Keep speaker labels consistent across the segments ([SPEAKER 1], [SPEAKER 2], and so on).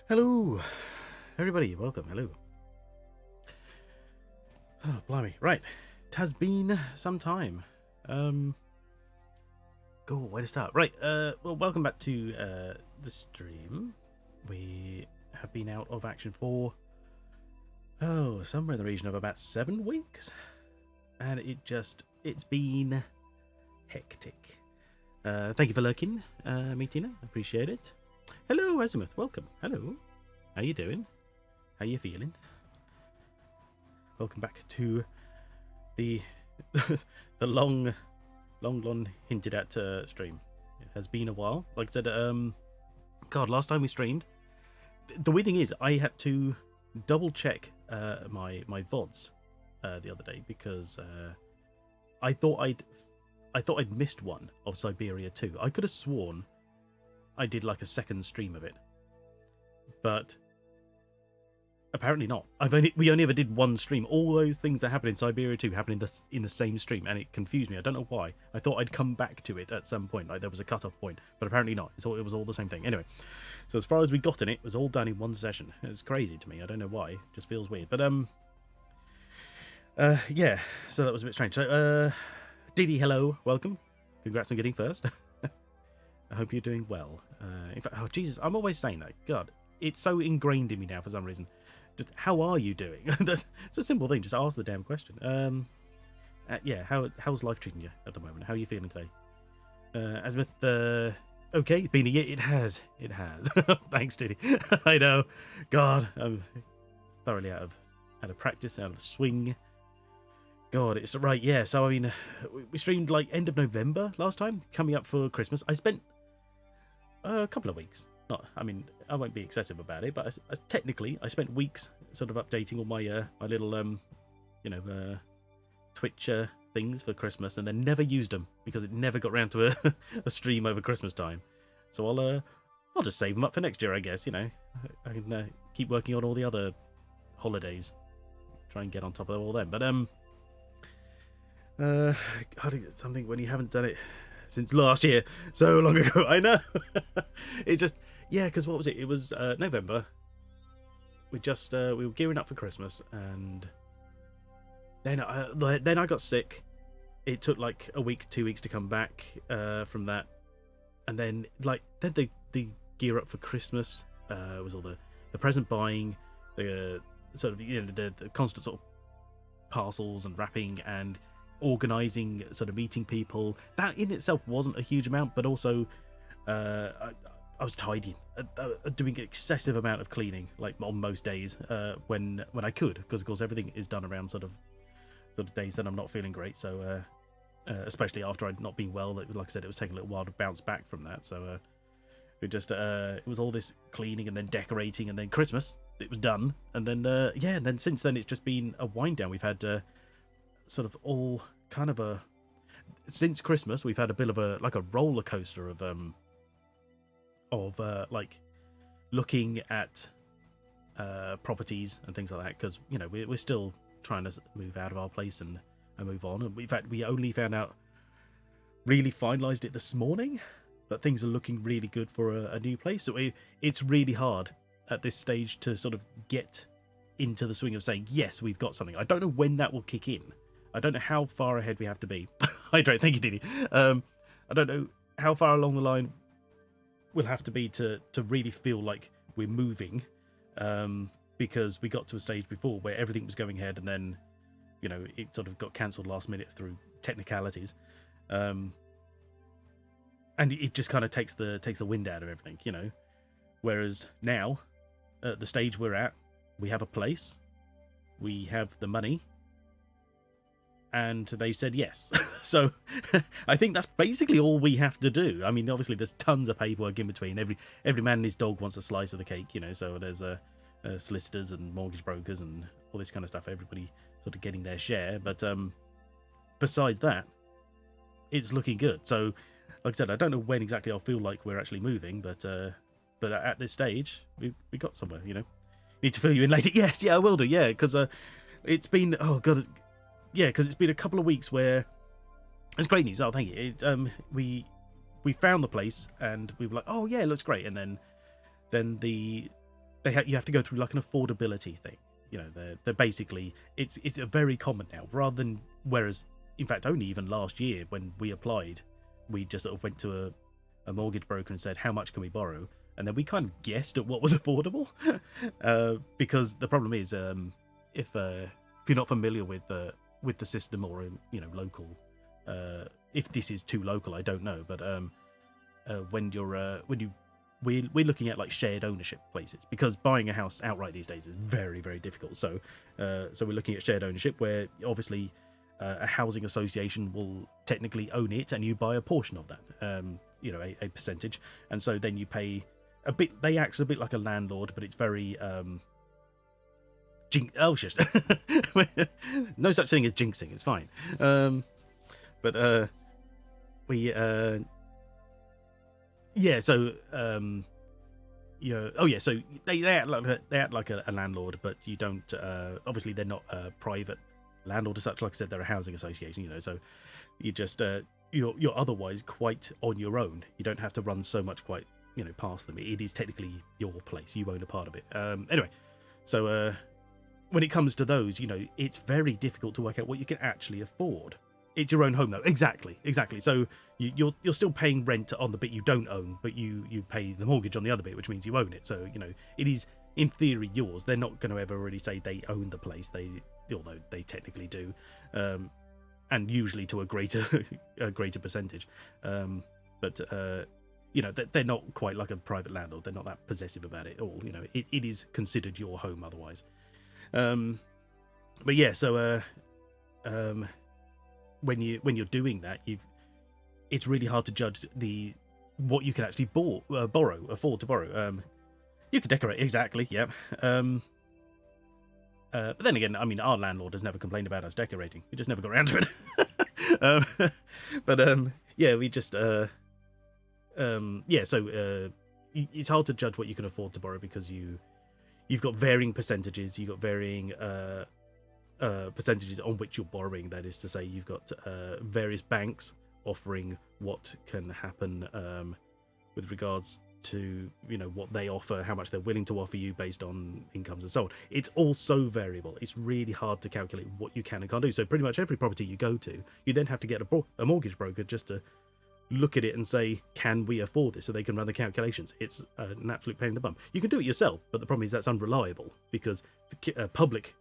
[SPEAKER 1] Hello, everybody. Welcome. Hello. Oh, blimey. Right. It has been some time. Where to start? Right. Well, welcome back to the stream. We have been out of action for, somewhere in the region of about 7 weeks. And it's been hectic. Thank you for lurking, Tina. Appreciate it. Hello, Azimuth. Welcome. Hello. How you doing? How you feeling? Welcome back to the the long hinted at stream. It has been a while. Like I said, God, last time we streamed, the weird thing is I had to double check my VODs the other day because I thought I'd missed one of Syberia 2. I could have sworn I did like a second stream of it, but apparently not. We only ever did one stream. All those things that happened in Syberia 2 happened in the same stream, and it confused me. I don't know why. I thought I'd come back to it at some point, like there was a cut-off point, but apparently not. It was all the same thing. Anyway, so as far as we got in it was all done in one session. It's crazy to me. I don't know why. It just feels weird. But yeah. So that was a bit strange. So Didi, hello, welcome. Congrats on getting first. I hope you're doing well. In fact, oh Jesus, I'm always saying that. God, it's so ingrained in me now for some reason. Just how are you doing? It's a simple thing. Just ask the damn question. Yeah. How's life treating you at the moment? How are you feeling today? Azimuth, okay, been a year. It has. Thanks, Diddy. I know. God, I'm thoroughly out of practice, out of the swing. God, it's right. Yeah. So I mean, we streamed like end of November last time, coming up for Christmas. I spent a couple of weeks. I mean, I won't be excessive about it, but technically, I spent weeks sort of updating all my my little Twitch things for Christmas, and then never used them because it never got around to a stream over Christmas time. So I'll just save them up for next year, I guess. You know, I can keep working on all the other holidays, try and get on top of all them. But God, it's something when you haven't done it since last year, so long ago. I know. It just, yeah, because what was it? It was November. We were gearing up for Christmas, and then I got sick. It took like a week, 2 weeks to come back from that, and then the gear up for Christmas was all the present buying, the sort of the constant sort of parcels and wrapping and organising, sort of meeting people. That in itself wasn't a huge amount, but also I was tidying, doing an excessive amount of cleaning, like on most days when I could, because of course everything is done around sort of days that I'm not feeling great. So especially after I'd not been well, like I said, it was taking a little while to bounce back from that. So it was all this cleaning and then decorating, and then Christmas it was done, and then and then since then it's just been a wind down. We've had sort of all kind of since Christmas we've had a bit of a roller coaster of like looking at properties and things like that, because we're still trying to move out of our place and move on. And in fact, we only found out, really finalized it this morning, but things are looking really good for a new place. So it's really hard at this stage to sort of get into the swing of saying, yes, we've got something. I don't know when that will kick in. I don't know how far ahead we have to be. Hydrate, thank you, Didi. I don't know how far along the line we'll have to be to really feel like we're moving, because we got to a stage before where everything was going ahead, and then it sort of got cancelled last minute through technicalities, and it just kind of takes the wind out of everything, whereas now at the stage we're at, we have a place, we have the money, and they said yes. So I think that's basically all we have to do. I mean, obviously there's tons of paperwork in between. Every man and his dog wants a slice of the cake, so there's solicitors and mortgage brokers and all this kind of stuff, everybody sort of getting their share. But besides that, it's looking good. So like I said, I don't know when exactly I'll feel like we're actually moving, but at this stage we got somewhere. Need to fill you in later. Yes, yeah, I will do. Yeah, because it's been, oh god, yeah, because it's been a couple of weeks where it's great news. Oh, thank you. We found the place and we were like, oh yeah, it looks great. And then they you have to go through like an affordability thing. You know, they're basically it's a very common now, rather than whereas in fact only even last year when we applied, we just sort of went to a mortgage broker and said how much can we borrow, and then we kind of guessed at what was affordable. Because the problem is if you're not familiar with the system or local, if this is too local I don't know, but we're looking at like shared ownership places, because buying a house outright these days is very, very difficult. So we're looking at shared ownership where obviously a housing association will technically own it and you buy a portion of that, a percentage. And so then you pay a bit, they act a bit like a landlord, but it's very, shush. No such thing as jinxing, it's fine. So they act like a landlord, but you don't. Obviously, they're not a private landlord as such. Like I said, they're a housing association. So you just you're otherwise quite on your own. You don't have to run so much quite past them. It is technically your place. You own a part of it. Anyway, so when it comes to those, it's very difficult to work out what you can actually afford. It's your own home, though. Exactly. So you're still paying rent on the bit you don't own, but you pay the mortgage on the other bit, which means you own it. So it is in theory yours. They're not going to ever really say they own the place. Although they technically do, and usually to a greater percentage. But they're not quite like a private landlord. They're not that possessive about it at all. It is considered your home otherwise. But yeah, so when you're doing that, it's really hard to judge what you can actually afford to borrow. You could decorate, exactly, yeah. But then again, I mean, our landlord has never complained about us decorating. We just never got around to it. We just so it's hard to judge what you can afford to borrow, because you've got varying percentages. You've got varying percentages on which you're borrowing. That is to say, you've got various banks offering what can happen with regards to what they offer, how much they're willing to offer you based on incomes and so on. It's all so variable. It's really hard to calculate what you can and can't do. So pretty much every property you go to, you then have to get a mortgage broker just to look at it and say, can we afford this, so they can run the calculations. It's an absolute pain in the bum. You can do it yourself, but the problem is that's unreliable, because the public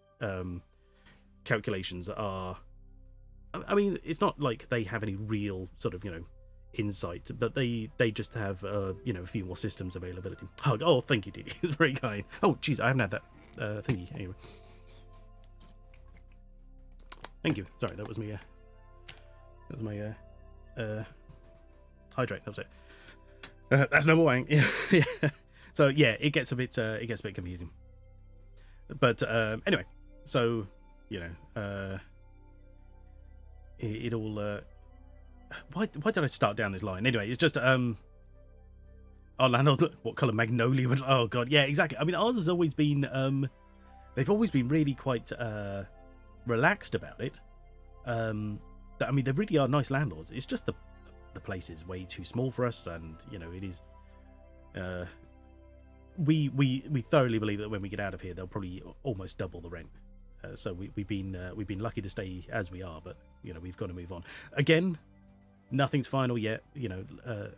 [SPEAKER 1] calculations are, I mean, it's not like they have any real sort of insight, but they just have a few more systems availability. Oh, thank you, Didi. It's very kind. Oh geez, I haven't had that thingy anyway. Thank you. Sorry, that was me. That was my hydrate. That was it. That's no more wang. Yeah. So yeah, it gets a bit confusing. But anyway, so it all. Why did I start down this line? Anyway, it's just our landlords. What colour magnolia would? Oh god, yeah, exactly. I mean, ours has always been. They've always been really quite relaxed about it. I mean, they really are nice landlords. It's just the place is way too small for us, and it is. We thoroughly believe that when we get out of here, they'll probably almost double the rent. So we've been lucky to stay as we are, but we've got to move on. Again, nothing's final yet.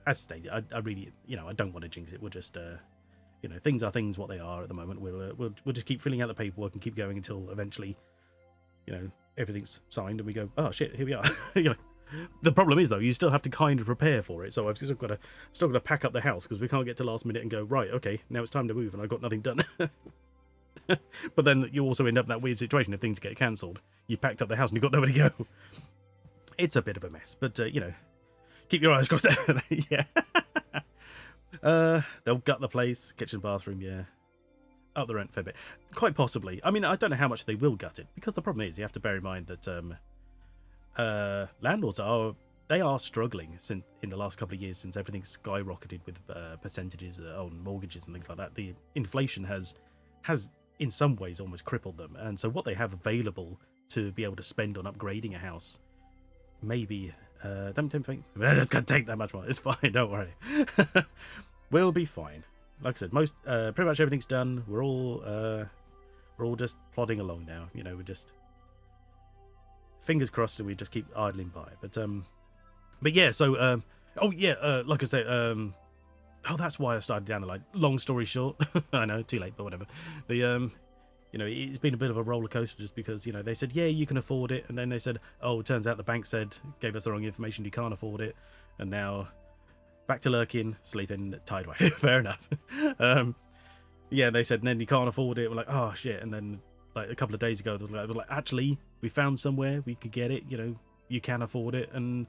[SPEAKER 1] As stated, I really I don't want to jinx it. We'll just things are things what they are at the moment. We'll just keep filling out the paperwork and keep going until eventually everything's signed and we go, oh shit, here we are. The problem is though, you still have to kind of prepare for it. So I've still got to pack up the house, because we can't get to last minute and go, right, okay, now it's time to move and I've got nothing done. But then you also end up in that weird situation if things get cancelled. You've packed up the house and you've got nowhere to go. It's a bit of a mess, but keep your eyes crossed. Yeah. They'll gut the place, kitchen, bathroom, yeah. Up the rent a fair bit. Quite possibly. I mean, I don't know how much they will gut it, because the problem is you have to bear in mind that landlords are struggling in the last couple of years, since everything's skyrocketed with percentages on mortgages and things like that. The inflation has in some ways almost crippled them, and so what they have available to be able to spend on upgrading a house, maybe don't think it's going to take that much more. It's fine, don't worry. We'll be fine. like I said, most pretty much everything's done. We're all just plodding along now. You know, we're just fingers crossed, and we just keep idling by. But yeah. So like I said, that's why I started down the line. Long story short, I know, too late, but whatever. The you know, it's been a bit of a roller coaster just because, you know, they said, yeah, you can afford it. And then they said, oh, it turns out the bank gave us the wrong information. You can't afford it. And now back to lurking, sleeping, tired away. Fair enough. Yeah, they said, and then you can't afford it. We're like, oh, shit. And then like a couple of days ago, they were like, actually, we found somewhere we could get it. You know, you can afford it. And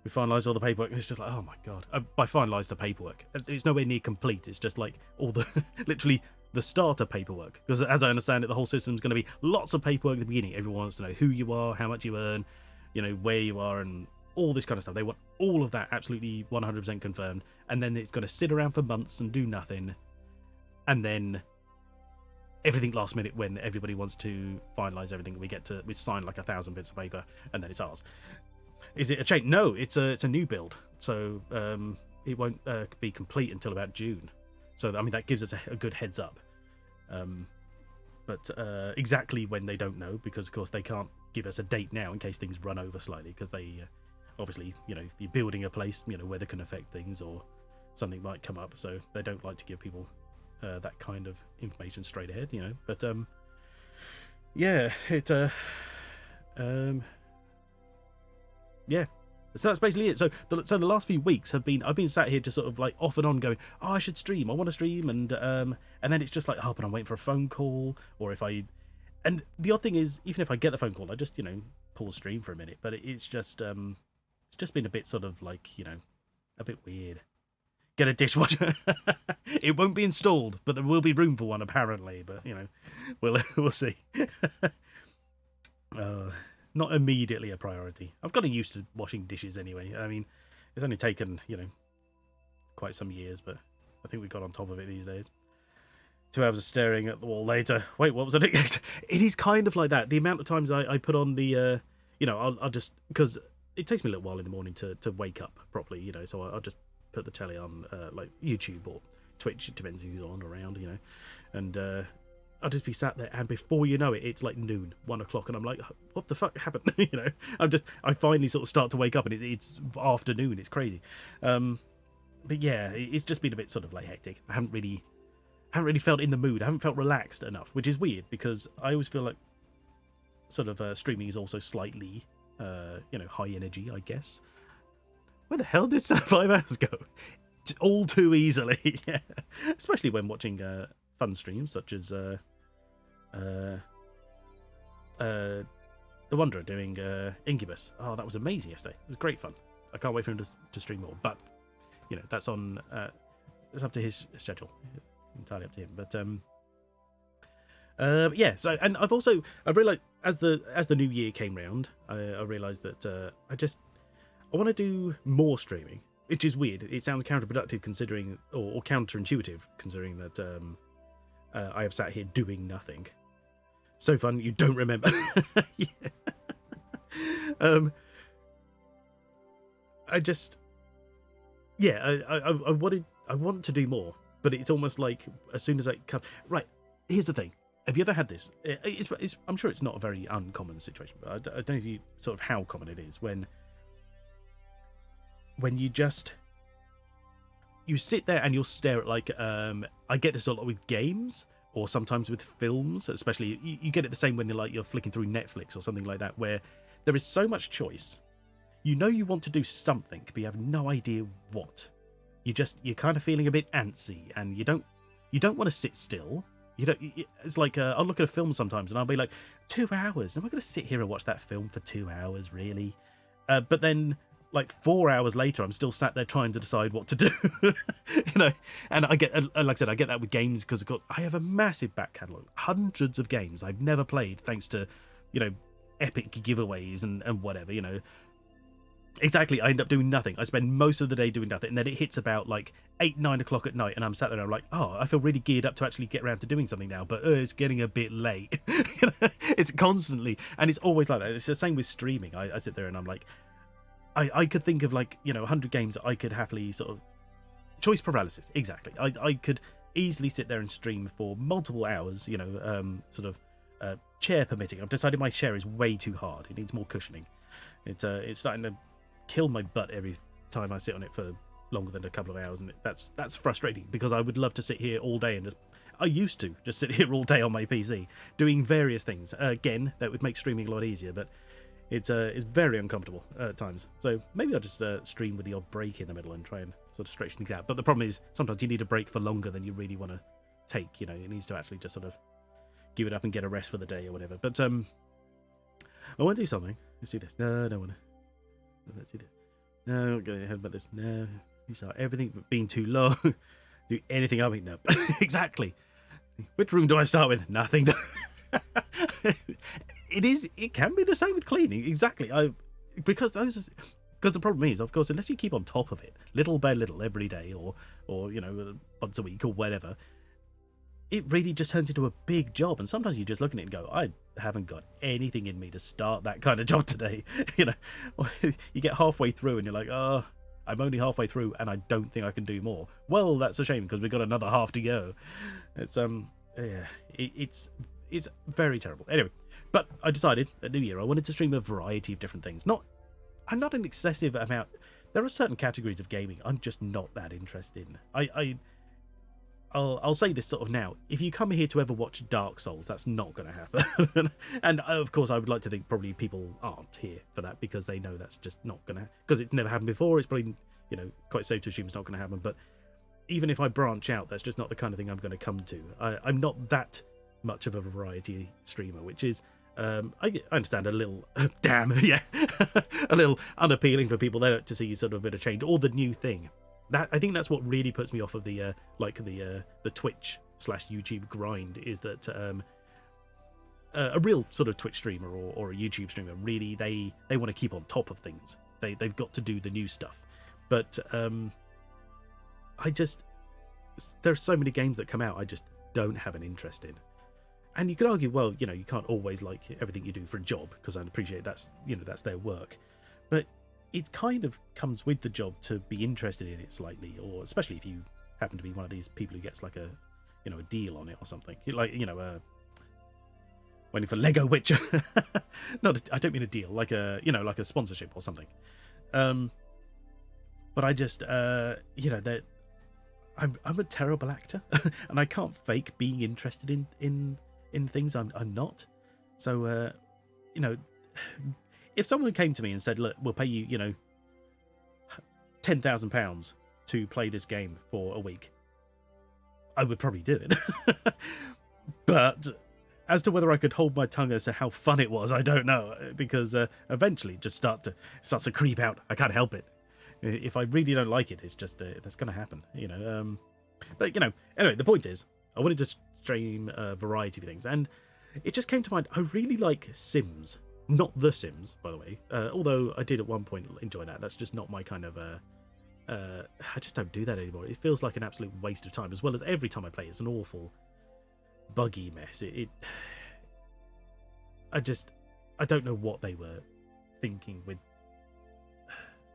[SPEAKER 1] we finalised all the paperwork. It's just like, oh, my God. By finalised the paperwork, it's nowhere near complete. It's just like all the, literally, the starter paperwork, because as I understand it, the whole system's going to be lots of paperwork at the beginning. Everyone wants to know who you are, how much you earn, you know, where you are, and all this kind of stuff. They want all of that absolutely 100% confirmed, and then it's going to sit around for months and do nothing, and then everything last minute when everybody wants to finalise everything, we sign like 1,000 bits of paper, and then it's ours. Is it a change? No, it's a new build, so it won't be complete until about June. So, I mean, that gives us a good heads up. But exactly when, they don't know, because, of course, they can't give us a date now in case things run over slightly, because they, obviously, you know, if you're building a place, you know, weather can affect things or something might come up, so they don't like to give people that kind of information straight ahead, you know. But, yeah, yeah. So that's basically it. So the last few weeks I've been sat here just sort of like off and on going, oh, I should stream. I want to stream, and then it's just like, oh, but I'm waiting for a phone call, or and the odd thing is, even if I get the phone call, I just, you know, pause stream for a minute. But it's just been a bit sort of like, you know, a bit weird. Get a dishwasher. It won't be installed, but there will be room for one apparently. But you know, we'll see. Not immediately a priority. I've gotten used to washing dishes anyway. I mean, it's only taken, you know, quite some years, but I think we got on top of it these days. 2 hours of staring at the wall later. Wait, what was it? It is kind of like that. The amount of times I put on the, you know, I'll just, because it takes me a little while in the morning to wake up properly, you know, so I'll just put the telly on, like YouTube or Twitch, it depends who's on around, you know, and I'll just be sat there, and before you know it, it's like noon, 1 o'clock, and I'm like, what the fuck happened? You know, I finally sort of start to wake up, and it's afternoon. It's crazy. But yeah, it's just been a bit sort of like hectic. I haven't really felt in the mood. I haven't felt relaxed enough, which is weird because I always feel like sort of streaming is also slightly, you know, high energy, I guess. Where the hell did 5 hours go? All too easily, yeah. Especially when watching fun streams such as The Wanderer doing Incubus. Oh, that was amazing yesterday. It was great fun. I can't wait for him to stream more. But you know, that's on. It's up to his schedule. Entirely up to him. But yeah. So, and I realised as the new year came round, I realised that I want to do more streaming, which is weird. It sounds counterproductive considering, or counterintuitive considering that I have sat here doing nothing. So fun, you don't remember. Yeah. I want to do more, but it's almost like as soon as I come. Right, here's the thing. Have you ever had this? I'm sure it's not a very uncommon situation, but I don't know if you sort of how common it is when you sit there and you'll stare at like I get this a lot with games or sometimes with films, especially you get it the same when you're flicking through Netflix or something like that, where there is so much choice. You know you want to do something, but you have no idea what. You're kind of feeling a bit antsy, and you don't want to sit still. It's like I'll look at a film sometimes and I'll be like, 2 hours? Am I going to sit here and watch that film for 2 hours, really? But then like 4 hours later, I'm still sat there trying to decide what to do. You know, and I get, like I said, I get that with games because of course I have a massive back catalogue, hundreds of games I've never played, thanks to, you know, epic giveaways and whatever, you know. Exactly, I end up doing nothing. I spend most of the day doing nothing, and then it hits about like 8-9 o'clock at night, and I'm sat there and I'm like, oh, I feel really geared up to actually get around to doing something now, but it's getting a bit late. You know? It's constantly, and it's always like that. It's the same with streaming. I sit there and I'm like, I could think of like, you know, 100 games that I could happily sort of choice paralysis. Exactly. I could easily sit there and stream for multiple hours, you know, chair permitting. I've decided my chair is way too hard. It needs more cushioning. It's starting to kill my butt every time I sit on it for longer than a couple of hours, and that's frustrating, because I would love to sit here all day and I used to just sit here all day on my PC doing various things. Again, that would make streaming a lot easier, but it's very uncomfortable at times. So maybe I'll just stream with the odd break in the middle and try and sort of stretch things out. But the problem is sometimes you need a break for longer than you really want to take. You know, it needs to actually just sort of give it up and get a rest for the day or whatever. But I want to do something. Let's do this. No, I don't want to. Let's do this. No, I'm not going ahead about this. No, you start everything being too long. Do anything I mean, no. Exactly. Which room do I start with? Nothing. It can be the same with cleaning. Exactly. Because the problem is, of course, unless you keep on top of it, little by little, every day, or you know, once a week or whatever, it really just turns into a big job. And sometimes you just look at it and go, I haven't got anything in me to start that kind of job today. You know, you get halfway through and you're like, oh, I'm only halfway through and I don't think I can do more. Well, that's a shame, because we've got another half to go. It's it's very terrible. Anyway, but I decided at New Year I wanted to stream a variety of different things. I'm not an excessive amount. There are certain categories of gaming I'm just not that interested in. I'll say this sort of now. If you come here to ever watch Dark Souls, that's not going to happen. And of course, I would like to think probably people aren't here for that, because they know that's just not going to, because it's never happened before. It's probably, you know, quite safe to assume it's not going to happen. But even if I branch out, that's just not the kind of thing I'm going to come to. I'm not that much of a variety streamer, which is, I understand, a little damn, yeah, a little unappealing for people there to see sort of a bit of change or the new thing. That, I think that's what really puts me off of the Twitch / YouTube grind, is that a real sort of Twitch streamer or a YouTube streamer, really they want to keep on top of things. They've got to do the new stuff. But there's so many games that come out I just don't have an interest in. And you could argue, well, you know, you can't always like everything you do for a job, because I appreciate that's their work. But it kind of comes with the job to be interested in it slightly, or especially if you happen to be one of these people who gets like a deal on it or something. Like, waiting for Lego Witcher. I don't mean a deal, like a sponsorship or something. But I just, that I'm a terrible actor, and I can't fake being interested in things I'm not. So, if someone came to me and said, look, we'll pay you, £10,000 to play this game for a week, I would probably do it. But as to whether I could hold my tongue as to how fun it was, I don't know, because eventually it just starts to creep out. I can't help it. If I really don't like it, it's just that's going to happen, But anyway, the point is, I wanted to stream a variety of things, and it just came to mind. I really like Sims. Not The Sims, by the way. Although I did at one point enjoy that. That's just not my kind of... I just don't do that anymore. It feels like an absolute waste of time. As well as every time I play, it's an awful, buggy mess. I don't know what they were thinking with...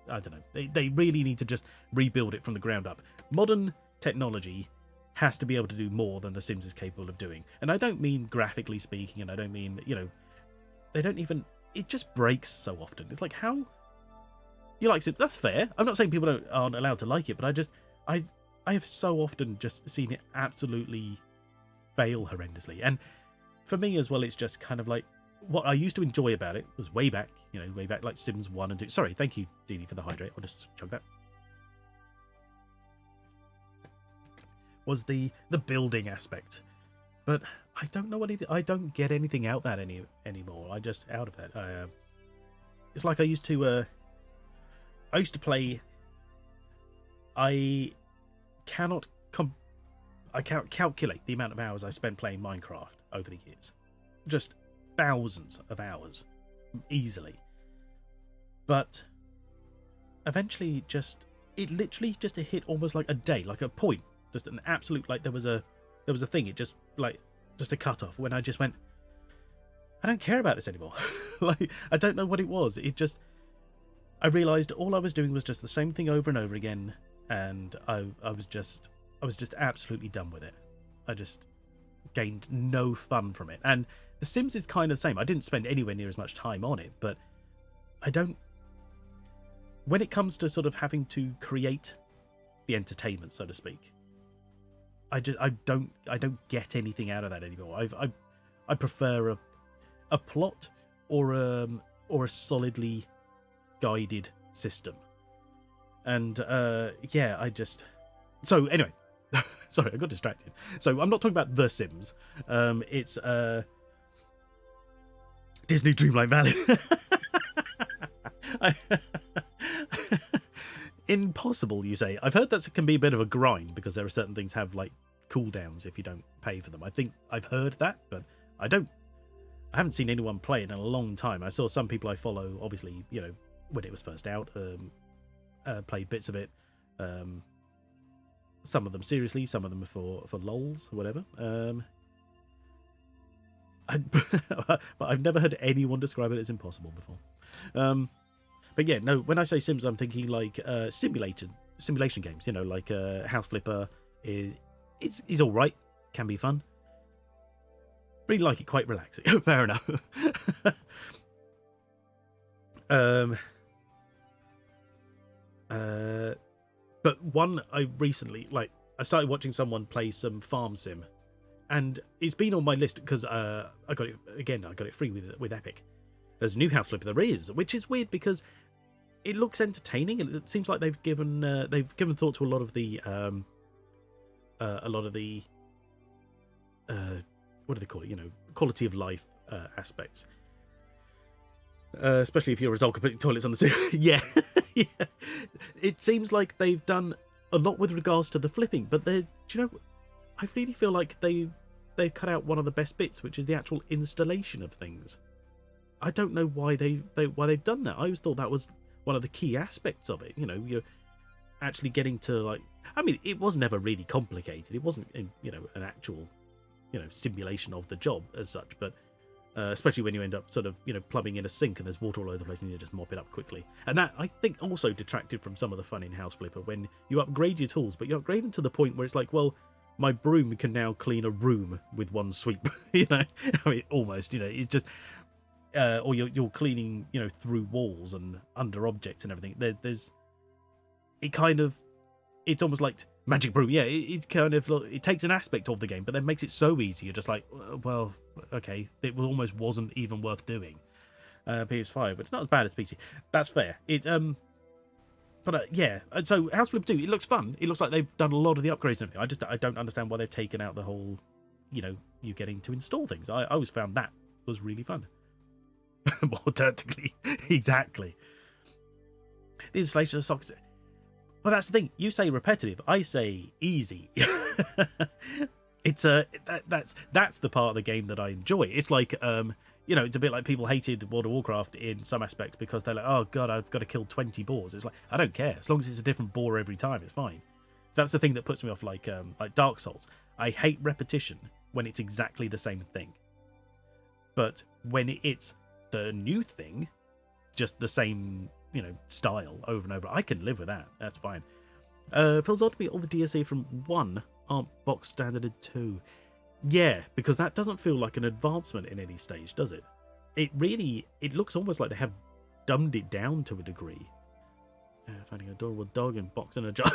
[SPEAKER 1] I don't know. They really need to just rebuild it from the ground up. Modern technology has to be able to do more than The Sims is capable of doing. And I don't mean graphically speaking, and I don't mean, they don't even... It just breaks so often. It's like, how... You like Sims? That's fair. I'm not saying people aren't allowed to like it, but I have so often just seen it absolutely fail horrendously. And for me as well, it's just kind of like... What I used to enjoy about it was way back like Sims 1 and 2. Sorry, thank you, Dini, for the hydrate. I'll just chug that. Was the building aspect. But I don't know I don't get anything out that anymore. I just out of that. It's like I used to play. I can't calculate the amount of hours I spent playing Minecraft over the years. Just thousands of hours, easily. But eventually, it literally just hit almost like a day, like a point, just an absolute, like there was a thing. It just a cut off when I just went, I don't care about this anymore. Like, I don't know what it was. I realized all I was doing was just the same thing over and over again, and I was just absolutely done with it. I just gained no fun from it. And The Sims is kind of the same. I didn't spend anywhere near as much time on it, but I don't. When it comes to sort of having to create the entertainment, so to speak, I don't get anything out of that anymore. I prefer a plot or a solidly guided system. And I just. So anyway, sorry, I got distracted. So I'm not talking about The Sims. It's Disney Dreamlight Valley. Impossible, you say? I've heard that can be a bit of a grind because there are certain things have like cooldowns if you don't pay for them. I think I've heard that, but I haven't seen anyone play it in a long time. I saw some people I follow, obviously, when it was first out, played bits of it. Some of them seriously, some of them for lols or whatever. But I've never heard anyone describe it as impossible before. But yeah, no, when I say Sims, I'm thinking like simulation games, like House Flipper is all right, can be fun. Really like it, quite relaxing. Fair enough. But one I recently, I started watching someone play some farm sim, and it's been on my list because I got it free with Epic. There's a new House Flipper there is, which is weird because it looks entertaining. It seems like they've given thought to a lot of the what do they call it? Quality of life aspects. Especially if you're a result of putting toilets on the ceiling. Yeah. Yeah. It seems like they've done a lot with regards to the flipping, but I really feel like they've cut out one of the best bits, which is the actual installation of things. I don't know why they've done that. I always thought that was one of the key aspects of it. You're actually getting to it was never really complicated. It wasn't an actual simulation of the job as such, but especially when you end up sort of plumbing in a sink and there's water all over the place and you just mop it up quickly. And that I think also detracted from some of the fun in House Flipper when you upgrade your tools, but you upgrade them to the point where it's like, well, my broom can now clean a room with one sweep. Almost. It's just or you're cleaning through walls and under objects and everything. It's almost like Magic Broom. Yeah, it kind of it takes an aspect of the game, but then makes it so easy. You're just like, well, okay, it almost wasn't even worth doing. PS5, but it's not as bad as PC. That's fair. Yeah. So House Flipper 2, it looks fun. It looks like they've done a lot of the upgrades and everything. I don't understand why they've taken out the whole, you getting to install things. I always found that was really fun. More tactically, exactly. The installation of sockets. Well, that's the thing. You say repetitive. I say easy. It's that's the part of the game that I enjoy. It's like it's a bit like people hated World of Warcraft in some aspects because they're like, oh god, I've got to kill 20 boars. It's like, I don't care as long as it's a different boar every time. It's fine. That's the thing that puts me off, like Dark Souls. I hate repetition when it's exactly the same thing. But when it's the new thing, just the same style over and over, I can live with that. That's fine. Feels odd to me all the DLC from 1 aren't box standard in 2. Yeah, because that doesn't feel like an advancement in any stage, does it? It looks almost like they have dumbed it down to a degree. Finding an adorable dog and box in a jar.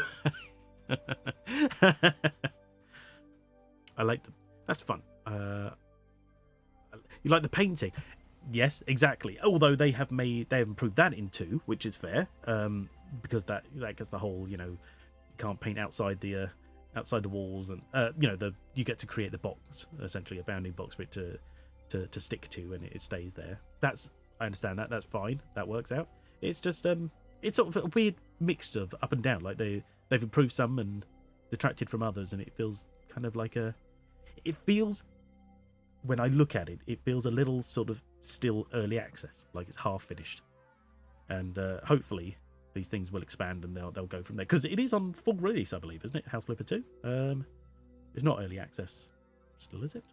[SPEAKER 1] I like them. That's fun. You like the painting? Yes, exactly. Although they have improved that in 2, which is fair, because that gets the whole you can't paint outside the walls, and you get to create the box, essentially a bounding box for it to stick to, and it stays there. I understand that. That's fine. That works out. It's just it's sort of a weird mix of up and down. Like they've improved some and detracted from others, and it feels kind of like it feels, when I look at it, it feels a little sort of still early access, like it's half finished. And hopefully these things will expand and they'll go from there, because it is on full release, I believe, isn't it? House Flipper 2. It's not early access still, is it?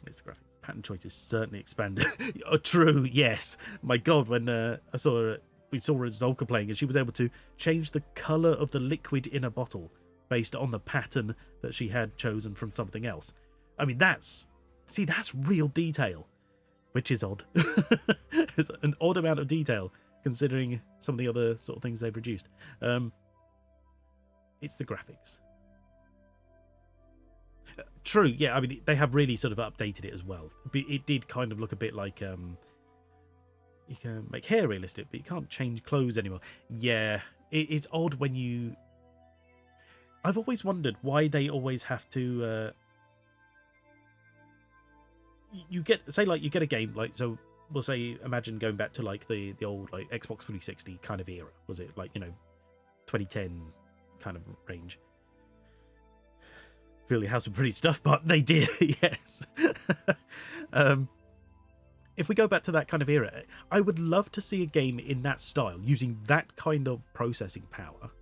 [SPEAKER 1] It's the graphics. Pattern choice is certainly expanded. Oh, true, yes. My god, when we saw Zolka playing and she was able to change the colour of the liquid in a bottle based on the pattern that she had chosen from something else. I mean, that's real detail, which is odd. It's an odd amount of detail considering some of the other sort of things they've produced. It's the graphics. True, yeah, I mean, they have really sort of updated it as well. It did kind of look a bit like, you can make hair realistic, but you can't change clothes anymore. Yeah, it's odd when you... I've always wondered why they always have to... you get a game, like, so we'll say, imagine going back to, like, the old, like, Xbox 360 kind of era. Was it, like, 2010 kind of range? Really have some pretty stuff, but they did. Yes. If we go back to that kind of era, I would love to see a game in that style using that kind of processing power,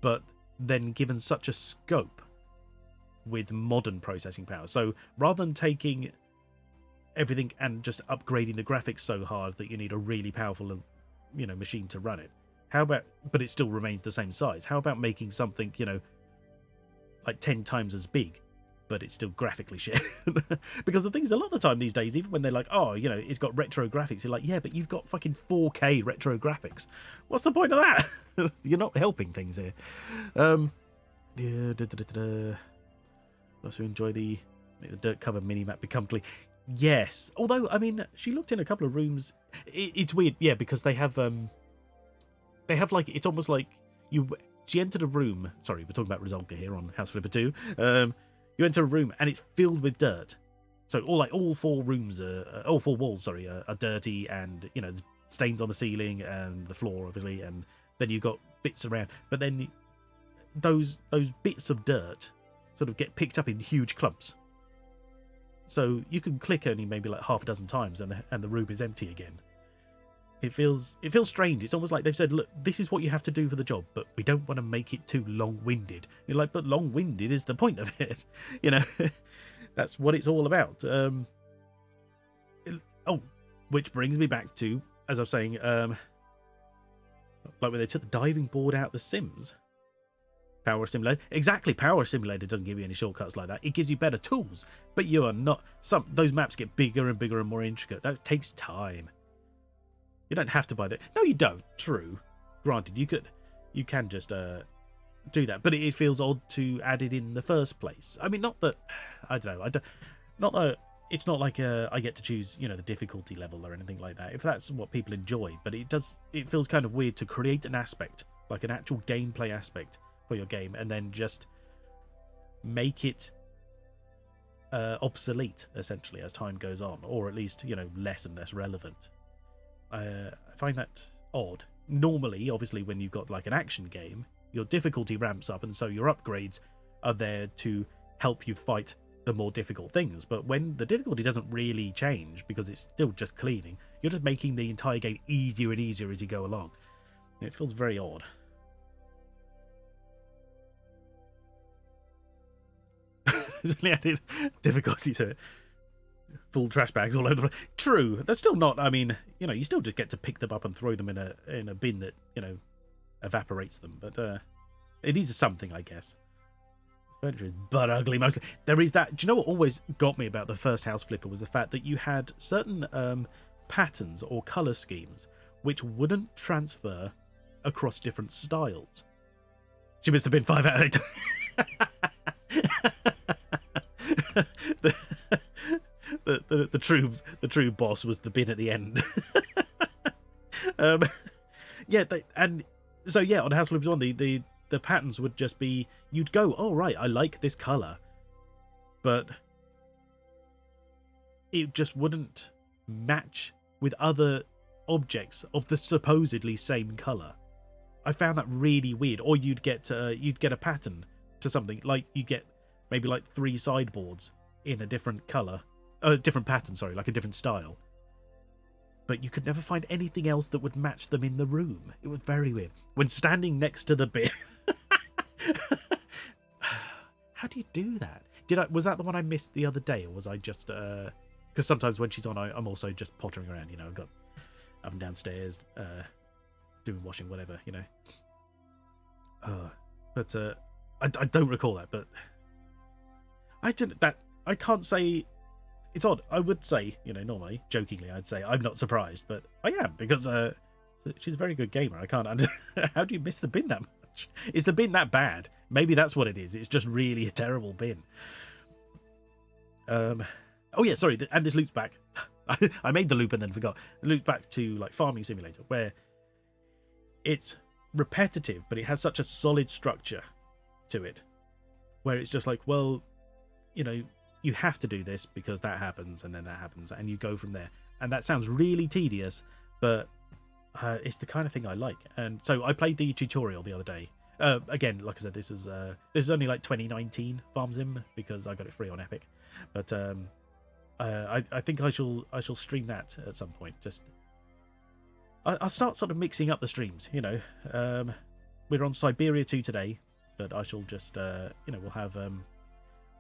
[SPEAKER 1] but then given such a scope with modern processing power. So rather than taking everything and just upgrading the graphics so hard that you need a really powerful machine to run it, how about, but it still remains the same size, how about making something like 10 times as big, but it's still graphically shit? Because the thing is, a lot of the time these days, even when they're like, oh, it's got retro graphics, you're like, yeah, but you've got fucking 4K retro graphics. What's the point of that? You're not helping things here. Also enjoy the dirt cover mini-map become clean. Yes, although, I mean, she looked in a couple of rooms. It's weird, yeah, because they have like, it's almost like she entered a room. Sorry, we're talking about Resolga here on House Flipper 2. You enter a room and it's filled with dirt. So all four walls are dirty, and there's stains on the ceiling and the floor, obviously, and then you've got bits around. But then those bits of dirt sort of get picked up in huge clumps. So you can click only maybe like half a dozen times, and the room is empty again. It feels strange. It's almost like they've said, look, this is what you have to do for the job, but we don't want to make it too long-winded. You're like, but long-winded is the point of it. That's what it's all about. Which brings me back to, as I was saying, like when they took the diving board out of The Sims. Power Simulator. Exactly, Power Simulator doesn't give you any shortcuts like that. It gives you better tools, but you are not... Those maps get bigger and bigger and more intricate. That takes time. You don't have to buy that. No, you don't. True. Granted, you can just do that, but it feels odd to add it in the first place. I mean, not that... I don't know. Not that... It's not like I get to choose, the difficulty level or anything like that, if that's what people enjoy. But it feels kind of weird to create an aspect, like an actual gameplay aspect for your game, and then just make it obsolete, essentially, as time goes on, or at least, less and less relevant. I find that odd. Normally, obviously, when you've got like an action game, your difficulty ramps up, and so your upgrades are there to help you fight the more difficult things. But when the difficulty doesn't really change, because it's still just cleaning, you're just making the entire game easier and easier as you go along. It feels very odd. It's only added difficulty to it. Full trash bags all over the place. True, they're still not. I mean, you still just get to pick them up and throw them in a bin that evaporates them. But it is something, I guess. Furniture is but ugly mostly. There is that. Do you know what always got me about the first House Flipper was the fact that you had certain patterns or color schemes which wouldn't transfer across different styles. She must have been 5 out of 8. The true boss was the bin at the end. On House Flipper 1, the patterns would just be, you'd go, oh right, I like this color, but it just wouldn't match with other objects of the supposedly same color. I found that really weird. Or you'd get a pattern to something, like you get maybe like 3 sideboards in a different color. Different pattern, sorry, like a different style. But you could never find anything else that would match them in the room. It was very weird. When standing next to the bin. How do you do that? Was that the one I missed the other day, or was I just... Because sometimes when she's on, I'm also just pottering around, I've got up and downstairs, doing washing, whatever, but I don't recall that. But I can't say. It's odd. I would say, normally, jokingly, I'd say I'm not surprised, but I am because she's a very good gamer. I can't understand. How do you miss the bin that much? Is the bin that bad? Maybe that's what it is. It's just really a terrible bin. Oh yeah, sorry. And this loops back. I made the loop and then forgot. It loops back to like Farming Simulator, where it's repetitive, but it has such a solid structure to it, where it's just like, well, you have to do this because that happens, and then that happens, and you go from there. And that sounds really tedious, but it's the kind of thing I like. And so I played the tutorial the other day. Again, like I said, this is only like 2019 Farm Sim because I got it free on Epic. But I think I shall stream that at some point. Just I'll start sort of mixing up the streams. We're on Syberia 2 today, but I shall just we'll have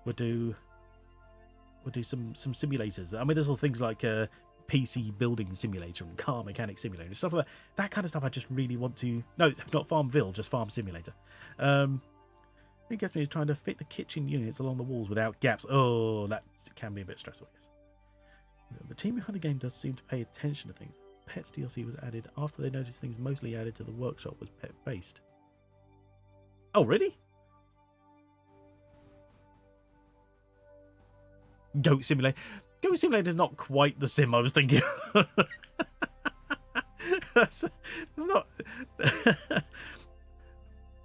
[SPEAKER 1] we'll do some simulators. I mean, there's all things like PC building simulator and car mechanic simulator, stuff like that. That kind of stuff I just really want to. No, not Farmville, just Farm Simulator. It gets me trying to fit the kitchen units along the walls without gaps. Oh, that can be a bit stressful, I guess. The team behind the game does seem to pay attention to things. Pets DLC was added after they noticed things mostly added to the workshop was pet-based. Oh, really? Goat Simulator. Goat Simulator is not quite the sim I was thinking. That's not.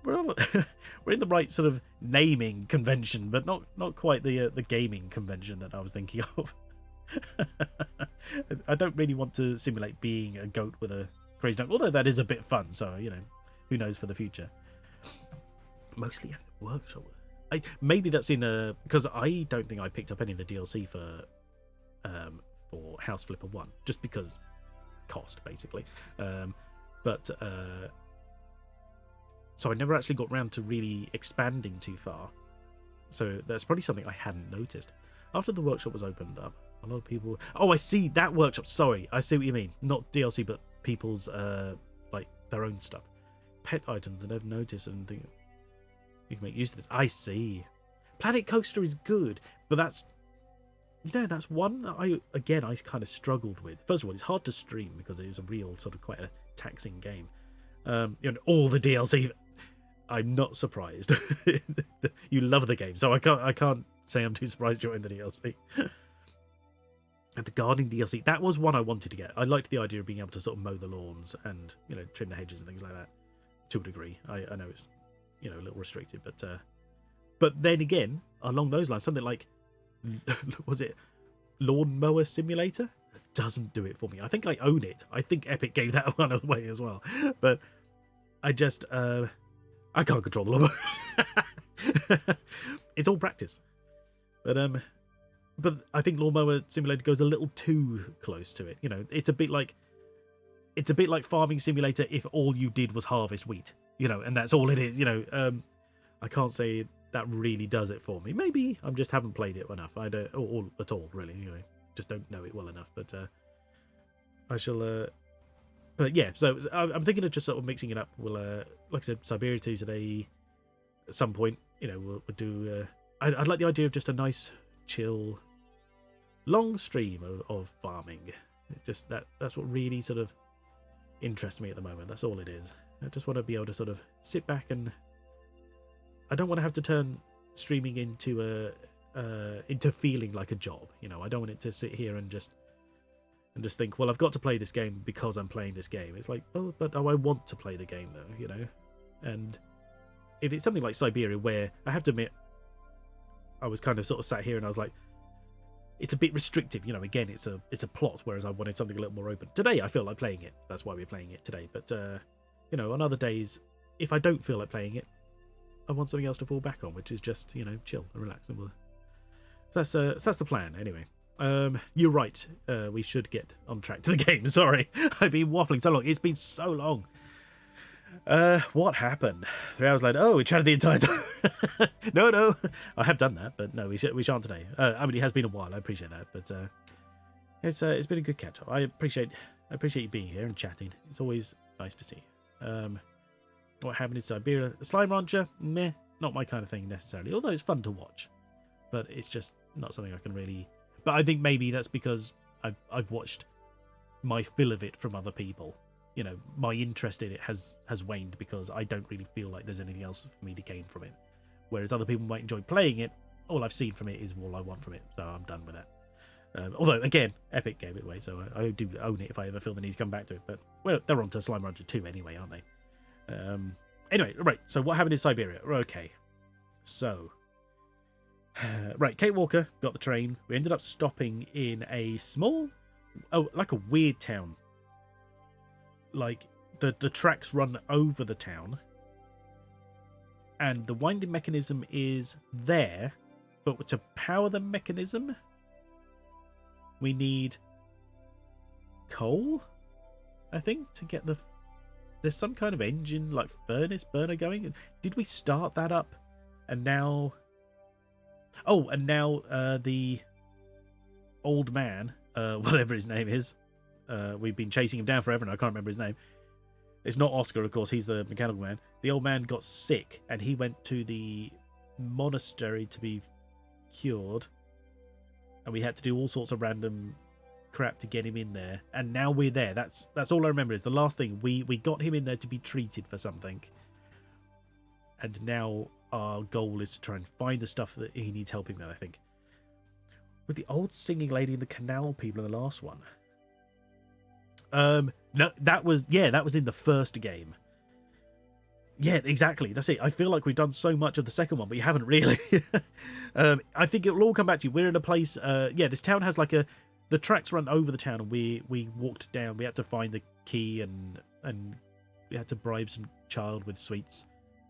[SPEAKER 1] We're in the right sort of naming convention, but not quite the gaming convention that I was thinking of. I don't really want to simulate being a goat with a crazy dog, although that is a bit fun. So who knows for the future. Mostly at the workshop. Maybe that's in because I don't think I picked up any of the DLC for House Flipper 1, just because cost basically. So I never actually got round to really expanding too far. So that's probably something I hadn't noticed. After the workshop was opened up, a lot of people. Oh, I see that workshop. Sorry, I see what you mean. Not DLC, but people's like their own stuff, pet items that I've noticed and think. You can make use of this. I see. Planet Coaster is good, but that's one that I kind of struggled with. First of all, it's hard to stream because it is a real sort of quite a taxing game. All the DLC. I'm not surprised. You love the game, so I can't say I'm too surprised you're in the DLC. And the gardening DLC, that was one I wanted to get. I liked the idea of being able to sort of mow the lawns and trim the hedges and things like that to a degree. I know it's a little restricted, but then again, along those lines, something like was it Lawnmower Simulator? Doesn't do it for me. I think I own it. I think Epic gave that one away as well, but I just I can't control the lawnmower. It's all practice, but I think Lawnmower Simulator goes a little too close to it. It's a bit like Farming Simulator if all you did was harvest wheat. And that's all it is. I can't say that really does it for me. Maybe I just haven't played it enough. I don't, or at all, really. Just don't know it well enough. But I shall. But yeah, so I'm thinking of just sort of mixing it up. We'll, like I said, Syberia 2 today. At some point, we'll do. I'd like the idea of just a nice, chill, long stream of farming. Just that's what really sort of interests me at the moment. That's all it is. I just want to be able to sort of sit back and I don't want to have to turn streaming into feeling like a job. I don't want it to sit here and just think, well, I've got to play this game because I'm playing this game. It's like, oh, but I want to play the game though, And if it's something like Syberia, where I have to admit, I was kind of sort of sat here and I was like, it's a bit restrictive, Again, it's a plot, whereas I wanted something a little more open. Today, I feel like playing it. That's why we're playing it today. But on other days, if I don't feel like playing it, I want something else to fall back on, which is just chill and relax. And that's the plan anyway. You're right. We should get on track to the game. Sorry, I've been waffling so long. It's been so long. What happened? 3 hours later. Oh, we chatted the entire time. No, I have done that, but no, we shan't today. I mean, it has been a while. I appreciate that, but it's been a good catch up. I appreciate you being here and chatting. It's always nice to see you. What happened in Syberia? Slime Rancher? Meh, not my kind of thing necessarily. Although it's fun to watch, but it's just not something I can really. But I think maybe that's because I've watched my fill of it from other people. You know, my interest in it has waned because I don't really feel like there's anything else for me to gain from it. Whereas other people might enjoy playing it. All I've seen from it is all I want from it, so I'm done with that. Although, again, Epic gave it away, so I do own it if I ever feel the need to come back to it. But, well, they're on to Slime Rancher 2 anyway, aren't they? Anyway, right, so what happened in Syberia? Okay, so... right, Kate Walker got the train. We ended up stopping in a small... Oh, like a weird town. Like, the tracks run over the town. And the winding mechanism is there, but to power the mechanism... we need coal, I think, to get the... There's some kind of engine, like furnace burner going. Did we start that up? And now... Oh, and now the old man, whatever his name is, we've been chasing him down forever and I can't remember his name. It's not Oscar, of course, he's the mechanical man. The old man got sick and he went to the monastery to be cured. And we had to do all sorts of random crap to get him in there. And now we're there. That's all I remember is the last thing. We got him in there to be treated for something. And now our goal is to try and find the stuff that he needs helping with, I think. With the old singing lady and the canal people in the last one. No, that was in the first game. Yeah, exactly. That's it. I feel like we've done so much of the second one, but you haven't really. I think it will all come back to you. We're in a place... this town has like a... The tracks run over the town, and we walked down. We had to find the key, and we had to bribe some child with sweets.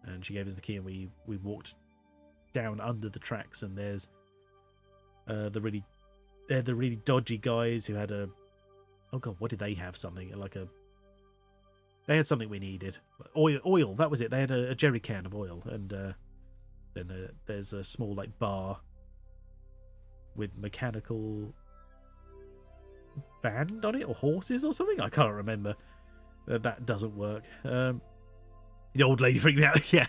[SPEAKER 1] And she gave us the key, and we walked down under the tracks, and there's the really dodgy guys who had a... Oh, God, what did they have? Something like a... They had something we needed. Oil, that was it. They had a jerry can of oil. And then there's a small like bar with mechanical band on it, or horses or something. I can't remember. That doesn't work. The old lady freaked me out. Yeah.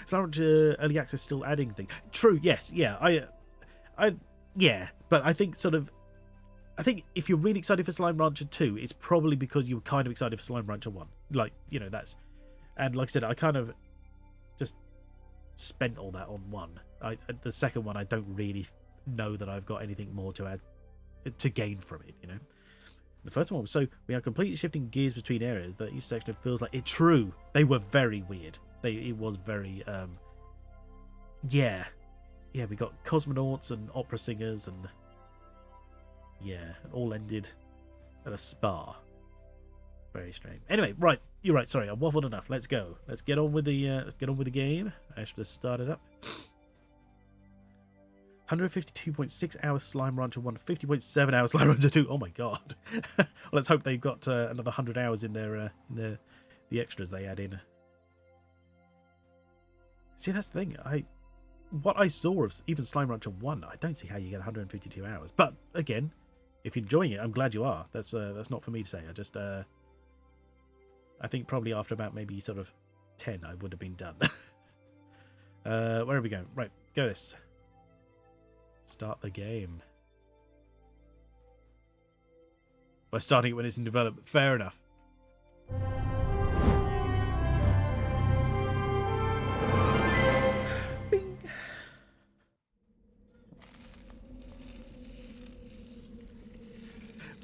[SPEAKER 1] So early access still adding things. True, yes. Yeah. Yeah. But I think I think if you're really excited for Slime Rancher 2, it's probably because you were kind of excited for Slime Rancher 1. Like, you know, that's... And like I said, I kind of just spent all that on one. The second one, I don't really know that I've got anything more to add, to gain from it, you know. The first one, so we are completely shifting gears between areas. That each section feels like... It's true. They were very weird. It was very... Yeah, we got cosmonauts and opera singers and... Yeah, it all ended at a spa. Very strange. Anyway, right, you're right. Sorry, I waffled enough. Let's go. Let's get on with the game. I should have started up. 152.6 hours Slime Rancher 1, 50.7 hours Slime Rancher 2. Oh my god. Well, let's hope they've got another 100 hours in their the extras they add in. See, that's the thing. What I saw of even Slime Rancher 1, I don't see how you get 152 hours. But again, if you're enjoying it, I'm glad you are. That's not for me to say. I think probably after about maybe sort of 10, I would have been done. Where are we going? Right, go this. Start the game. We're starting it when it's in development. Fair enough. Bing.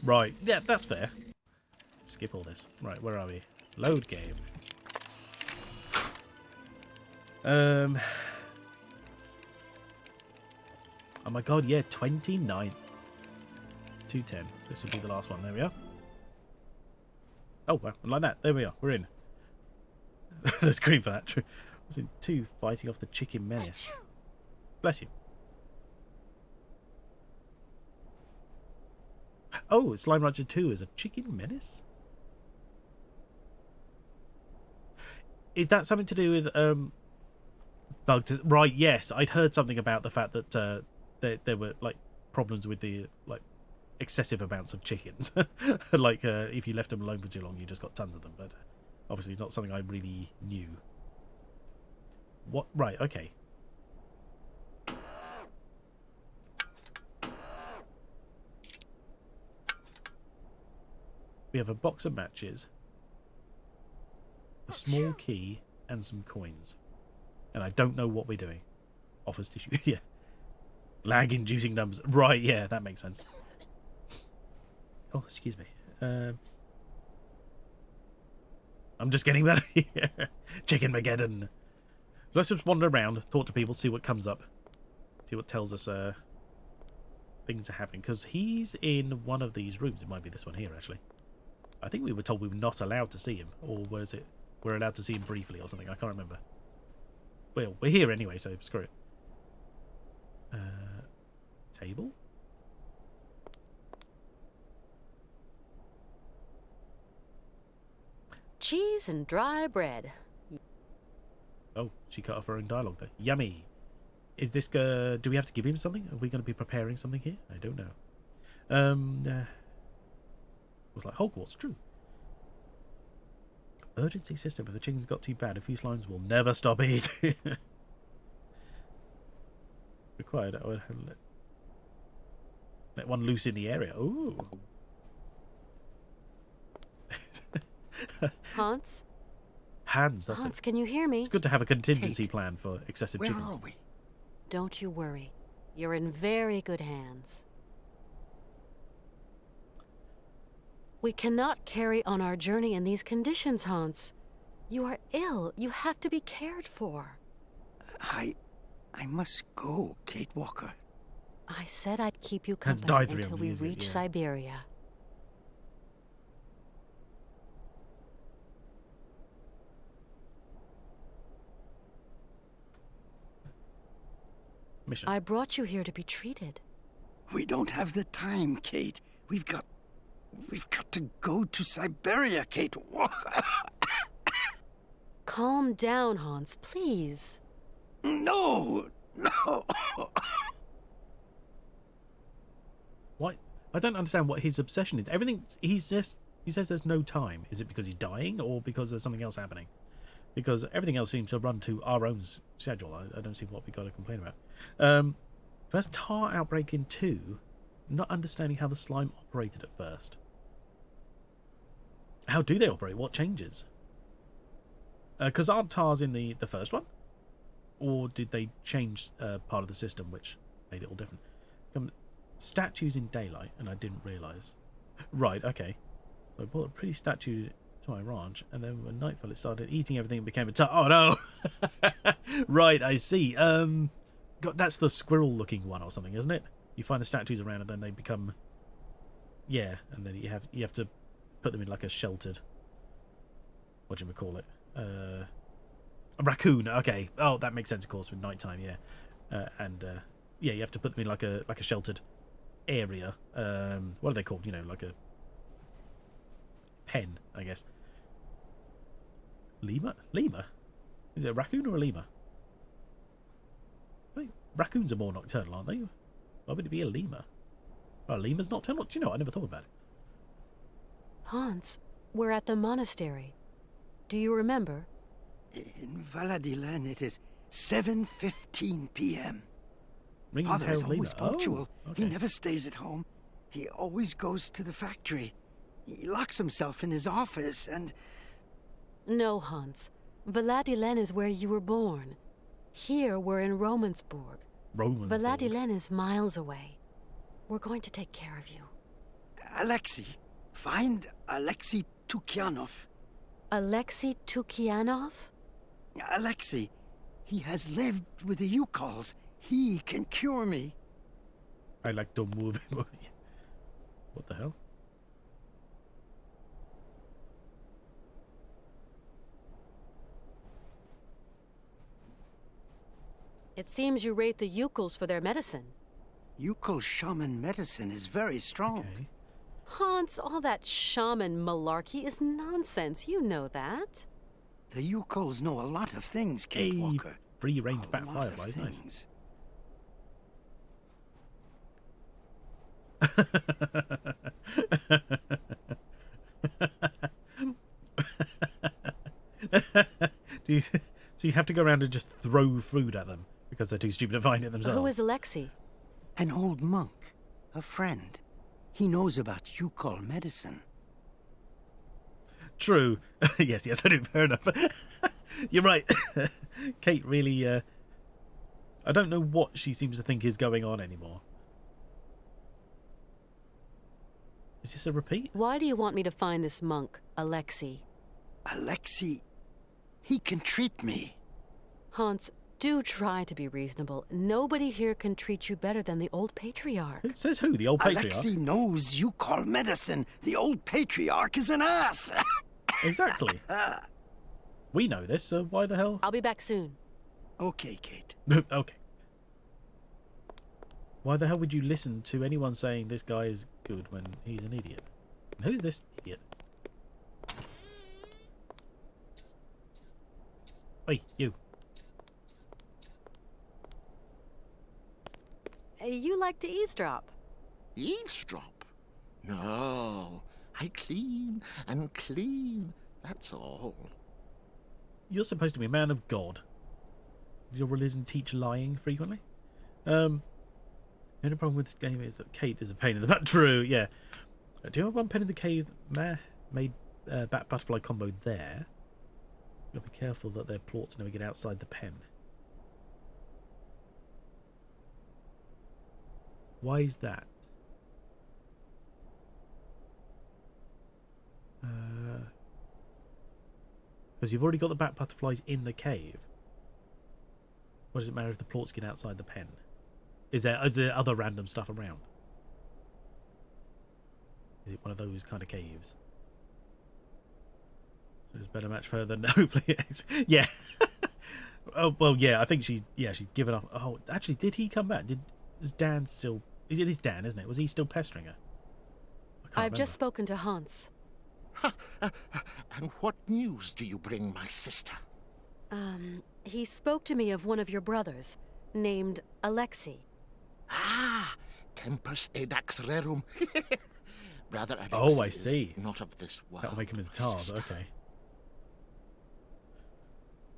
[SPEAKER 1] Right, yeah, that's fair. Skip all this. Right, where are we? Load game. Oh my god, yeah, 29th. 210. This will be the last one. There we are. Oh, well, like that. There we are. We're in. Let's scream for that. True. I was in 2 fighting off the chicken menace. Bless you. Oh, Slime Rancher 2 is a chicken menace? Is that something to do with bugs? Right, yes. I'd heard something about the fact that there were like problems with the like excessive amounts of chickens. Like if you left them alone for too long, you just got tons of them. But Obviously, it's not something I really knew. What? Right, okay. We have a box of matches, a small key, and some coins. And I don't know what we're doing. Offers tissue. Yeah. Lag-inducing numbers. Right, yeah, that makes sense. Oh, excuse me. I'm just getting that. Chicken Mageddon. So let's just wander around, talk to people, see what comes up. See what tells us things are happening. Because he's in one of these rooms. It might be this one here, actually. I think we were told we were not allowed to see him. Or was it we're allowed to see him briefly or something? I can't remember. Well, we're here anyway, so screw it. Table?
[SPEAKER 2] Cheese and dry bread.
[SPEAKER 1] Oh, she cut off her own dialogue there. Yummy. Is this... do we have to give him something? Are we going to be preparing something here? I don't know. It was like Hogwarts, true. Urgency system. If the chicken's got too bad, a few slimes will never stop eating. Required. I would let one loose in the area. Ooh.
[SPEAKER 2] Hans?
[SPEAKER 1] Hans, that's
[SPEAKER 2] Hans,
[SPEAKER 1] it.
[SPEAKER 2] can you hear me?
[SPEAKER 1] It's good to have a contingency
[SPEAKER 3] Kate,
[SPEAKER 1] plan for excessive
[SPEAKER 3] where
[SPEAKER 1] chickens.
[SPEAKER 3] are we?
[SPEAKER 2] Don't you worry. You're in very good hands. We cannot carry on our journey in these conditions, Hans. You are ill. You have to be cared for.
[SPEAKER 3] I must go, Kate Walker.
[SPEAKER 2] I said I'd keep you
[SPEAKER 1] Hans
[SPEAKER 2] company
[SPEAKER 1] died 300
[SPEAKER 2] until we
[SPEAKER 1] years ago,
[SPEAKER 2] reach
[SPEAKER 1] yeah.
[SPEAKER 2] Syberia.
[SPEAKER 1] Mission.
[SPEAKER 2] I brought you here to be treated.
[SPEAKER 3] We don't have the time, Kate. We've got to go to Syberia, Kate Walker.
[SPEAKER 2] Calm down, Hans, please.
[SPEAKER 3] No.
[SPEAKER 1] What? I don't understand what his obsession is. Everything he says there's no time. Is it because he's dying or because there's something else happening? Because everything else seems to run to our own schedule. I don't see what we got to complain about. First tar outbreak in 2. Not understanding how the slime operated at first. How do they operate? What changes? Because aren't tars in the first one? Or did they change part of the system which made it all different? Statues in daylight, and I didn't realise. Right, okay. So I bought a pretty statue to my ranch, and then when night fell, it started eating everything and became a tar. Oh no! Right, I see. God, that's the squirrel-looking one or something, isn't it? You find the statues around, and then they become... Yeah, and then you have to put them in like a sheltered... What do you call it? A raccoon. Okay. Oh, that makes sense, of course, with nighttime. Yeah, yeah, you have to put them in like a sheltered area. What are they called? You know, like a pen, I guess. Lemur? Lemur? Is it a raccoon or a lemur? I think raccoons are more nocturnal, aren't they? Why would it be a lemur? Oh, a lemur's nocturnal? Do you know? I never thought about it.
[SPEAKER 2] Hans, we're at the monastery. Do you remember?
[SPEAKER 3] In Valadilen, it is 7:15 p.m.
[SPEAKER 1] Ringing
[SPEAKER 3] Father is
[SPEAKER 1] tailed
[SPEAKER 3] always
[SPEAKER 1] lemur.
[SPEAKER 3] punctual.
[SPEAKER 1] Oh, okay.
[SPEAKER 3] He never stays at home. He always goes to the factory. He locks himself in his office and...
[SPEAKER 2] No, Hans. Valadilen is where you were born. Here, we're in Romansburg. Valadilen is miles away. We're going to take care of you.
[SPEAKER 3] Alexei. Find Alexei Tukyanov.
[SPEAKER 2] Alexei Tukyanov?
[SPEAKER 3] Alexei. He has lived with the Yukols. He can cure me.
[SPEAKER 1] I like to move. What the hell?
[SPEAKER 2] It seems you rate the Yukols for their medicine.
[SPEAKER 3] Yukol shaman medicine is very strong.
[SPEAKER 1] Okay.
[SPEAKER 2] Hans, all that shaman malarkey is nonsense. You know that.
[SPEAKER 3] The Yukols know a lot of things, Kate
[SPEAKER 1] Hey,
[SPEAKER 3] Walker.
[SPEAKER 1] free-range
[SPEAKER 3] A
[SPEAKER 1] bat
[SPEAKER 3] lot of
[SPEAKER 1] fireflies, nice.
[SPEAKER 3] things.
[SPEAKER 1] Do you, so you have to go around and just throw food at them because they're too stupid to find it themselves.
[SPEAKER 2] Who is Alexei?
[SPEAKER 3] An old monk. A friend. He knows about Yukol medicine.
[SPEAKER 1] True. yes, I do. Fair enough. You're right. Kate really... I don't know what she seems to think is going on anymore. Is this a repeat?
[SPEAKER 2] Why do you want me to find this monk, Alexei?
[SPEAKER 3] Alexei... He can treat me.
[SPEAKER 2] Hans, do try to be reasonable. Nobody here can treat you better than the old patriarch.
[SPEAKER 1] Who says who? The old patriarch?
[SPEAKER 3] Alexei knows Yukol medicine. The old patriarch is an ass.
[SPEAKER 1] Exactly. We know this, so why the hell?
[SPEAKER 2] I'll be back soon.
[SPEAKER 3] Okay, Kate.
[SPEAKER 1] Okay. Why the hell would you listen to anyone saying this guy is good when he's an idiot? And who's this idiot? Hey, you.
[SPEAKER 2] You like to eavesdrop.
[SPEAKER 4] Eavesdrop? No, I clean and clean, that's all.
[SPEAKER 1] You're supposed to be a man of God. Does your religion teach lying frequently? The only problem with this game is that Kate is a pain in the butt. True, yeah. Do you have one pen in the cave made bat butterfly combo there? You've got to be careful that their plorts never get outside the pen. Why is that? Because you've already got the bat butterflies in the cave. What does it matter if the plorts get outside the pen? Is there other random stuff around? Is it one of those kind of caves? So it's better match for her than hopefully. Yeah. Oh well, yeah. I think she's given up. Oh, actually, did he come back? Is Dan still? It is Dan, isn't it? Was he still pestering her?
[SPEAKER 2] I've just spoken to Hans.
[SPEAKER 4] And what news do you bring, my sister?
[SPEAKER 2] He spoke to me of one of your brothers, named Alexei.
[SPEAKER 4] Ah, tempus edax rerum. Brother Alexei
[SPEAKER 1] Oh, I see.
[SPEAKER 4] Is not of this world.
[SPEAKER 1] That'll make him into Tars. Okay.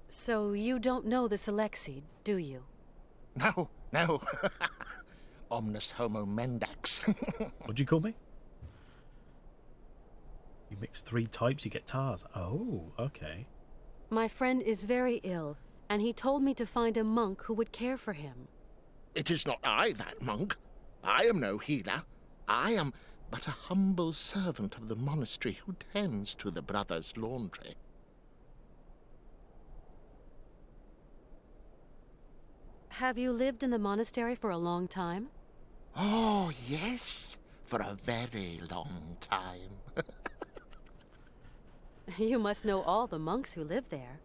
[SPEAKER 2] So you don't know this Alexei, do you?
[SPEAKER 4] No. Omnis homo mendax.
[SPEAKER 1] What'd you call me? You mix 3 types, you get Tars. Oh, okay.
[SPEAKER 2] My friend is very ill, and he told me to find a monk who would care for him.
[SPEAKER 4] It is not I, that monk. I am no healer. I am but a humble servant of the monastery who tends to the brothers' laundry.
[SPEAKER 2] Have you lived in the monastery for a long time?
[SPEAKER 4] Oh, yes, for a very long time.
[SPEAKER 2] You must know all the monks who live there.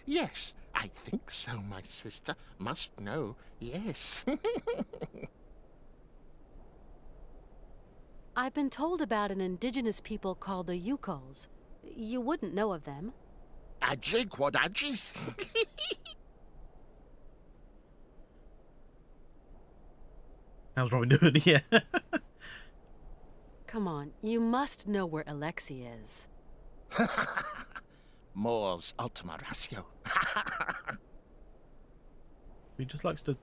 [SPEAKER 4] Yes, I think so, my sister. Must know, yes.
[SPEAKER 2] I've been told about an indigenous people called the Yukols. You wouldn't know of them.
[SPEAKER 4] Ajigwadajis.
[SPEAKER 1] How's Robin doing? Yeah.
[SPEAKER 2] Come on, you must know where Alexei is.
[SPEAKER 4] Mors ultima ratio.
[SPEAKER 1] He just likes to,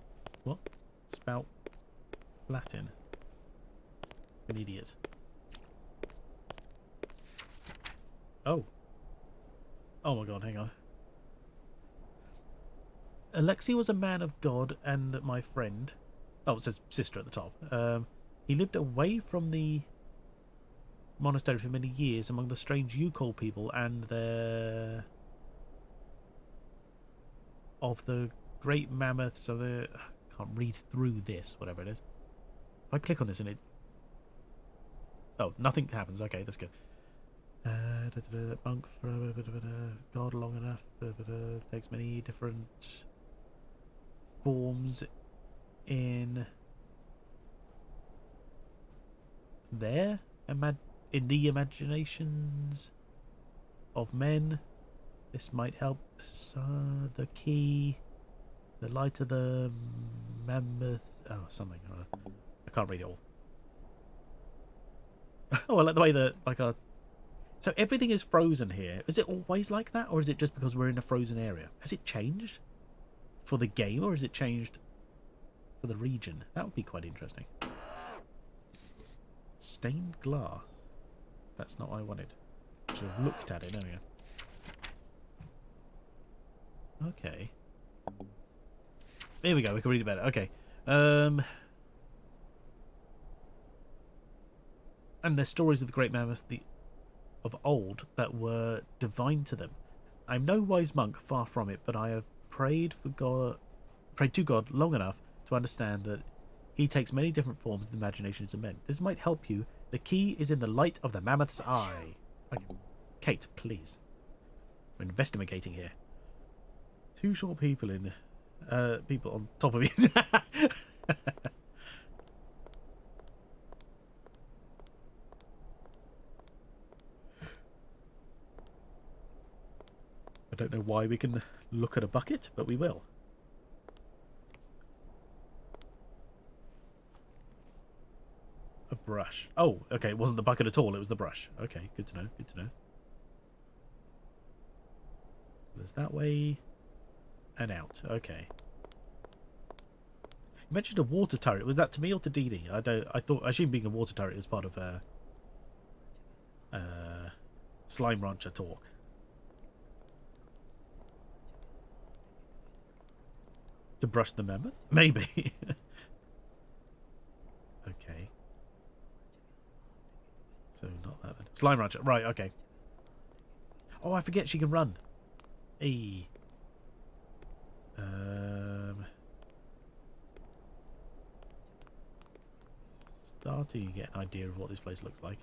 [SPEAKER 1] what? Spout Latin. An idiot. Oh. Oh my god, hang on. Alexei was a man of God and my friend. Oh, it says sister at the top. He lived away from the monastery for many years among the strange Yukol people and their... of the great mammoths of the... I can't read through this, whatever it is. If I click on this and it... Oh, nothing happens. Okay, that's good. Monk for God long enough. Takes many different forms in there. In the imaginations of men. This might help. The key. The light of the mammoth. Oh, something. I can't read it all. Oh, I like the way that, like, So everything is frozen here. Is it always like that, or is it just because we're in a frozen area? Has it changed for the game, or has it changed for the region? That would be quite interesting. Stained glass. That's not what I wanted. Should have looked at it. There we go. Okay. There we go. We can read about it. Okay. And there's stories of the great mammoth of old that were divine to them. I am no wise monk, far from it, but I have prayed to God long enough to understand that he takes many different forms in the imaginations of men. This might help you. The key is in the light of the mammoth's eye. Okay. Kate, please. We're investigating here. Two short people in... people on top of you. I don't know why we can look at a bucket, but we will. A brush. Oh, okay, it wasn't the bucket at all, it was the brush. Okay, good to know, good to know. There's that way and out. Okay. You mentioned a water turret. Was that to me or to Dee Dee? I assume being a water turret is part of Slime Rancher talk. To brush the mammoth? Maybe. Okay. So not that then. Slime Rancher. Right, okay. Oh, I forget she can run. Hey. Starting to get an idea of what this place looks like.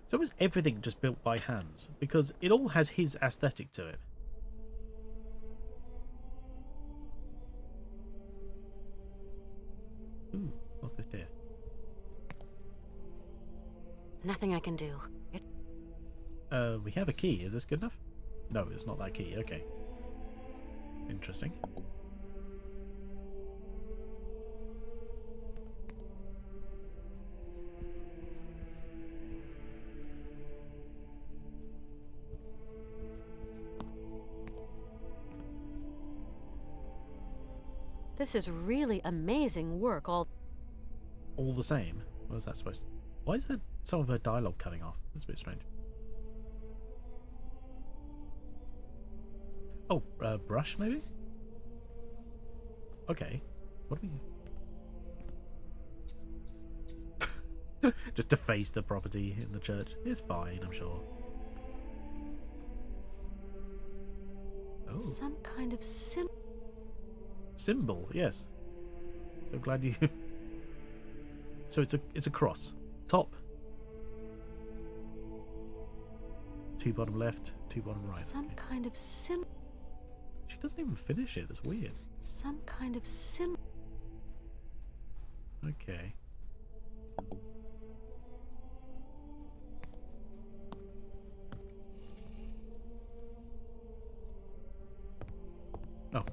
[SPEAKER 1] So is everything just built by hands? Because it all has his aesthetic to it. Ooh, what's this here?
[SPEAKER 2] Nothing I can do.
[SPEAKER 1] We have a key. Is this good enough? No, it's not that key. Okay. Interesting.
[SPEAKER 2] This is really amazing work, all
[SPEAKER 1] All the same. What is that supposed to... Why is some of her dialogue cutting off? That's a bit strange. Oh, brush maybe? Okay. What do we... Just deface the property in the church. It's fine, I'm sure. Oh.
[SPEAKER 2] some kind of
[SPEAKER 1] Symbol, yes. So glad you... So it's a cross. Top. 2 bottom left, 2 bottom right.
[SPEAKER 2] Some
[SPEAKER 1] Okay.
[SPEAKER 2] kind of symbol.
[SPEAKER 1] She doesn't even finish it. That's weird.
[SPEAKER 2] Some kind of symbol.
[SPEAKER 1] Okay. Oh.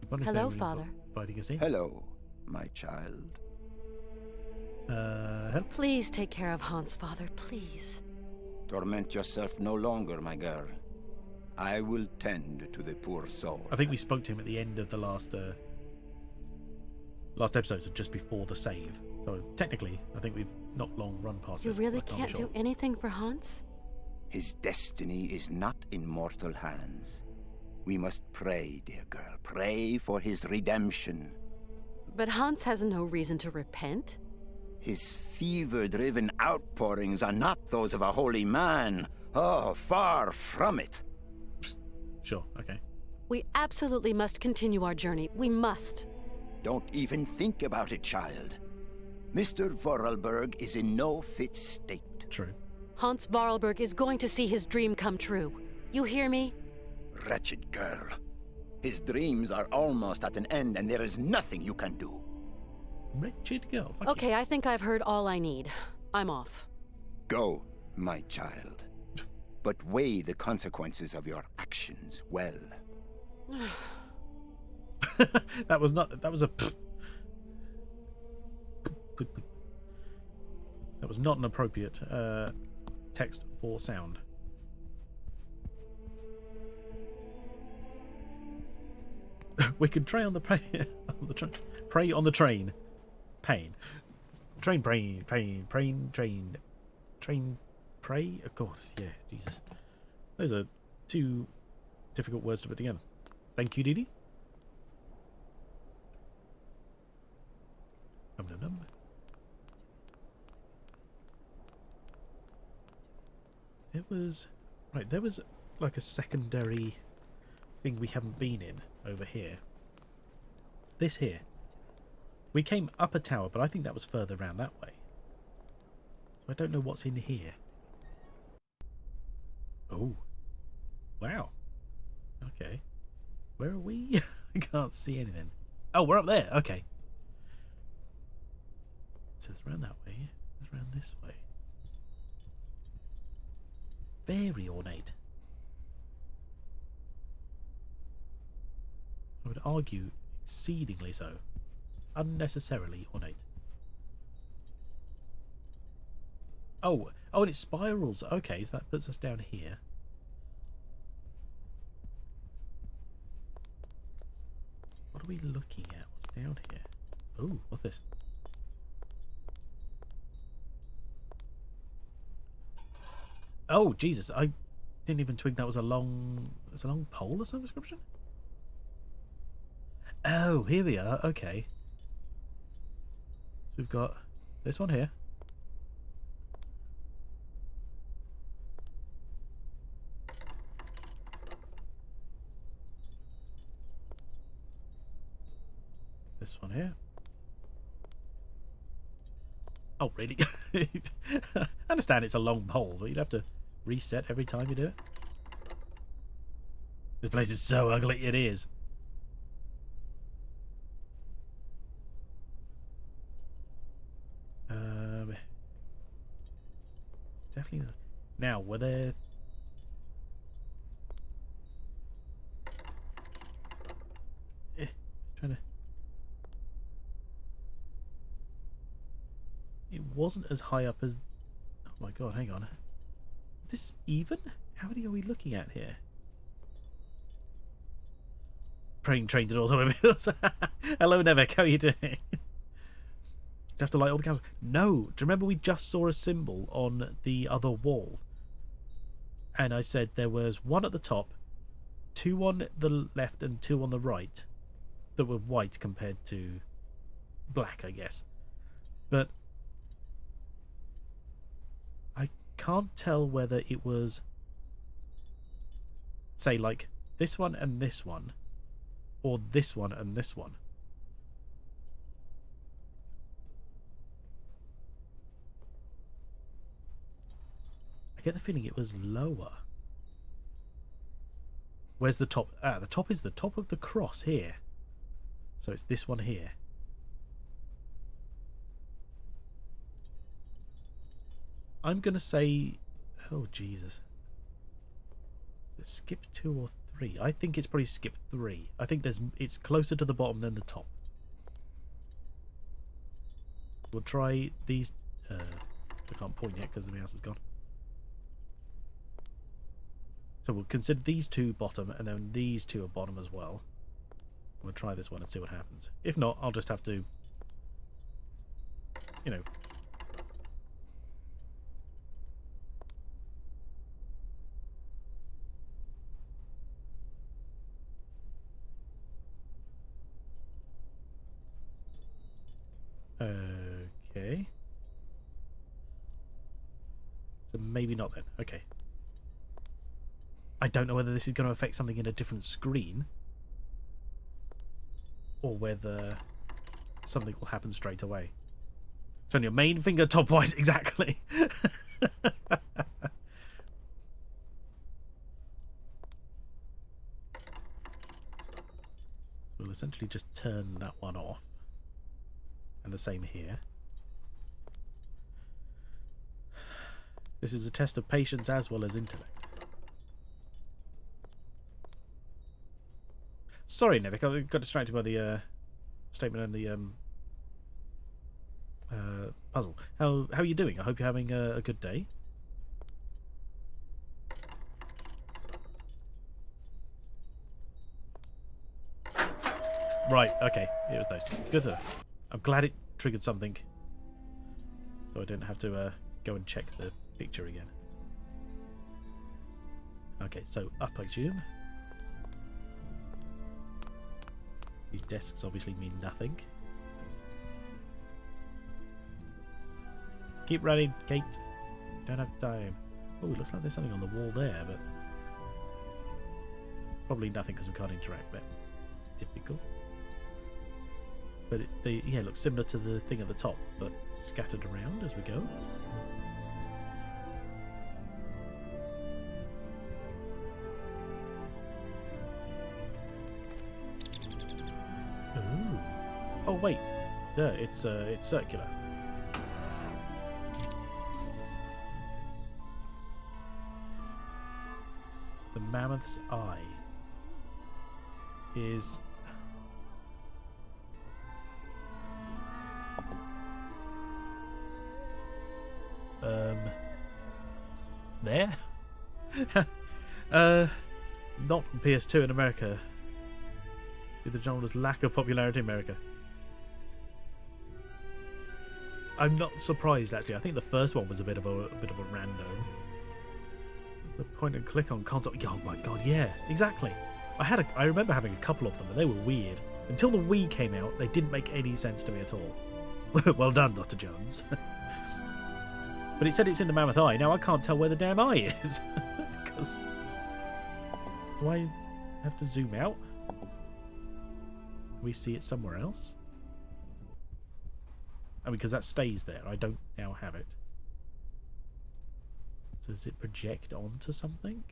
[SPEAKER 1] What if
[SPEAKER 2] Hello,
[SPEAKER 1] they were
[SPEAKER 2] Father.
[SPEAKER 1] Fighting a scene?
[SPEAKER 3] Hello, my child.
[SPEAKER 1] Help.
[SPEAKER 2] Please take care of Hans, Father, please.
[SPEAKER 3] Torment yourself no longer, my girl. I will tend to the poor soul.
[SPEAKER 1] I think we spoke to him at the end of the last episode, so just before the save. So technically, I think we've not long run past
[SPEAKER 2] You
[SPEAKER 1] this.
[SPEAKER 2] really
[SPEAKER 1] but I can't
[SPEAKER 2] can't
[SPEAKER 1] be sure.
[SPEAKER 2] do anything for Hans?
[SPEAKER 3] His destiny is not in mortal hands. We must pray, dear girl. Pray for his redemption.
[SPEAKER 2] But Hans has no reason to repent.
[SPEAKER 3] His fever-driven outpourings are not those of a holy man. Oh, far from it.
[SPEAKER 1] Sure, okay.
[SPEAKER 2] We absolutely must continue our journey. We must.
[SPEAKER 3] Don't even think about it, child. Mr. Vorarlberg is in no fit state.
[SPEAKER 1] True.
[SPEAKER 2] Hans Vorarlberg is going to see his dream come true. You hear me?
[SPEAKER 3] Wretched girl. His dreams are almost at an end, and there is nothing you can do.
[SPEAKER 1] Wretched girl. Fuck
[SPEAKER 2] Okay, I think I've heard all I need. I'm off.
[SPEAKER 3] Go, my child. But weigh the consequences of your actions well.
[SPEAKER 1] you. That was not. That was a. That was not an appropriate text for sound. We could prey on the prey on the prey on the train. Pain. Train brain train prey. Of course, yeah, Jesus. Those are two difficult words to put together. Thank you, Didi. It was right. There was like a secondary thing we haven't been in over here. This here. We came up a tower, but I think that was further around that way. So I don't know what's in here. Oh. Wow. Okay. Where are we? I can't see anything. Oh, we're up there. Okay. So it's around that way. It's around this way. Very ornate. I would argue exceedingly so. Unnecessarily ornate. Oh, and it spirals. Okay, so that puts us down here. What are we looking at? What's down here? Oh, what's this? Oh, Jesus! I didn't even twig that was a long. It's a long pole of some description. Oh, here we are. Okay. So we've got this one here. This one here. Oh, really? I understand it's a long pole, but you'd have to reset every time you do it. This place is so ugly, it is. Definitely not. Now, were there... trying to... It wasn't as high up as... Oh my god, hang on. Is this even? How many are we looking at here? Praying trains and automobiles. Hello, Nevek, how are you doing? Do you have to light all the candles? No. Do you remember we just saw a symbol on the other wall? And I said there was one at the top, two on the left and two on the right that were white compared to black, I guess. But I can't tell whether it was, say, like this one and this one, or this one and this one. I get the feeling it was lower. Where's the top? Ah, the top is the top of the cross here. So it's this one here. I'm going to say... Oh, Jesus. Skip 2 or 3. I think it's probably skip 3. I think it's closer to the bottom than the top. We'll try these... I can't point yet because the mouse is gone. So we'll consider these two bottom, and then these two are bottom as well. We'll try this one and see what happens. If not, I'll just have to, you know... Okay. So maybe not then. Okay. I don't know whether this is going to affect something in a different screen, or whether something will happen straight away. Turn your main finger top-wise, exactly. We'll essentially just turn that one off. And the same here. This is a test of patience as well as intellect. Sorry, Nevik, I got distracted by the statement and the Puzzle. How are you doing? I hope you're having a good day. Right, okay. It was those. Good. I'm glad it triggered something. So I didn't have to go and check the picture again. Okay, so up I assume. These desks obviously mean nothing. Keep running, Kate. Don't have time. Oh, it looks like there's something on the wall there, but probably nothing because we can't interact there. Typical. But it looks similar to the thing at the top, but scattered around as we go. Ooh. Oh wait, there. It's circular. The mammoth's eye is. There? Not PS2 in America. Due to the genre's lack of popularity in America. I'm not surprised actually. I think the first one was a bit of a rando. The point and click on console. Oh my god, yeah, exactly. I remember having a couple of them, and they were weird. Until the Wii came out, they didn't make any sense to me at all. Well done, Dr. Jones. But it said it's in the mammoth eye. Now I can't tell where the damn eye is. Because... Do I have to zoom out? Can we see it somewhere else? I mean, because that stays there. I don't now have it. So does it project onto something?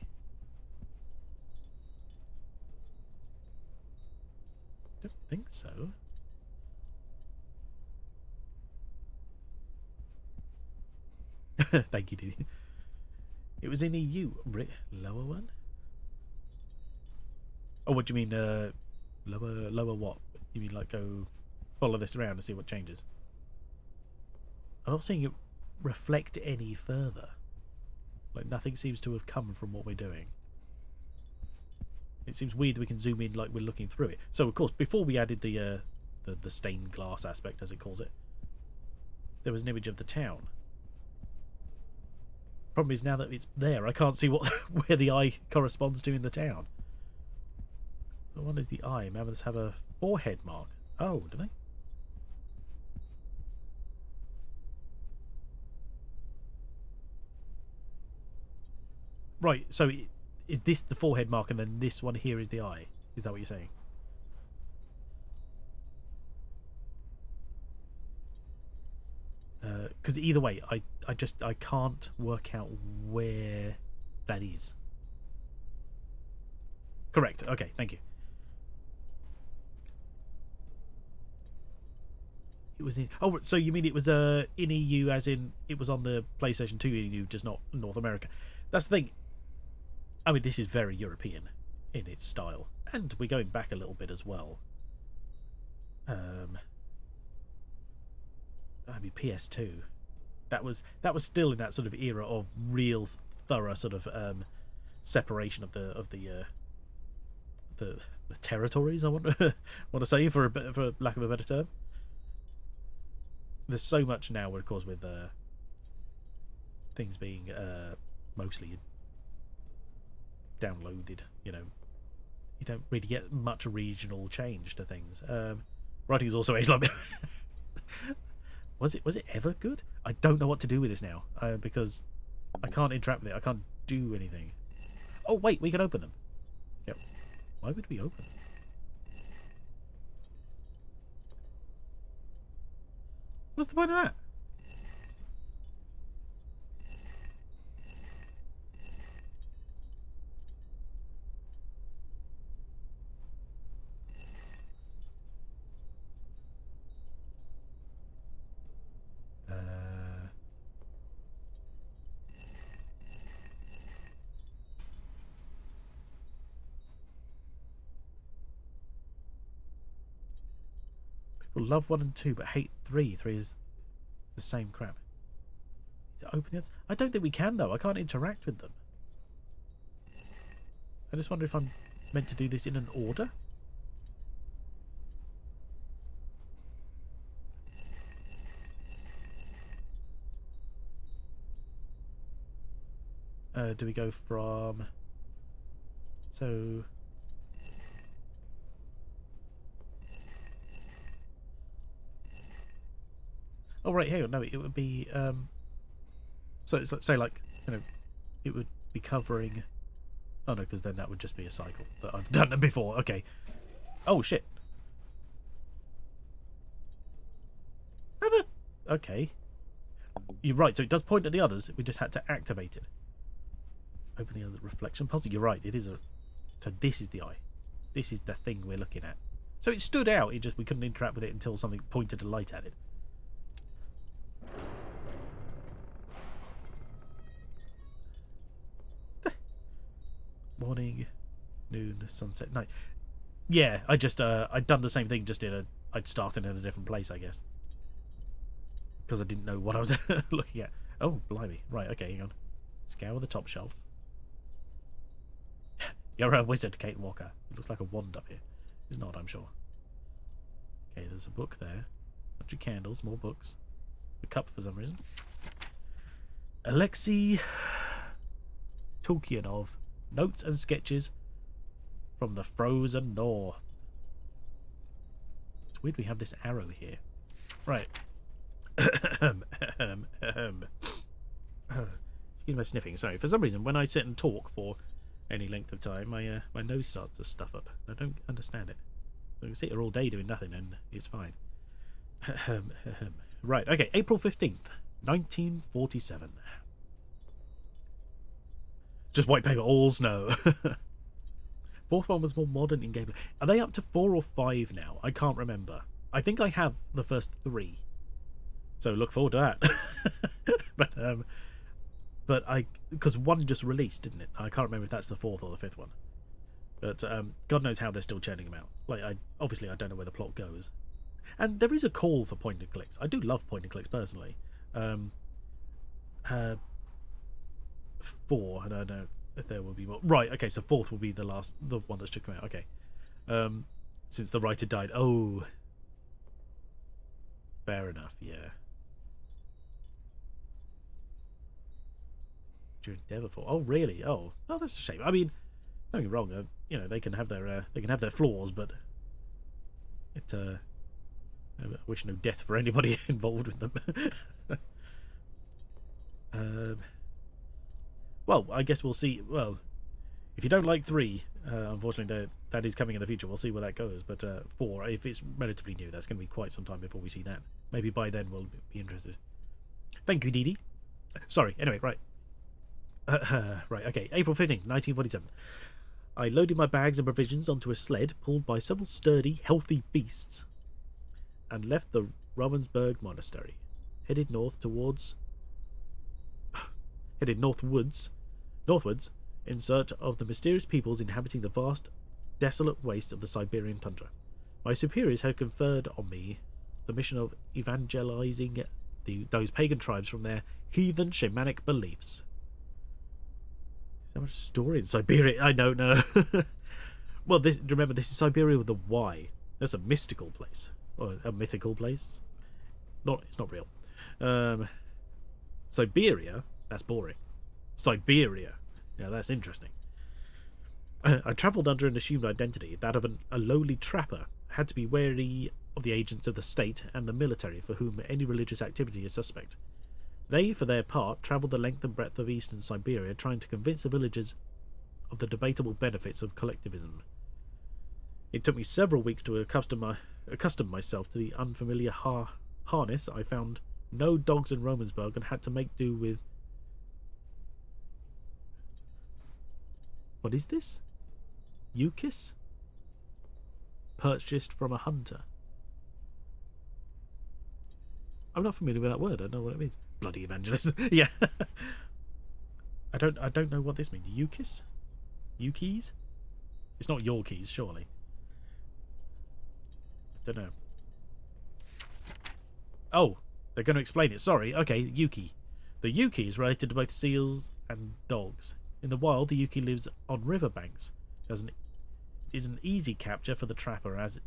[SPEAKER 1] I don't think so. Thank you, Diddy. It was in EU. Lower one? Oh, what do you mean? Lower what? You mean like go follow this around and see what changes? I'm not seeing it reflect any further. Like nothing seems to have come from what we're doing. It seems weird that we can zoom in like we're looking through it. So of course, before we added the stained glass aspect, as it calls it, there was an image of the town. Problem is now that it's there, I can't see what where the eye corresponds to in the town. So what is the eye? Mammoths have a forehead mark. Oh, do they? Right, so is this the forehead mark and then this one here is the eye? Is that what you're saying? Because either way, I can't work out where that is. Correct. Okay, thank you. It was in. Oh, so you mean it was in EU, as in it was on the PlayStation 2 EU, just not North America? That's the thing. I mean, this is very European in its style, and we're going back a little bit as well. I mean, PS2. That was still in that sort of era of real thorough sort of separation of the territories. I want to say for lack of a better term. There's so much now, of course, with things being mostly downloaded. You know, you don't really get much regional change to things. Writing is also aged like. Was it ever good? I don't know what to do with this now because I can't interact with it. I can't do anything. Oh wait, we can open them. Yep. Why would we open them? What's the point of that? People love 1 and 2 but hate 3. 3 is The same crap. To open the others? I don't think we can, though. I can't interact with them. I just wonder if I'm meant to do this in an order. Do we go from... So... Oh, right, hang on. No, it would be... So it's like, say, like, you know, it would be covering... Oh, no, because then that would just be a cycle. But I've done it before. Okay. Oh, shit. How the... Okay. You're right, so it does point at the others. We just had to activate it. Open the other reflection puzzle. You're right, it is a... So this is the eye. This is the thing we're looking at. So it stood out, it just we couldn't interact with it until something pointed a light at it. Morning, noon, sunset, night. Yeah, I just I'd done the same thing, just in a... I'd started in a different place, I guess. Because I didn't know what I was looking at. Oh, blimey. Right, okay, hang on. Scour the top shelf. You're a wizard, Kate Walker. It looks like a wand up here. It's not, I'm sure. Okay, there's a book there. Bunch of candles, more books. A cup for some reason. Alexei Tulkianov. Notes and sketches from the frozen north. It's weird we have this arrow here. Right. Excuse my sniffing. Sorry. For some reason, when I sit and talk for any length of time, my nose starts to stuff up. I don't understand it. I can sit here all day doing nothing and it's fine. Right. Okay. April 15th, 1947. Just white paper, all snow. Fourth one was more modern in gameplay. Are they up to 4 or 5 now? I can't remember. I think I have the first 3. So look forward to that. but because 1 just released, didn't it? I can't remember if that's the 4th or the 5th one. But God knows how they're still churning them out. Like, obviously I don't know where the plot goes. And there is a call for point and clicks. I do love point and clicks personally. 4, I don't know if there will be more. Right, okay, so 4th will be the one that should come out. Okay. Since the writer died. Oh. Fair enough, yeah. During Deverfall. Oh, really? Oh, that's a shame. I mean, don't get me wrong. You know, they can have their flaws, but it. I wish no death for anybody involved with them. Well, I guess we'll see. Well, if you don't like 3, unfortunately, that is coming in the future. We'll see where that goes. But 4, if it's relatively new, that's going to be quite some time before we see that. Maybe by then we'll be interested. Thank you, Dee Dee. Sorry. Anyway, right. Right, okay. April 15th, 1947. I loaded my bags and provisions onto a sled pulled by several sturdy, healthy beasts and left the Ravensburg Monastery. Headed northwards in search of the mysterious peoples inhabiting the vast, desolate waste of the Siberian tundra. My superiors had conferred on me the mission of evangelizing those pagan tribes from their heathen shamanic beliefs. So much story in Syberia. I don't know. Well, remember, this is Syberia with a Y. That's a mystical place. Or a mythical place. It's not real. Syberia, that's boring. Syberia, yeah, that's interesting. I travelled under an assumed identity, that of a lowly trapper. I had to be wary of the agents of the state and the military for whom any religious activity is suspect. They, for their part, travelled the length and breadth of eastern Syberia, trying to convince the villagers of the debatable benefits of collectivism. It took me several weeks to accustom myself to the unfamiliar harness. I found no dogs in Romansburg and had to make do with... What is this? Ukis? Purchased from a hunter. I'm not familiar with that word. I don't know what it means. Bloody evangelist. Yeah. I don't know what this means. Ukis? Ukis? It's not your keys, surely. I don't know. Oh, They're going to explain it. Sorry. Okay, Yuki. The Yuki is related to both seals and dogs. In the wild, the Yuki lives on riverbanks. Is an easy capture for the trapper, as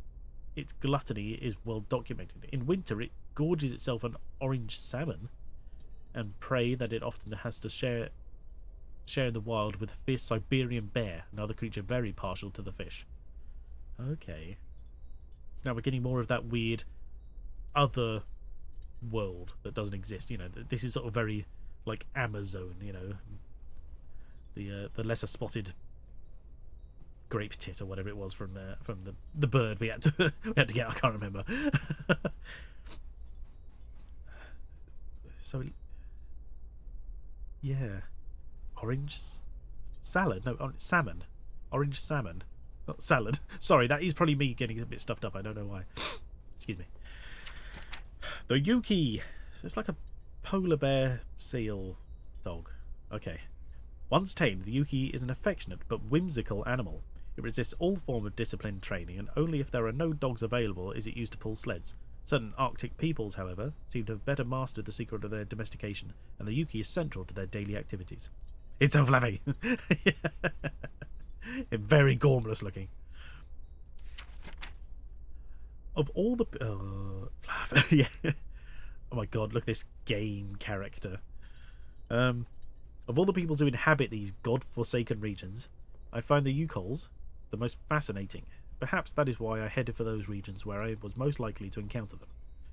[SPEAKER 1] its gluttony is well documented. In winter, it gorges itself on orange salmon and prey that it often has to share in the wild with a fierce Siberian bear, another creature very partial to the fish. Okay. So now we're getting more of that weird other world that doesn't exist. You know, this is sort of very like Amazon, you know. The lesser spotted grape tit or whatever it was from the bird we had to get. I can't remember. So yeah, orange salad. No, salmon. Orange salmon, not salad. Sorry, that is probably me getting a bit stuffed up. I don't know why. Excuse me. The Yuki. So it's like a polar bear seal dog. Okay. Once tamed, the Yuki is an affectionate but whimsical animal. It resists all form of disciplined training, and only if there are no dogs available is it used to pull sleds. Certain Arctic peoples, however, seem to have better mastered the secret of their domestication, and the Yuki is central to their daily activities. It's so fluffy. Very gormless looking. Of all the... yeah. Oh my god, look at this game character. Of all the peoples who inhabit these god-forsaken regions, I find the Yukols the most fascinating. Perhaps that is why I headed for those regions where I was most likely to encounter them.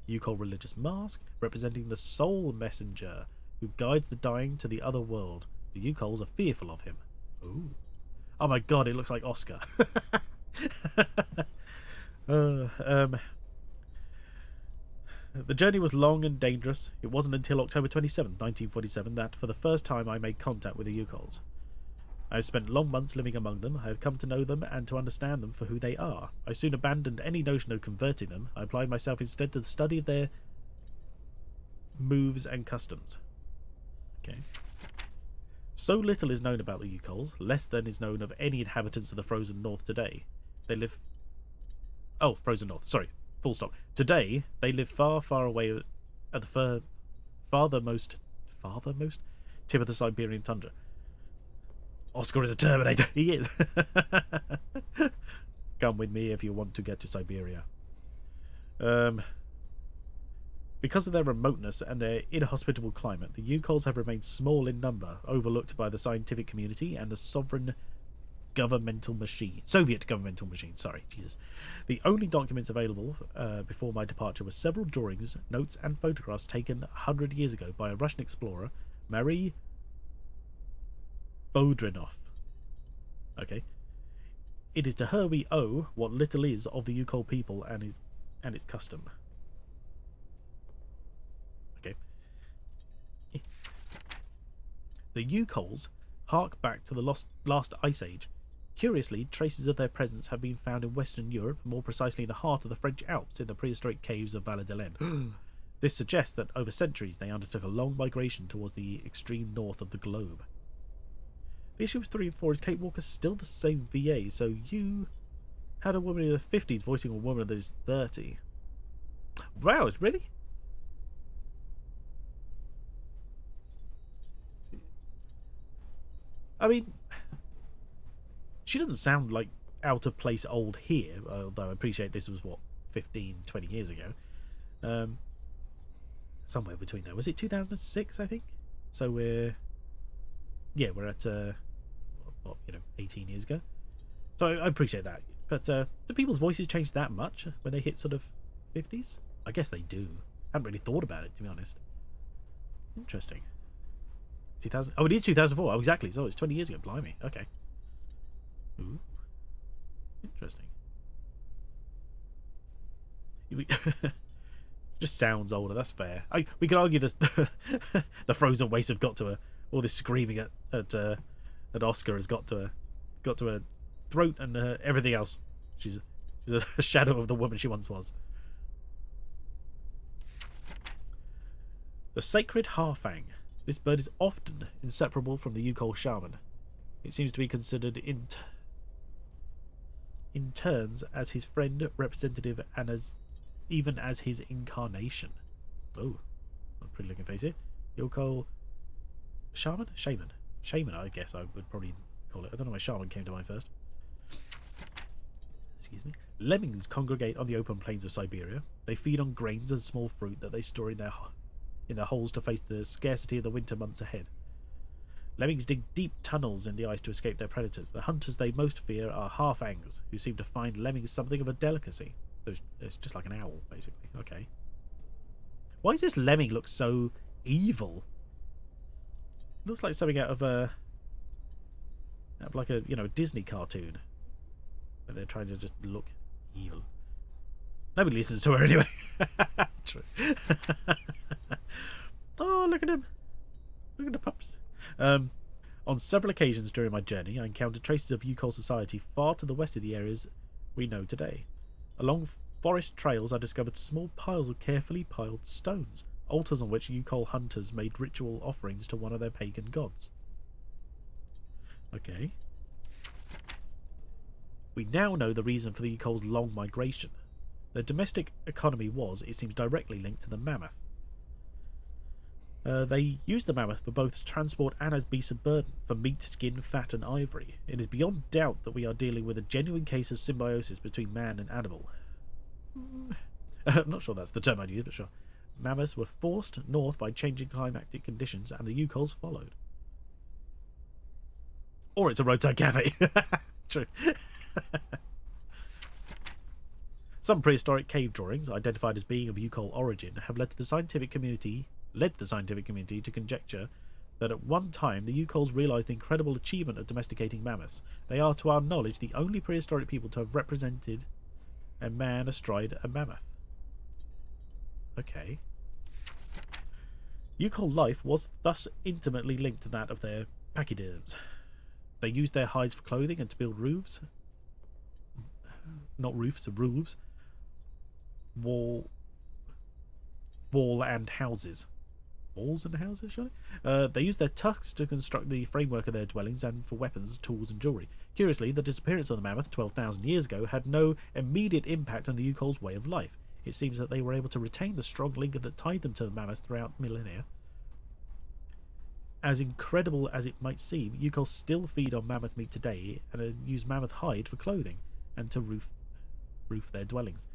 [SPEAKER 1] Yukol religious mask, representing the soul messenger who guides the dying to the other world. The Yukols are fearful of him. Ooh. Oh my god, it looks like Oscar. The journey was long and dangerous. It wasn't until October 27, 1947 that, for the first time, I made contact with the Yukols. I have spent long months living among them. I have come to know them and to understand them for who they are. I soon abandoned any notion of converting them. I applied myself instead to the study of their moves and customs. Okay. So little is known about the Yukols, less than is known of any inhabitants of the frozen north today. They live... Oh, frozen north, sorry. Full stop. Today, they live far, far away at the farthermost tip of the Siberian tundra. Oscar is a Terminator. He is. Come with me if you want to get to Syberia. Because of their remoteness and their inhospitable climate, the Yukols have remained small in number, overlooked by the scientific community and the Soviet governmental machine. Sorry, Jesus. The only documents available before my departure were several drawings, notes, and photographs taken 100 years ago by a Russian explorer, Marie Bodrinov. Okay. It is to her we owe what little is of the Yukol people and its custom. Okay. The Yukols hark back to the last ice age. Curiously, traces of their presence have been found in Western Europe, more precisely in the heart of the French Alps, in the prehistoric caves of Valladolid. This suggests that over centuries they undertook a long migration towards the extreme north of the globe. The issues 3 and 4 is Kate Walker's still the same VA, so you had a woman in the 50s voicing a woman that is 30. Wow, really? I mean, she doesn't sound like out of place old here, although I appreciate this was, what, 15, 20 years ago. Somewhere between there. Was it 2006, I think? So we're at, 18 years ago. So I appreciate that. But do people's voices change that much when they hit sort of 50s? I guess they do. Haven't really thought about it, to be honest. Interesting. 2000. Oh, it is 2004. Oh, exactly. So it's 20 years ago. Blimey. Okay. Ooh. Interesting. Just sounds older. That's fair. We could argue that the frozen waste have got to her. All this screaming at Oscar has got to her throat and everything else. She's a shadow of the woman she once was. The sacred harfang. This bird is often inseparable from the Yukol shaman. It seems to be considered in turns as his friend, representative, and even as his incarnation. Oh, Pretty looking face here. Yoko Shaman? Shaman, I guess I would probably call it. I don't know why Shaman came to mind first. Excuse me. Lemmings congregate on the open plains of Syberia. They feed on grains and small fruit that they store in their holes to face the scarcity of the winter months ahead. Lemmings dig deep tunnels in the ice to escape their predators. The hunters they most fear are half-angs, who seem to find lemmings something of a delicacy. It's just like an owl, basically. Okay. Why does this lemming look so evil? It looks like something out of like a Disney cartoon, but they're trying to just look evil. Nobody listens to her anyway. True. Oh, look at him! Look at the pups. On several occasions during my journey, I encountered traces of Yukol society far to the west of the areas we know today. Along forest trails, I discovered small piles of carefully piled stones, altars on which Yukol hunters made ritual offerings to one of their pagan gods. Okay. We now know the reason for the Yukol's long migration. Their domestic economy was, it seems, directly linked to the mammoth. They used the mammoth for both transport and as beasts of burden, for meat, skin, fat and ivory. It is beyond doubt that we are dealing with a genuine case of symbiosis between man and animal. I'm not sure that's the term I'd use, but sure. Mammoths were forced north by changing climatic conditions, and the Yukols followed. Or it's a roadside cafe. True. Some prehistoric cave drawings, identified as being of Yukol origin, have led the scientific community to conjecture that at one time the Yukols realised the incredible achievement of domesticating mammoths. They are, to our knowledge, the only prehistoric people to have represented a man astride a mammoth. Okay. Yukol life was thus intimately linked to that of their pachyderms. They used their hides for clothing and to build roofs. Not roofs, roofs. Wall and houses. Walls and houses, surely? They used their tusks to construct the framework of their dwellings and for weapons, tools and jewellery. Curiously, the disappearance of the mammoth 12,000 years ago had no immediate impact on the Yukol's way of life. It seems that they were able to retain the strong link that tied them to the mammoth throughout millennia. As incredible as it might seem, Yukols still feed on mammoth meat today and use mammoth hide for clothing and to roof their dwellings.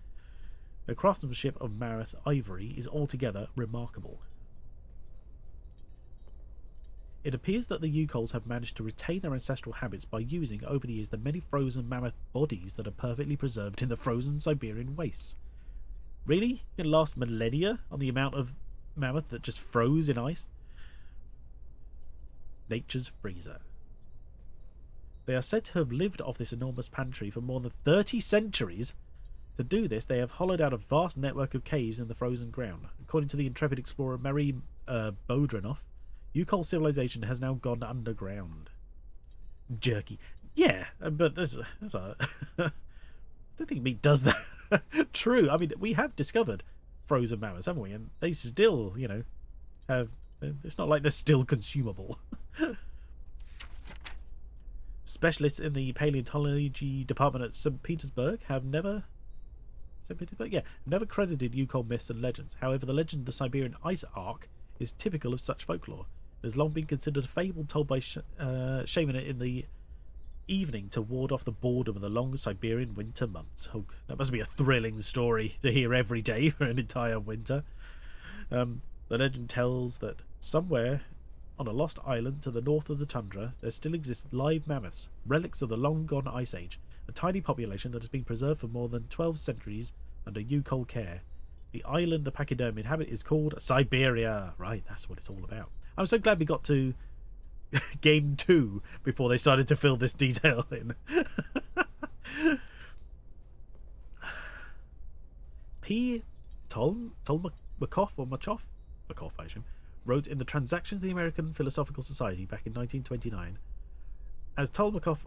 [SPEAKER 1] The craftsmanship of mammoth ivory is altogether remarkable. It appears that the Yukols have managed to retain their ancestral habits by using, over the years, the many frozen mammoth bodies that are perfectly preserved in the frozen Siberian wastes. Really? You can last millennia on the amount of mammoth that just froze in ice? Nature's freezer. They are said to have lived off this enormous pantry for more than 30 centuries. To do this, they have hollowed out a vast network of caves in the frozen ground. According to the intrepid explorer Mary Bodrinoff, Yukol civilization has now gone underground. Jerky. Yeah, but there's a I don't think meat does that. True. I mean, we have discovered frozen mammoths, haven't we? And they still, have... It's not like they're still consumable. Specialists in the paleontology department at St. Petersburg have never credited Yukol myths and legends. However, the legend of the Siberian Ice Ark is typical of such folklore. It has long been considered a fable told by shaman in the evening to ward off the boredom of the long Siberian winter months. Oh, that must be a thrilling story to hear every day for an entire winter. The legend tells that somewhere on a lost island to the north of the tundra, there still exist live mammoths, relics of the long-gone ice age, a tiny population that has been preserved for more than 12 centuries under Yukol care. The island the pachyderm inhabit is called Syberia. Right, that's what it's all about. I'm so glad we got to game 2 before they started to fill this detail in. P. Tolmakoff, I assume, wrote in the Transactions of the American Philosophical Society back in 1929. As Tolmakoff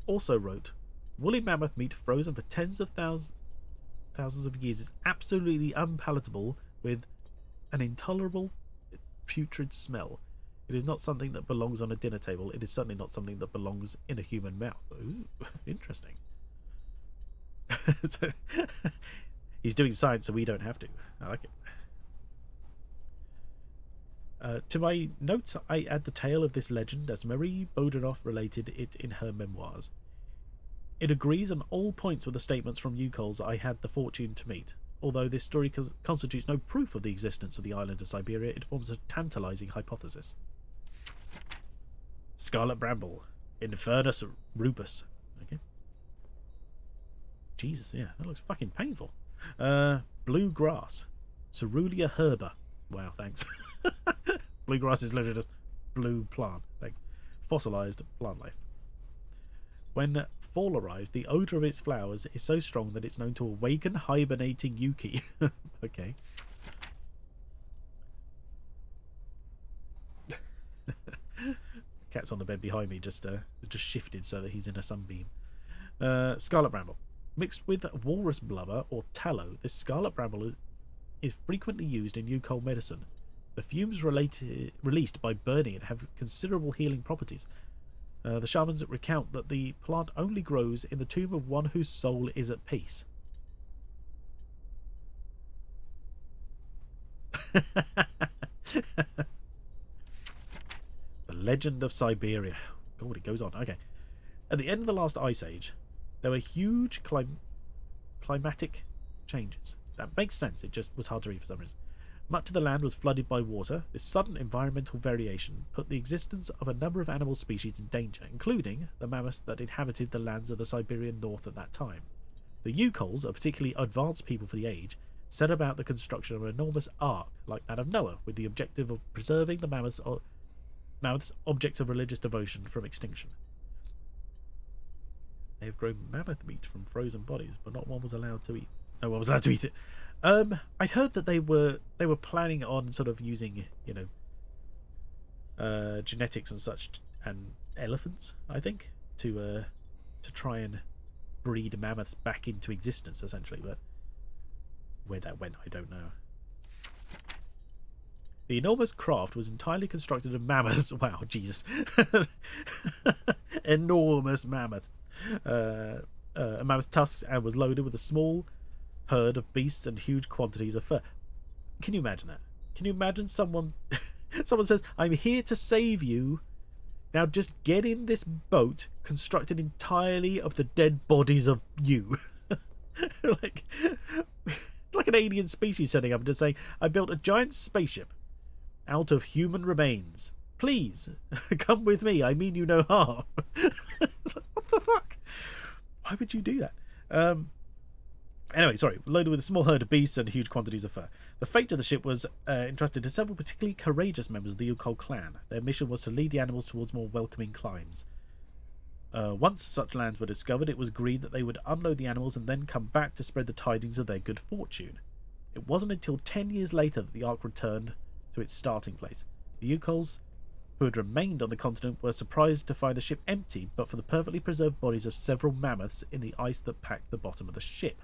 [SPEAKER 1] also wrote, woolly mammoth meat frozen for tens of thousands of years is absolutely unpalatable with an intolerable putrid smell. It is not something that belongs on a dinner table. It is certainly not something that belongs in a human mouth. Ooh, interesting. So, he's doing science so we don't have to. I like it. To my notes, I add the tale of this legend as Marie Bodenoff related it in her memoirs. It agrees on all points with the statements from Yukols I had the fortune to meet. Although this story constitutes no proof of the existence of the island of Syberia, it forms a tantalizing hypothesis. Scarlet Bramble, Infernus rubus. Okay. Jesus, yeah, that looks fucking painful. Blue grass, Cerulean herba. Wow, thanks. Bluegrass is literally just blue plant. Thanks. Fossilized plant life. When fall arrives, the odor of its flowers is so strong that it's known to awaken hibernating Yuki. Okay. Cat's on the bed behind me just shifted so that he's in a sunbeam. Scarlet Bramble. Mixed with walrus blubber or tallow, this scarlet bramble is frequently used in Yukol medicine. The fumes released by burning it have considerable healing properties. The shamans recount that the plant only grows in the tomb of one whose soul is at peace. The legend of Syberia. God, it goes on. Okay. At the end of the last ice age, there were huge climatic changes. That makes sense. It just was hard to read for some reason. Much of the land was flooded by water. This sudden environmental variation put the existence of a number of animal species in danger, including the mammoths that inhabited the lands of the Siberian North at that time. The Yukols, a particularly advanced people for the age, set about the construction of an enormous ark like that of Noah, with the objective of preserving the mammoths objects of religious devotion from extinction. They have grown mammoth meat from frozen bodies, but not one was allowed to eat. No one was allowed to eat it. I'd heard that they were planning on sort of using, genetics and such, and elephants, I think, to try and breed mammoths back into existence, essentially. But where that went, I don't know. The enormous craft was entirely constructed of mammoths. Wow, Jesus. Enormous mammoth. Mammoth tusks, and was loaded with a small herd of beasts and huge quantities of fur. Can you imagine that? Can you imagine someone says, I'm here to save you. Now just get in this boat constructed entirely of the dead bodies of you. Like an alien species setting up and just saying, I built a giant spaceship out of human remains. Please, come with me. I mean you no harm. It's like, what the fuck? Why would you do that? Anyway, sorry. Loaded with a small herd of beasts and huge quantities of fur. The fate of the ship was entrusted to several particularly courageous members of the Yukol clan. Their mission was to lead the animals towards more welcoming climes. Once such lands were discovered, it was agreed that they would unload the animals and then come back to spread the tidings of their good fortune. It wasn't until 10 years later that the ark returned to its starting place. The Yukols, who had remained on the continent, were surprised to find the ship empty, but for the perfectly preserved bodies of several mammoths in the ice that packed the bottom of the ship.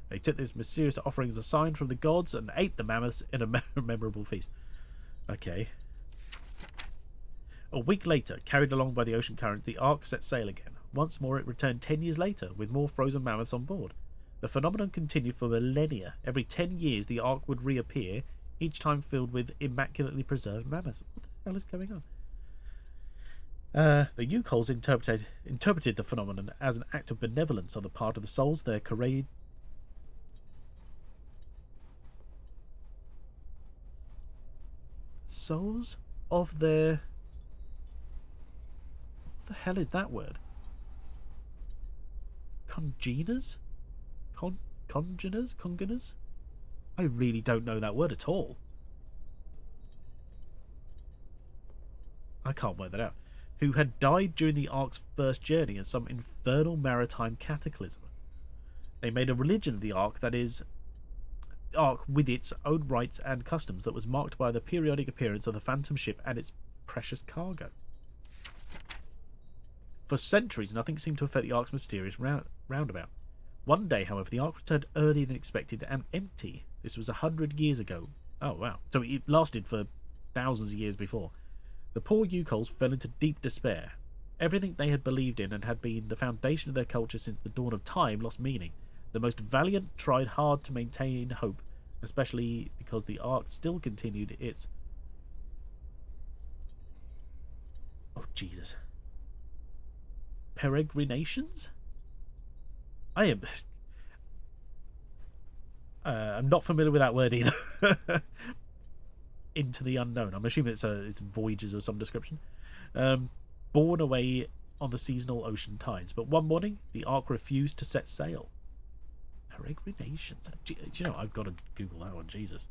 [SPEAKER 1] They took this mysterious offering as a sign from the gods and ate the mammoths in a memorable feast. Okay. A week later, carried along by the ocean current, the ark set sail again. Once more it returned 10 years later, with more frozen mammoths on board. The phenomenon continued for millennia. Every 10 years the ark would reappear, each time filled with immaculately preserved mammoths. What the hell is going on? The Yukols interpreted the phenomenon as an act of benevolence on the part of the souls their courage. Souls of their... What the hell is that word? Congeners? Congeners? I really don't know that word at all. I can't work that out. Who had died during the Ark's first journey in some infernal maritime cataclysm. They made a religion of the Ark, that is, Ark with its own rites and customs, that was marked by the periodic appearance of the phantom ship and its precious cargo. For centuries, nothing seemed to affect the Ark's mysterious roundabout. One day, however, the Ark returned earlier than expected and empty. This was 100 years ago. Oh, wow. So it lasted for thousands of years before. The poor Yukols fell into deep despair. Everything they had believed in and had been the foundation of their culture since the dawn of time lost meaning. The most valiant tried hard to maintain hope, especially because the Ark still continued its Jesus. Peregrinations? I'm not familiar with that word either. Into the unknown. I'm assuming it's voyages of some description. Borne away on the seasonal ocean tides, but one morning the Ark refused to set sail. Peregrinations. Do you know, I've got to Google that one. Jesus,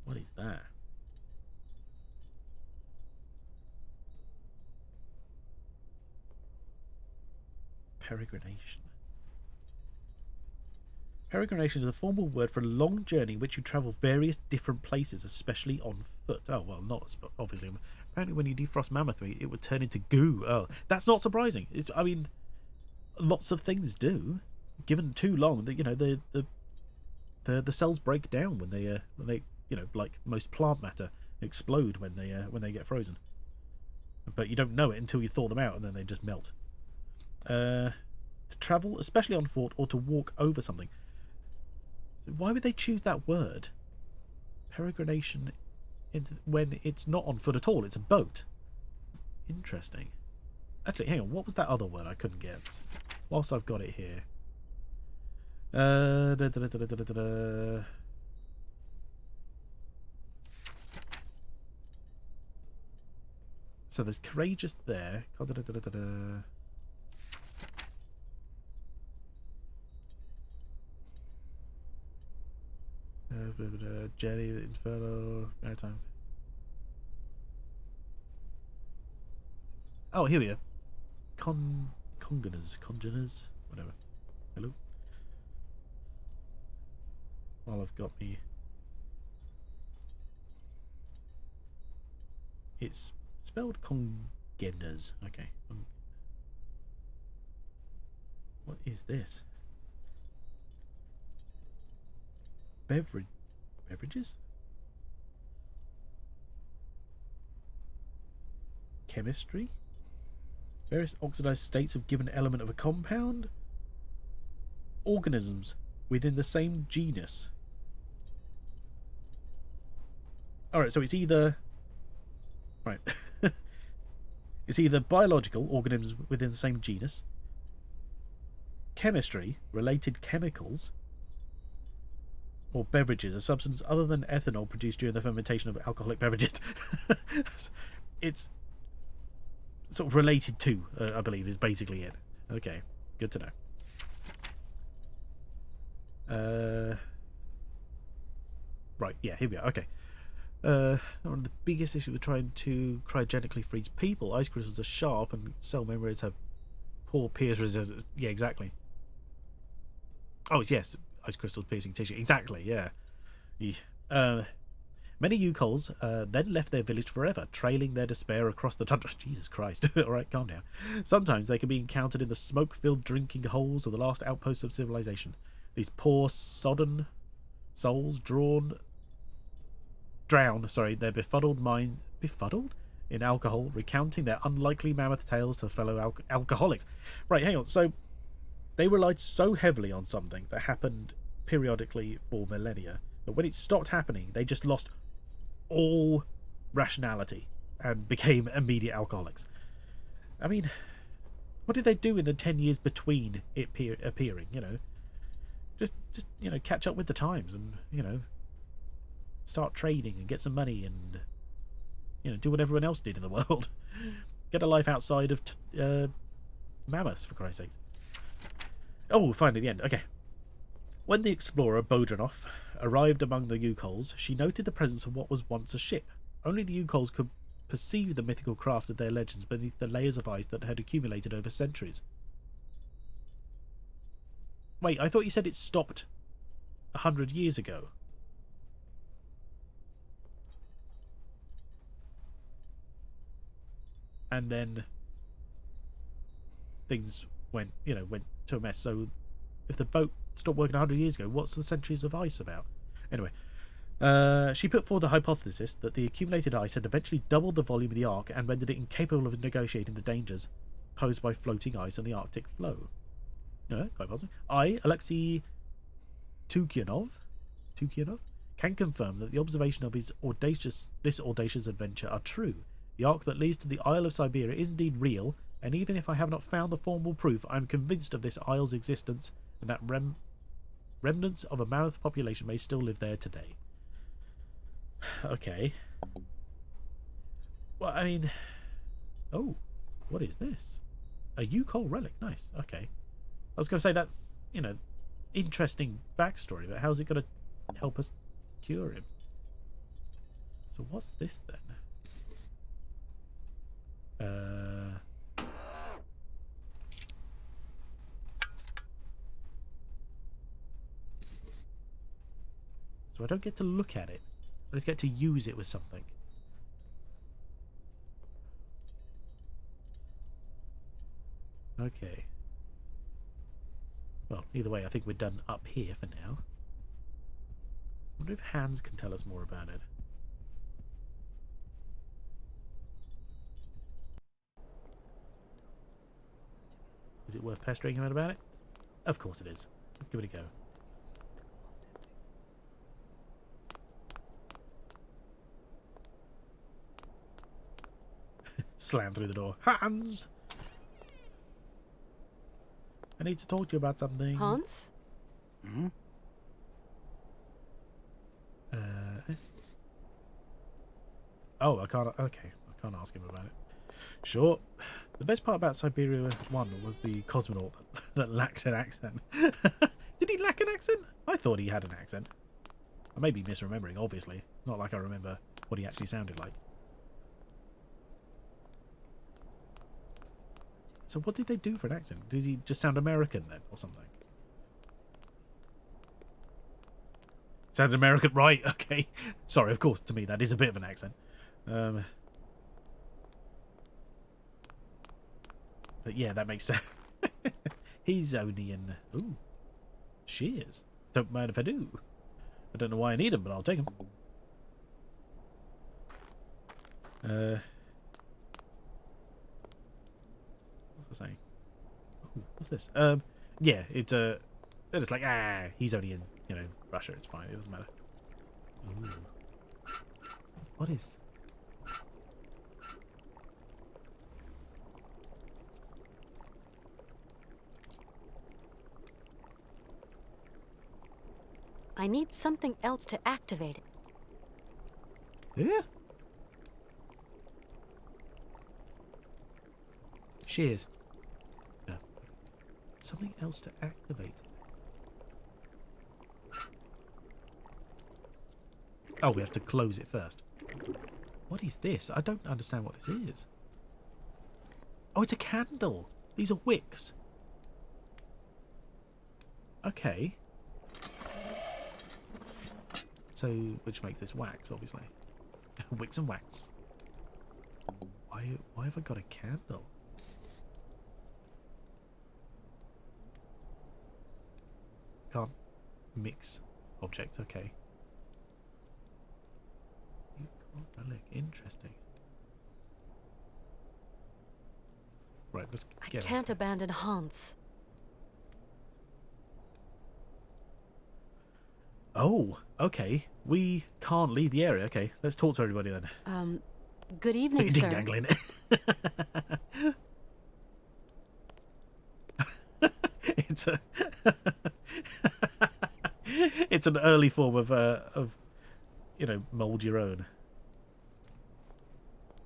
[SPEAKER 1] what is that? Peregrination. Peregrination is a formal word for a long journey in which you travel various different places, especially on foot. Oh, well, not obviously. Apparently when you defrost mammoth meat, it would turn into goo. Oh, that's not surprising. I mean, lots of things do. Given too long, you know, the cells break down when they you know, like most plant matter, explode when they get frozen. But you don't know it until you thaw them out, and then they just melt. To travel, especially on foot, or to walk over something. So why would they choose that word? Peregrination, when it's not on foot at all, it's a boat. Interesting. Actually, hang on, what was that other word I couldn't get? Whilst I've got it here. So there's courageous there. Jelly, Inferno, Maritime. Oh, here we are. Congeners, whatever. Hello. Well, I've got me. It's spelled congeners. Okay. What is this? Beverages? Chemistry? Various oxidized states of given element of a compound? Organisms within the same genus. Alright, so it's either... Right. It's either biological, organisms within the same genus. Chemistry, related chemicals. Or beverages, a substance other than ethanol produced during the fermentation of alcoholic beverages. It's sort of related to, I believe, is basically it. Okay, good to know. Right, yeah, here we are. Okay. One of the biggest issues with trying to cryogenically freeze people. Ice crystals are sharp and cell membranes have poor pierce resistance. Yeah, exactly. Oh, yes. Ice crystals piercing tissue. Exactly, yeah. Many Yukols then left their village forever, trailing their despair across the tundra. Jesus Christ. Alright, calm down. Sometimes they can be encountered in the smoke-filled drinking holes of the last outposts of civilization. These poor, sodden souls drown their befuddled minds... Befuddled? In alcohol, recounting their unlikely mammoth tales to fellow alcoholics. Right, hang on. So, they relied so heavily on something that happened periodically for millennia that when it stopped happening, they just lost all rationality and became immediate alcoholics. I mean, what did they do in the 10 years between it appearing, you know? Just you know, catch up with the times and, you know, start trading and get some money and, you know, do what everyone else did in the world. Get a life outside of mammoths, for Christ's sakes. Oh, finally, the end. Okay. When the explorer, Bodranov, arrived among the Yukols, she noted the presence of what was once a ship. Only the Yukols could perceive the mythical craft of their legends beneath the layers of ice that had accumulated over centuries. Wait, I thought you said it stopped 100 years ago. And then things went to a mess. So if the boat stopped working 100 years ago, what's the centuries of ice about? Anyway, she put forward the hypothesis that the accumulated ice had eventually doubled the volume of the Ark and rendered it incapable of negotiating the dangers posed by floating ice and the Arctic flow. Quite possible. I, Alexei Tukyanov, can confirm that the observation of this audacious adventure are true. The arc that leads to the Isle of Syberia is indeed real, and even if I have not found the formal proof, I am convinced of this isle's existence and that remnants of a Mammoth population may still live there today. Okay. Well, I mean... Oh, what is this? A Yukol relic. Nice. Okay. I was going to say that's, you know, interesting backstory, but how's it going to help us cure him? So what's this then? So I don't get to look at it. I just get to use it with something. Okay. Well, either way, I think we're done up here for now. I wonder if Hans can tell us more about it. Is it worth pestering him about it? Of course it is. Give it a go. Slam through the door. Hans! I need to talk to you about something.
[SPEAKER 2] Hans?
[SPEAKER 3] Hmm?
[SPEAKER 1] Oh, I can't... Okay, I can't ask him about it. Sure. The best part about Syberia 1 was the cosmonaut that lacked an accent. Did he lack an accent? I thought he had an accent. I may be misremembering, obviously. Not like I remember what he actually sounded like. So what did they do for an accent? Did he just sound American then, or something? Sounded American, right? Okay. Sorry, of course, to me that is a bit of an accent. But yeah, that makes sense. He's only in... Ooh. Shears. Don't mind if I do. I don't know why I need him, but I'll take him. What's it saying? Ooh, what's this? Yeah, it's they're just like, he's only in, you know, Russia. It's fine. It doesn't matter. Ooh. What is...
[SPEAKER 2] I need something else to activate it.
[SPEAKER 1] Yeah? Shears. No. Something else to activate. Oh, we have to close it first. What is this? I don't understand what this is. Oh, it's a candle. These are wicks. Okay. So, which makes this wax, obviously. Wicks and wax. Why have I got a candle? Can't mix objects, okay. Relic, interesting. Right, let's get
[SPEAKER 2] I can't abandon Hans.
[SPEAKER 1] Oh, okay. We can't leave the area. Okay, let's talk to everybody then.
[SPEAKER 2] Good evening,
[SPEAKER 1] Ding
[SPEAKER 2] sir.
[SPEAKER 1] dangling. It's a it's an early form of you know, mold your own.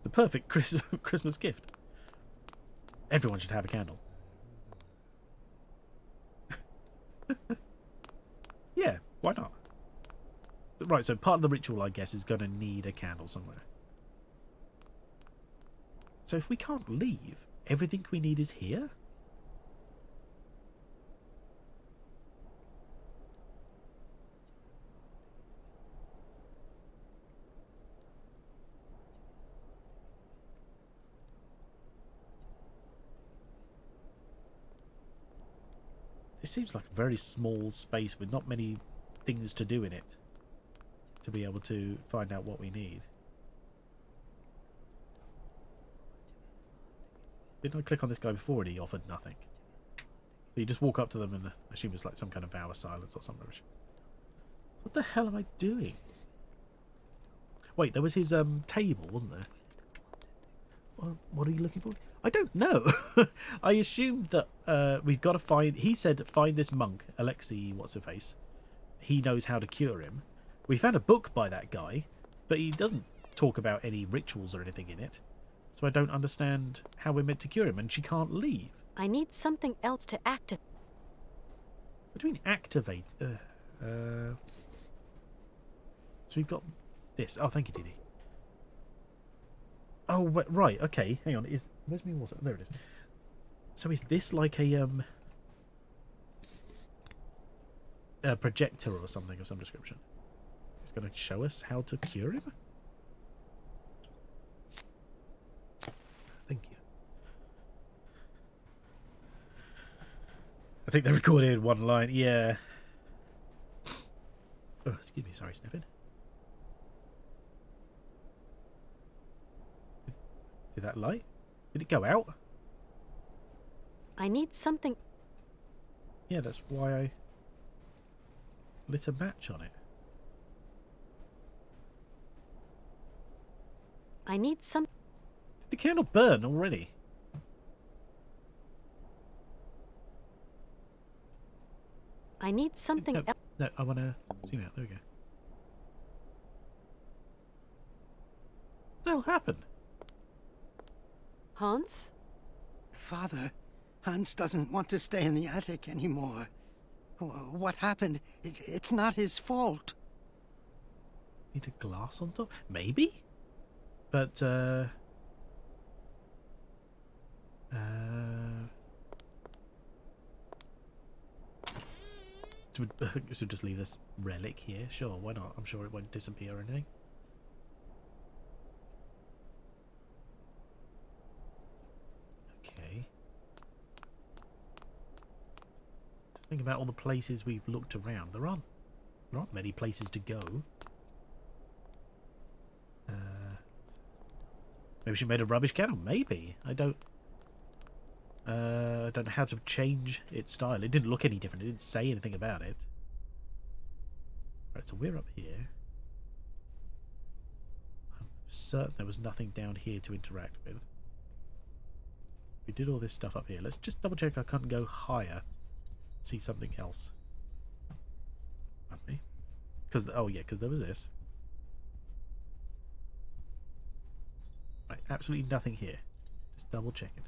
[SPEAKER 1] The perfect Christmas gift. Everyone should have a candle. Yeah, why not? Right, so part of the ritual, I guess, is going to need a candle somewhere. So if we can't leave, everything we need is here? It seems like a very small space with not many things to do in it to be able to find out what we need. Didn't I click on this guy before and he offered nothing? So you just walk up to them and assume it's like some kind of vow of silence or some rubbish. What the hell am I doing? Wait, there was his table, wasn't there? What are you looking for? I don't know. I assumed that we've got to find... He said, find this monk, Alexei, what's-her-face. He knows how to cure him. We found a book by that guy, but he doesn't talk about any rituals or anything in it. So I don't understand how we're meant to cure him, and she can't leave.
[SPEAKER 2] I need something else to activate.
[SPEAKER 1] What do you mean, activate? So we've got this. Oh, thank you, Didi. Oh, right, okay. Hang on. Where's my water? There it is. So is this like a projector or something of some description? It's going to show us how to cure him? Thank you. I think they recorded one line. Yeah. Oh, excuse me. Sorry, sniffing. Did that light? Did it go out?
[SPEAKER 2] I need something.
[SPEAKER 1] Yeah, that's why I lit a match on it.
[SPEAKER 2] I need some.
[SPEAKER 1] Did the candle burn already?
[SPEAKER 2] I need something else.
[SPEAKER 1] No, I want to zoom out. There we go. What the hell happened?
[SPEAKER 2] Hans?
[SPEAKER 5] Father, Hans doesn't want to stay in the attic anymore. What happened? It's not his fault.
[SPEAKER 1] Need a glass on top? Maybe? But, so just leave this relic here? Sure, why not? I'm sure it won't disappear or anything. Okay. Just think about all the places we've looked around. There aren't many places to go. Maybe she made a rubbish candle. Maybe. I don't know how to change its style. It didn't look any different. It didn't say anything about it. Right, so we're up here. I'm certain there was nothing down here to interact with. We did all this stuff up here. Let's just double check I can't go higher. See something else. Okay. Because, oh yeah, because there was this. Right, absolutely nothing here. Just double checking.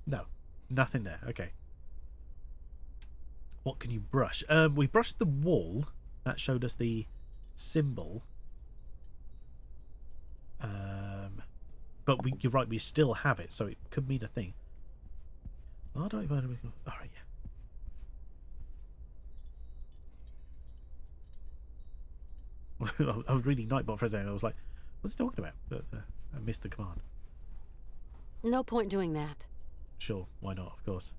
[SPEAKER 1] No, nothing there. Okay. What can you brush? We brushed the wall. That showed us the symbol. But you're right, we still have it, so it could mean a thing. Oh, don't even. All right, yeah. I was reading Nightbot for a second. I was like, "What's he talking about?" But I missed the command.
[SPEAKER 2] No point doing that.
[SPEAKER 1] Sure, why not? Of course.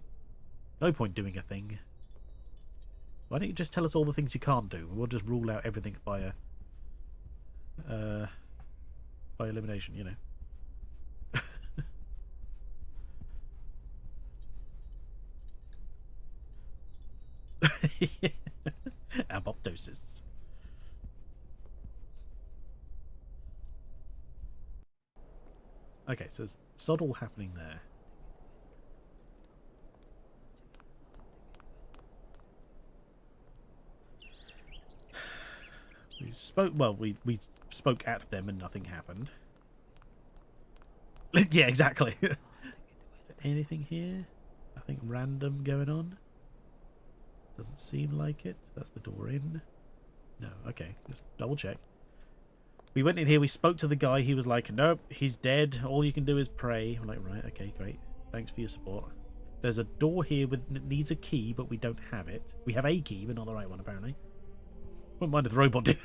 [SPEAKER 1] No point doing a thing. Why don't you just tell us all the things you can't do? We'll just rule out everything by elimination, you know. Apoptosis. Okay, so there's sod all happening there. We spoke. Well, we spoke at them and nothing happened. Yeah, exactly. Is there anything here? Nothing random going on. Doesn't seem like it. That's the door in. No, okay. Let's double check. We went in here, we spoke to the guy. He was like, nope, he's dead. All you can do is pray. I'm like, right, okay, great. Thanks for your support. There's a door here that needs a key, but we don't have it. We have a key, but not the right one, apparently. Wouldn't mind if the robot did.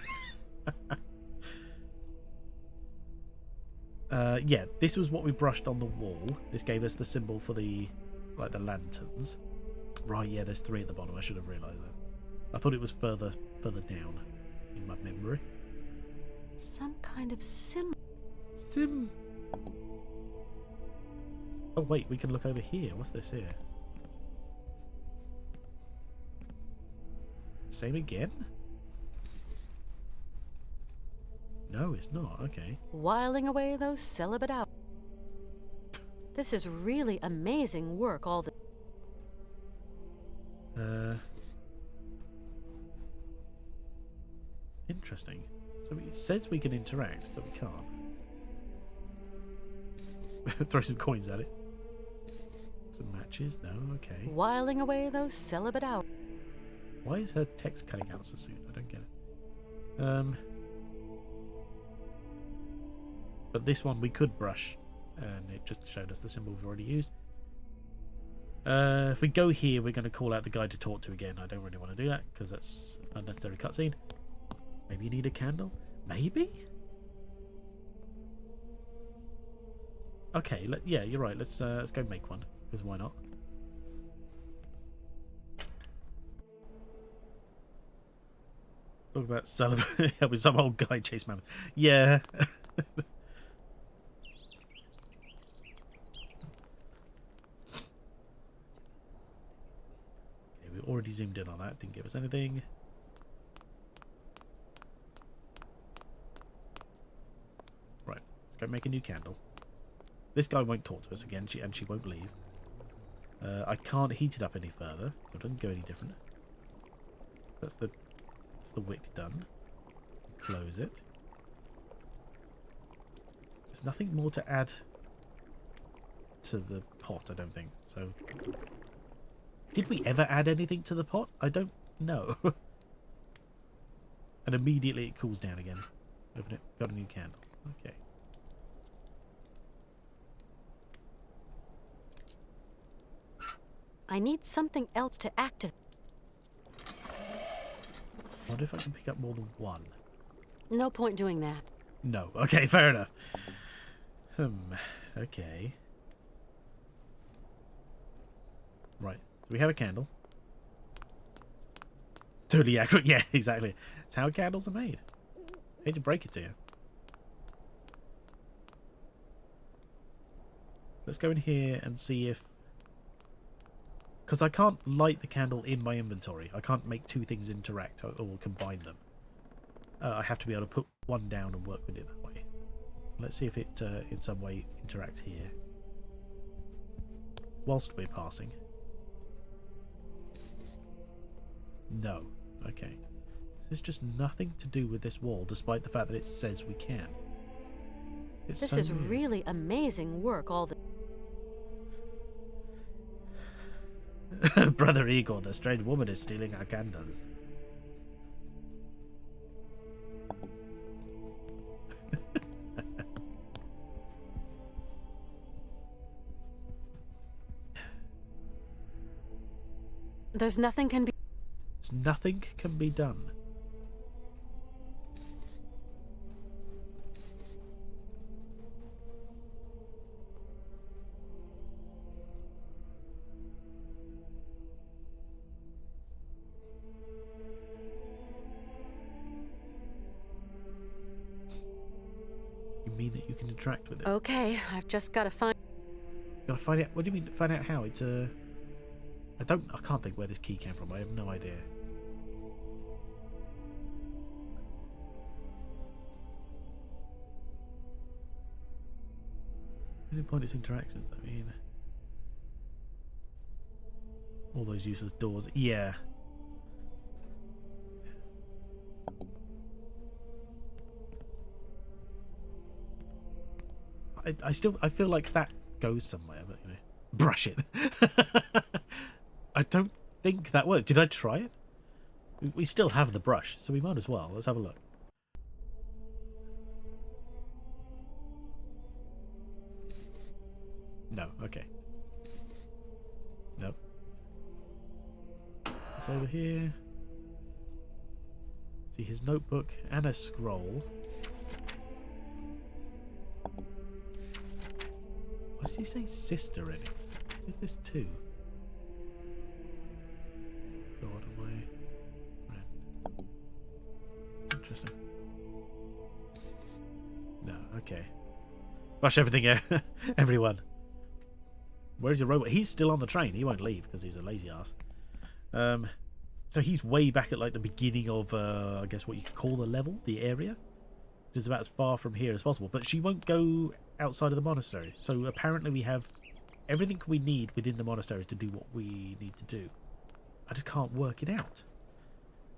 [SPEAKER 1] Yeah, this was what we brushed on the wall. This gave us the symbol for the lanterns. Right, yeah, there's 3 at the bottom. I should have realised that. I thought it was further down in my memory.
[SPEAKER 2] Some kind of symbol.
[SPEAKER 1] Oh wait, we can look over here. What's this here? Same again? No, it's not. Okay.
[SPEAKER 2] Whiling away those celibate hours. This is really amazing work, all the...
[SPEAKER 1] Interesting. So it says we can interact, but we can't. Throw some coins at it. Some matches? No, okay.
[SPEAKER 2] Whiling away those celibate hours.
[SPEAKER 1] Why is her text cutting out so soon? I don't get it. But this one we could brush, and it just showed us the symbol we've already used. If we go here, we're going to call out the guy to talk to again. I don't really want to do that because that's unnecessary cutscene. Maybe you need a candle? Maybe? Okay, yeah, you're right. Let's go make one, because why not? Talk about celibate with some old guy chase mammoth. Yeah. Okay, we already zoomed in on that. Didn't give us anything. Right, let's go make a new candle. This guy won't talk to us again, and she won't leave. I can't heat it up any further, so it doesn't go any different. That's the wick done. Close it. There's nothing more to add to the pot, I don't think. So, did we ever add anything to the pot? I don't know. And immediately it cools down again. Open it. Got a new candle. Okay.
[SPEAKER 2] I need something else to activate.
[SPEAKER 1] I wonder if I can pick up more than one.
[SPEAKER 2] No point doing that.
[SPEAKER 1] No. Okay, fair enough. Okay. Right. So we have a candle. Totally accurate. Yeah, exactly. It's how candles are made. I hate to break it to you. Let's go in here and see if... Because I can't light the candle in my inventory. I can't make two things interact or combine them. I have to be able to put one down and work with it that way. Let's see if it in some way interacts here. Whilst we're passing. No. Okay. There's just nothing to do with this wall, despite the fact that it says we can. It's
[SPEAKER 2] This
[SPEAKER 1] so
[SPEAKER 2] is
[SPEAKER 1] weird.
[SPEAKER 2] really amazing work, all the...
[SPEAKER 1] Brother Igor, the strange woman is stealing our candles.
[SPEAKER 2] There's nothing can be...
[SPEAKER 1] Nothing can be done. You mean that you can interact with it?
[SPEAKER 2] Okay, I've just got to find...
[SPEAKER 1] Gotta find out. What do you mean? Find out how? It's I can't think where this key came from. I have no idea. Any pointless interactions? I mean, all those useless doors. Yeah. I feel like that goes somewhere, but you know, brush it. I don't think that worked. Did I try it? We still have the brush, so we might as well. Let's have a look. No, okay. Nope. It's over here. See his notebook and a scroll. Why does he say sister in it? Is this two? God away. Right. Interesting. No, okay. Rush everything out. Everyone. Where's your robot? He's still on the train. He won't leave because he's a lazy ass. So he's way back at like the beginning of, I guess what you could call the level, the area. Which is about as far from here as possible. But she won't go outside of the monastery. So apparently we have everything we need within the monastery to do what we need to do. I just can't work it out.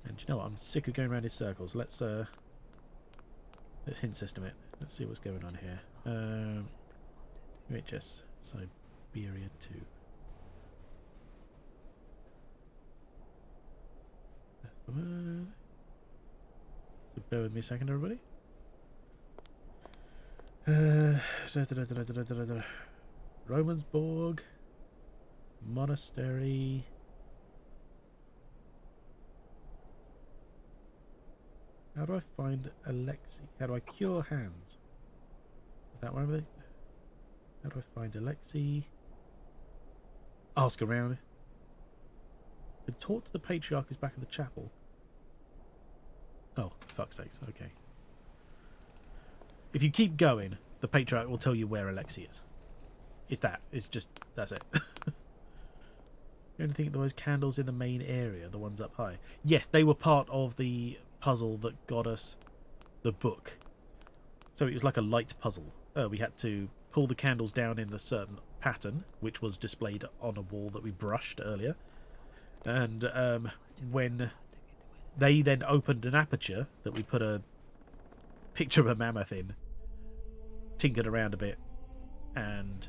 [SPEAKER 1] And you know what? I'm sick of going around in circles. Let's hint system it. Let's see what's going on here. UHS Syberia 2. That's the word. So bear with me a second, everybody. Romansborg Monastery. How do I find Alexei? How do I cure hands? Is that one of it? How do I find Alexei? Ask around. The talk to the patriarch is back at the chapel. Oh, fuck's sakes. Okay. If you keep going, the patriarch will tell you where Alexei is. It's that. It's just, that's it. You only think those candles in the main area, the ones up high. Yes, they were part of the puzzle that got us the book. So it was like a light puzzle. We had to pull the candles down in a certain pattern, which was displayed on a wall that we brushed earlier. And when they then opened an aperture that we put a picture of a mammoth in, tinkered around a bit, and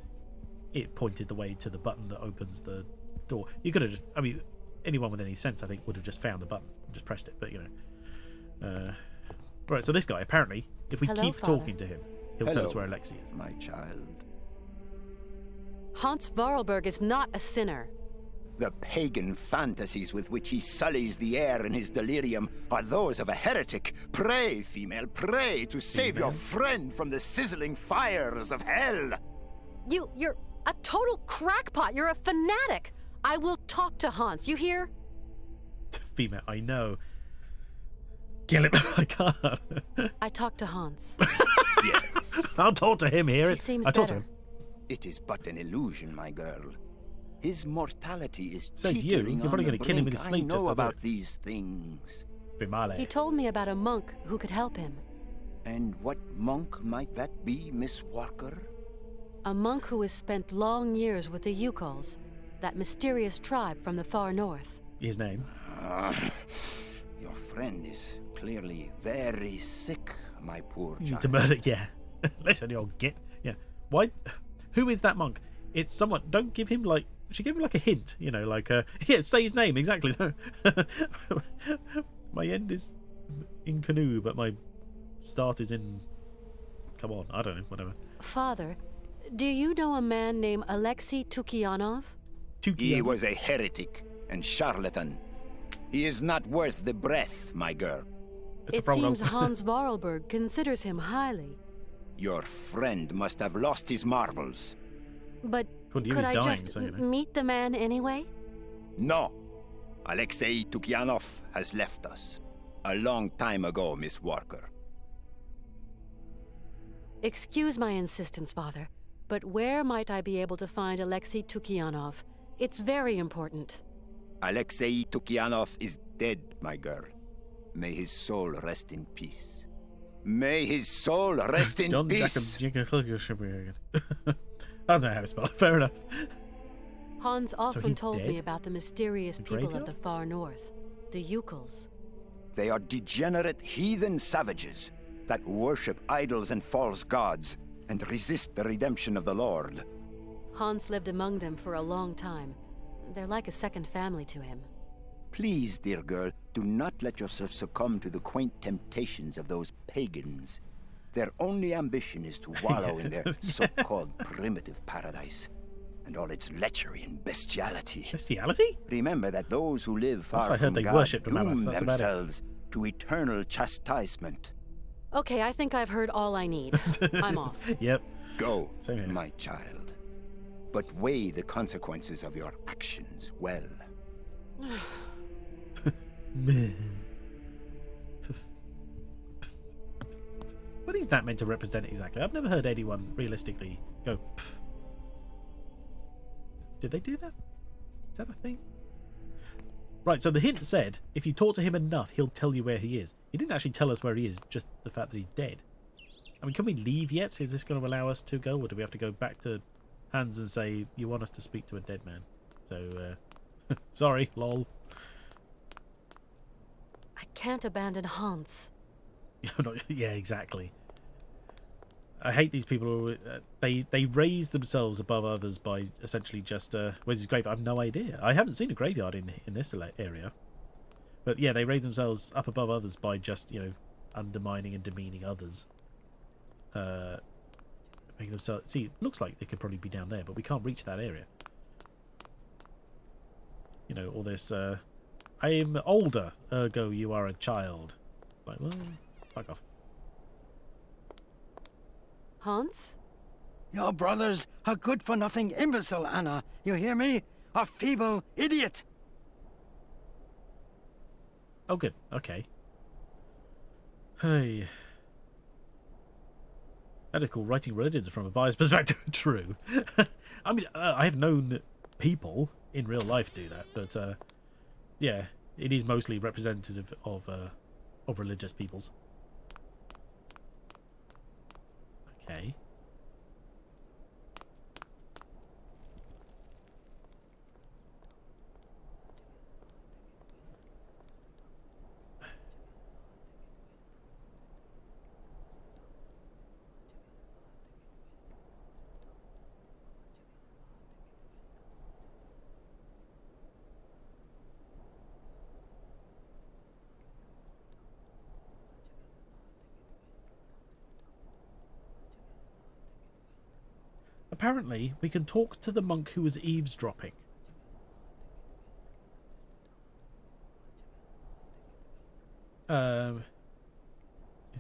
[SPEAKER 1] it pointed the way to the button that opens the door. You could have just, I mean, anyone with any sense, I think, would have just found the button and just pressed it, but you know. Right, so this guy, apparently, if we keep talking to him, he'll tell us where Alexei is.
[SPEAKER 3] My child.
[SPEAKER 2] Hans Varlberg is not a sinner.
[SPEAKER 3] The pagan fantasies with which he sullies the air in his delirium are those of a heretic. Pray, female, pray to save your friend from the sizzling fires of hell.
[SPEAKER 2] You're a total crackpot. You're a fanatic. I will talk to Hans. You hear?
[SPEAKER 1] Female, I know. Kill him. I can't.
[SPEAKER 2] I talked to Hans.
[SPEAKER 3] Yes.
[SPEAKER 1] I'll talk to him here.
[SPEAKER 2] He seems
[SPEAKER 1] I talked
[SPEAKER 2] better.
[SPEAKER 1] to him.
[SPEAKER 3] It is but an illusion, my girl. His mortality is
[SPEAKER 1] Says you.
[SPEAKER 3] teetering
[SPEAKER 1] You're probably
[SPEAKER 3] on the
[SPEAKER 1] going to kill him in
[SPEAKER 3] brink.
[SPEAKER 1] his sleep.
[SPEAKER 3] I
[SPEAKER 1] just
[SPEAKER 3] know
[SPEAKER 1] to
[SPEAKER 3] about
[SPEAKER 1] do it.
[SPEAKER 3] these things.
[SPEAKER 1] Female.
[SPEAKER 2] He told me about a monk who could help him.
[SPEAKER 3] And what monk might that be, Miss Walker?
[SPEAKER 2] A monk who has spent long years with the Yukols, that mysterious tribe from the far north.
[SPEAKER 1] His name?
[SPEAKER 3] Your friend is clearly very sick, my poor
[SPEAKER 1] You
[SPEAKER 3] child.
[SPEAKER 1] need to murder. Yeah. Listen, you old git. Yeah. Why? Who is that monk? It's someone. Don't give him like. She give him like a hint. You know, like yeah. Say his name exactly. No. My end is in canoe, but my start is in. Come on, I don't know. Whatever.
[SPEAKER 2] Father, do you know a man named Alexei Tukianov?
[SPEAKER 3] He was a heretic and charlatan. He is not worth the breath, my girl.
[SPEAKER 2] It seems Hans Varlberg considers him highly.
[SPEAKER 3] Your friend must have lost his marbles.
[SPEAKER 2] But
[SPEAKER 1] Could
[SPEAKER 2] I
[SPEAKER 1] dying,
[SPEAKER 2] just
[SPEAKER 1] so, you know.
[SPEAKER 2] meet the man anyway?
[SPEAKER 3] No. Alexei Tukianov has left us. A long time ago, Miss Walker.
[SPEAKER 2] Excuse my insistence, Father, but where might I be able to find Alexei Tukianov? It's very important.
[SPEAKER 3] Alexei Tukianov is dead, my girl. May his soul rest in peace. May his soul rest in peace.
[SPEAKER 1] I don't know how to spell it. Fair enough.
[SPEAKER 2] Hans often
[SPEAKER 1] he's
[SPEAKER 2] told
[SPEAKER 1] dead?
[SPEAKER 2] me about the mysterious
[SPEAKER 1] The
[SPEAKER 2] people of
[SPEAKER 1] graveyard?
[SPEAKER 2] the far north, the Yukols.
[SPEAKER 3] They are degenerate heathen savages that worship idols and false gods and resist the redemption of the Lord.
[SPEAKER 2] Hans lived among them for a long time. They're like a second family to him.
[SPEAKER 3] Please, dear girl, do not let yourself succumb to the quaint temptations of those pagans. Their only ambition is to wallow in their so-called primitive paradise and all its lechery and bestiality.
[SPEAKER 1] Bestiality?
[SPEAKER 3] Remember that those who live far
[SPEAKER 1] I heard
[SPEAKER 3] from
[SPEAKER 1] they
[SPEAKER 3] God
[SPEAKER 1] worshipped the
[SPEAKER 3] doom
[SPEAKER 1] mammoths, that's about it.
[SPEAKER 3] themselves to eternal chastisement.
[SPEAKER 2] Okay, I think I've heard all I need. I'm off.
[SPEAKER 1] Yep.
[SPEAKER 3] Go,
[SPEAKER 1] Same here.
[SPEAKER 3] my child, but weigh the consequences of your actions well.
[SPEAKER 1] What is that meant to represent exactly? I've never heard anyone realistically go, pff. Did they do that? Is that a thing? Right, so the hint said, if you talk to him enough, he'll tell you where he is. He didn't actually tell us where he is, just the fact that he's dead. I mean, can we leave yet? Is this going to allow us to go, or do we have to go back to Hans and say, you want us to speak to a dead man? So, sorry, lol.
[SPEAKER 2] I can't abandon Hans.
[SPEAKER 1] Yeah, exactly. I hate these people who, they raise themselves above others by essentially just, where's his grave? I have no idea. I haven't seen a graveyard in this area. But yeah, they raise themselves up above others by just, undermining and demeaning others. Making themselves... See, it looks like they could probably be down there, but we can't reach that area. All this, I am older, ergo you are a child. Like, well, fuck off.
[SPEAKER 2] Hans?
[SPEAKER 5] Your brother's a good-for-nothing imbecile, Anna. You hear me? A feeble idiot.
[SPEAKER 1] Oh, good. Okay. Hey. That is called writing religions from a biased perspective. True. I mean, I have known people in real life do that, but yeah, it is mostly representative of religious peoples. Okay. Apparently, we can talk to the monk who was eavesdropping. Is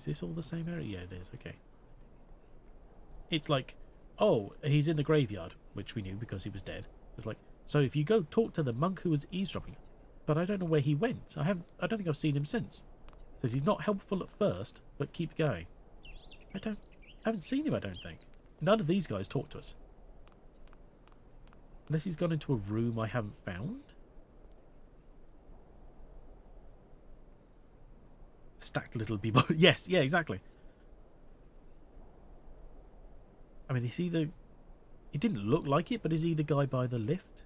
[SPEAKER 1] this all the same area? Yeah, it is. Okay. It's like, oh, he's in the graveyard, which we knew because he was dead. It's like, so if you go talk to the monk who was eavesdropping, but I don't know where he went. I don't think I've seen him since. Says he's not helpful at first, but keep going. I haven't seen him, I don't think. None of these guys talk to us. Unless he's gone into a room I haven't found. Stacked little people. Yes, yeah, exactly. I mean, is he the... He didn't look like it, but is he the guy by the lift?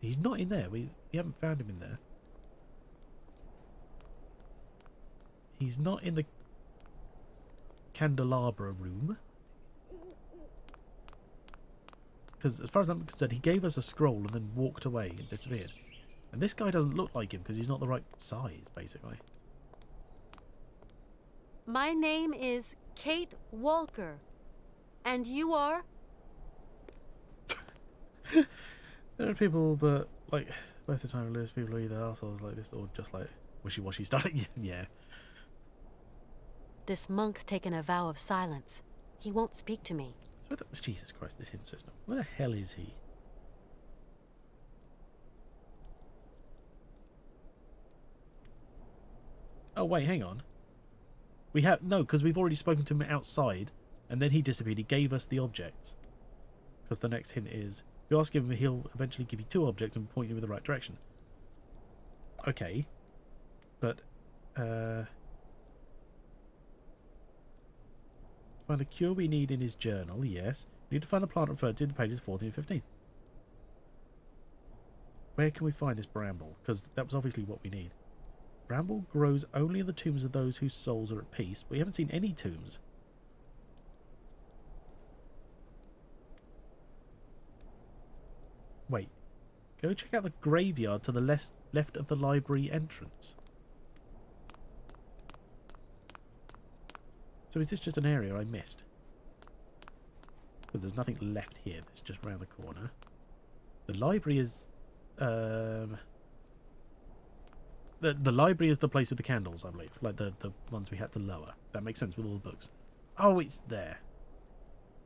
[SPEAKER 1] He's not in there. We haven't found him in there. He's not in the candelabra room. Because as far as I'm concerned, he gave us a scroll and then walked away and disappeared. And this guy doesn't look like him because he's not the right size, basically.
[SPEAKER 2] My name is Kate Walker. And you are?
[SPEAKER 1] There are people, but, like, both the time lives, people are either assholes like this or just, like, wishy-washy stuff. Yeah.
[SPEAKER 2] This monk's taken a vow of silence. He won't speak to me.
[SPEAKER 1] So Jesus Christ, this hint system. Where the hell is he? Oh, wait, hang on. We have... No, because we've already spoken to him outside, and then he disappeared. He gave us the objects. Because the next hint is... If you ask him, he'll eventually give you 2 objects and point you in the right direction. Okay. But, find the cure we need in his journal, yes. We need to find the plant referred to in the pages 14 and 15. Where can we find this bramble? Because that was obviously what we need. Bramble grows only in the tombs of those whose souls are at peace, but we haven't seen any tombs. Wait. Go check out the graveyard to the left of the library entrance. So is this just an area I missed? Because there's nothing left here. It's just around the corner. The library is... The library is the place with the candles, I believe. Like the ones we had to lower. That makes sense with all the books. Oh, it's there.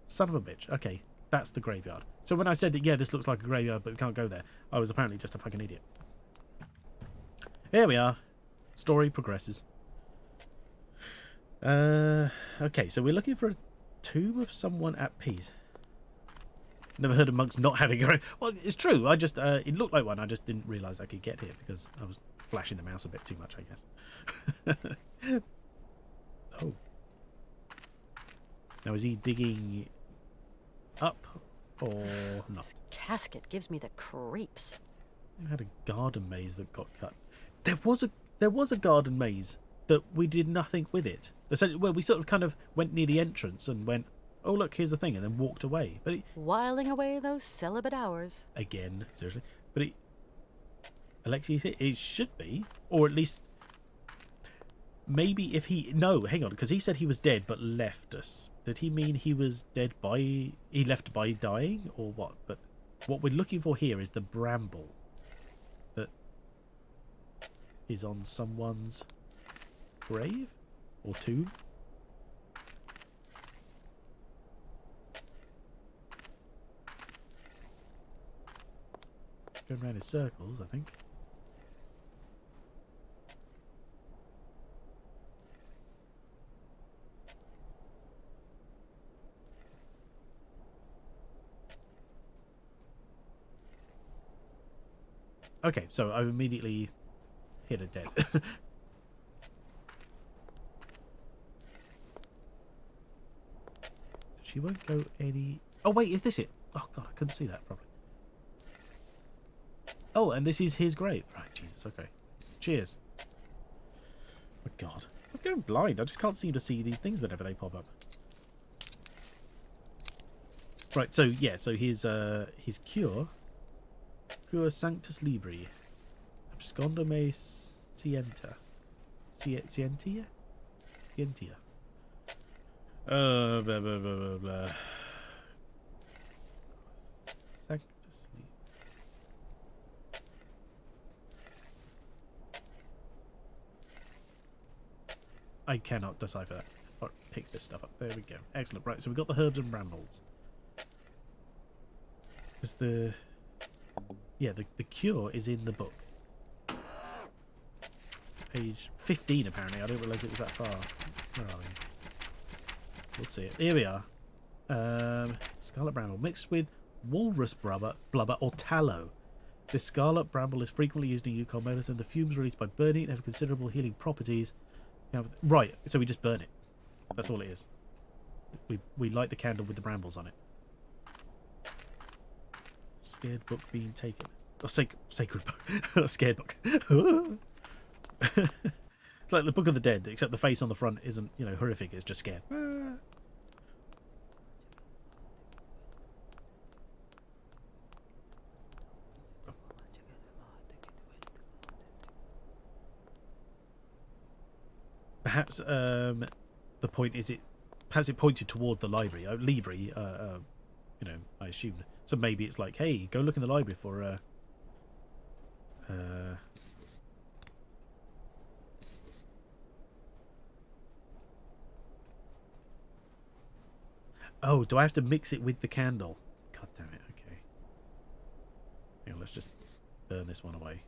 [SPEAKER 1] Son of a bitch. Okay, that's the graveyard. So when I said that, yeah, this looks like a graveyard, but we can't go there, I was apparently just a fucking idiot. Here we are. Story progresses. Okay, so we're looking for a tomb of someone at peace. Never heard of monks not having a... Well, it's true. I just... it looked like one. I just didn't realise I could get here because I was flashing the mouse a bit too much, I guess. Oh. Now, is he digging up or not?
[SPEAKER 2] This casket gives me the creeps.
[SPEAKER 1] We had a garden maze that got cut. There was a garden maze that we did nothing with it. Well, we sort of kind of went near the entrance and went, oh, look, here's the thing, and then walked away. But
[SPEAKER 2] Whiling away those celibate hours.
[SPEAKER 1] Again, seriously. But Alexei, it should be, or at least, maybe if he... No, hang on, because he said he was dead but left us. Did he mean he was dead by... He left by dying, or what? But what we're looking for here is the bramble that is on someone's grave or tomb. Going around in circles, I think. Okay, so I immediately hit a dead. She won't go any... Oh, wait, is this it? Oh, God, I couldn't see that properly. Oh, and this is his grave. Right, Jesus, okay. Cheers. Oh, God. I'm going blind. I just can't seem to see these things whenever they pop up. Right, so, yeah, so his cure... Cure Sanctus Libri. Abscondo me Scientia. Scientia? Scientia. Blah, blah, blah, blah, blah. Sanctus Libri. I cannot decipher that. Or pick this stuff up. There we go. Excellent. Right, so we've got the herbs and brambles. Because the... Yeah, the cure is in the book. Page 15, apparently. I didn't realise it was that far. Where are we? We'll see it. Here we are. Scarlet bramble mixed with walrus blubber or tallow. This scarlet bramble is frequently used in Yukon medicine. The fumes released by burning it have considerable healing properties. Right, so we just burn it. That's all it is. We light the candle with the brambles on it. Scared book being taken. Oh, sacred book. Scared book. It's like the Book of the Dead, except the face on the front isn't, you know, horrific. It's just scared. Perhaps the point is perhaps it pointed toward the library. You know, I assumed. So maybe it's like, hey, go look in the library for Oh, do I have to mix it with the candle? God damn it, okay. Hang on, let's just burn this one away.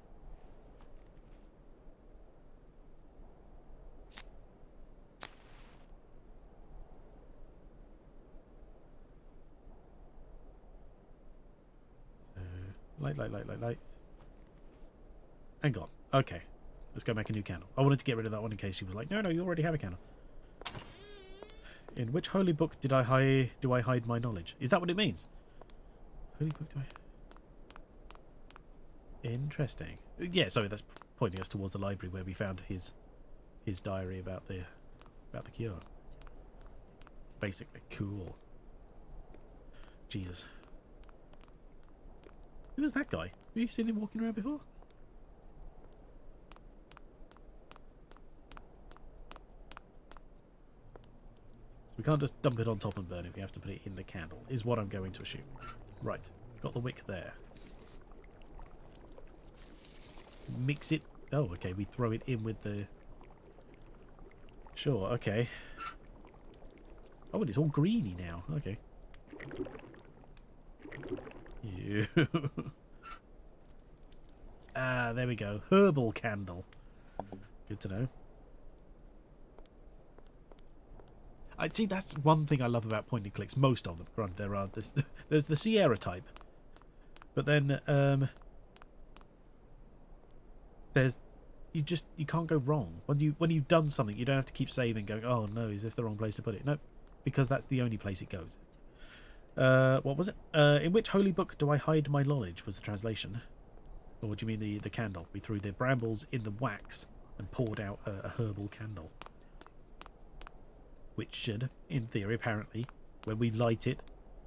[SPEAKER 1] Light. And gone. Okay. Let's go make a new candle. I wanted to get rid of that one in case she was like, no, you already have a candle. In which holy book do I hide my knowledge? Is that what it means? Holy book do I... Interesting. Yeah, sorry, that's pointing us towards the library where we found his diary about the cure. Basically, cool. Jesus. Who was that guy? Have you seen him walking around before? We can't just dump it on top and burn it. We have to put it in the candle, is what I'm going to assume. Right. Got the wick there. Mix it. Oh, okay. We throw it in with the... Sure, okay. Oh, and it's all greeny now. Okay. You. Ah, there we go. Herbal candle. Good to know. I see. That's one thing I love about point and clicks. Most of them. Granted, there's the Sierra type, but then there's you can't go wrong when you've done something. You don't have to keep saving, going, oh no, is this the wrong place to put it? No, because that's the only place it goes. What was it? In which holy book do I hide my knowledge? Was the translation. Or what do you mean the candle? We threw the brambles in the wax and poured out a herbal candle. Which should, in theory, apparently, when we light it,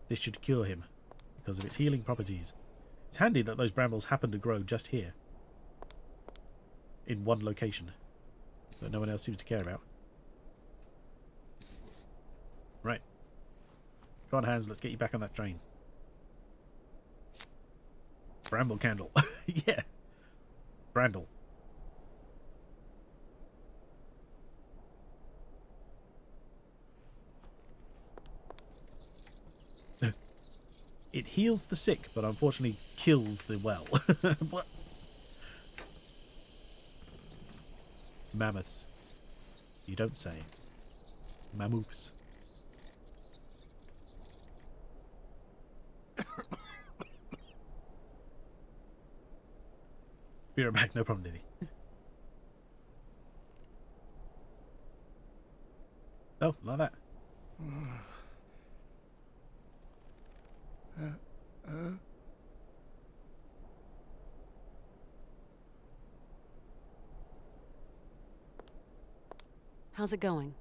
[SPEAKER 1] this should cure him because of its healing properties. It's handy that those brambles happen to grow just here. In one location. That no one else seems to care about. Right. Come on, Hans, let's get you back on that train. Bramble candle. Yeah. Brandle. It heals the sick, but unfortunately kills the well. What? Mammoths. You don't say. Mammoths. Be right back, no problem, Diddy. Oh, like that.
[SPEAKER 2] How's it going?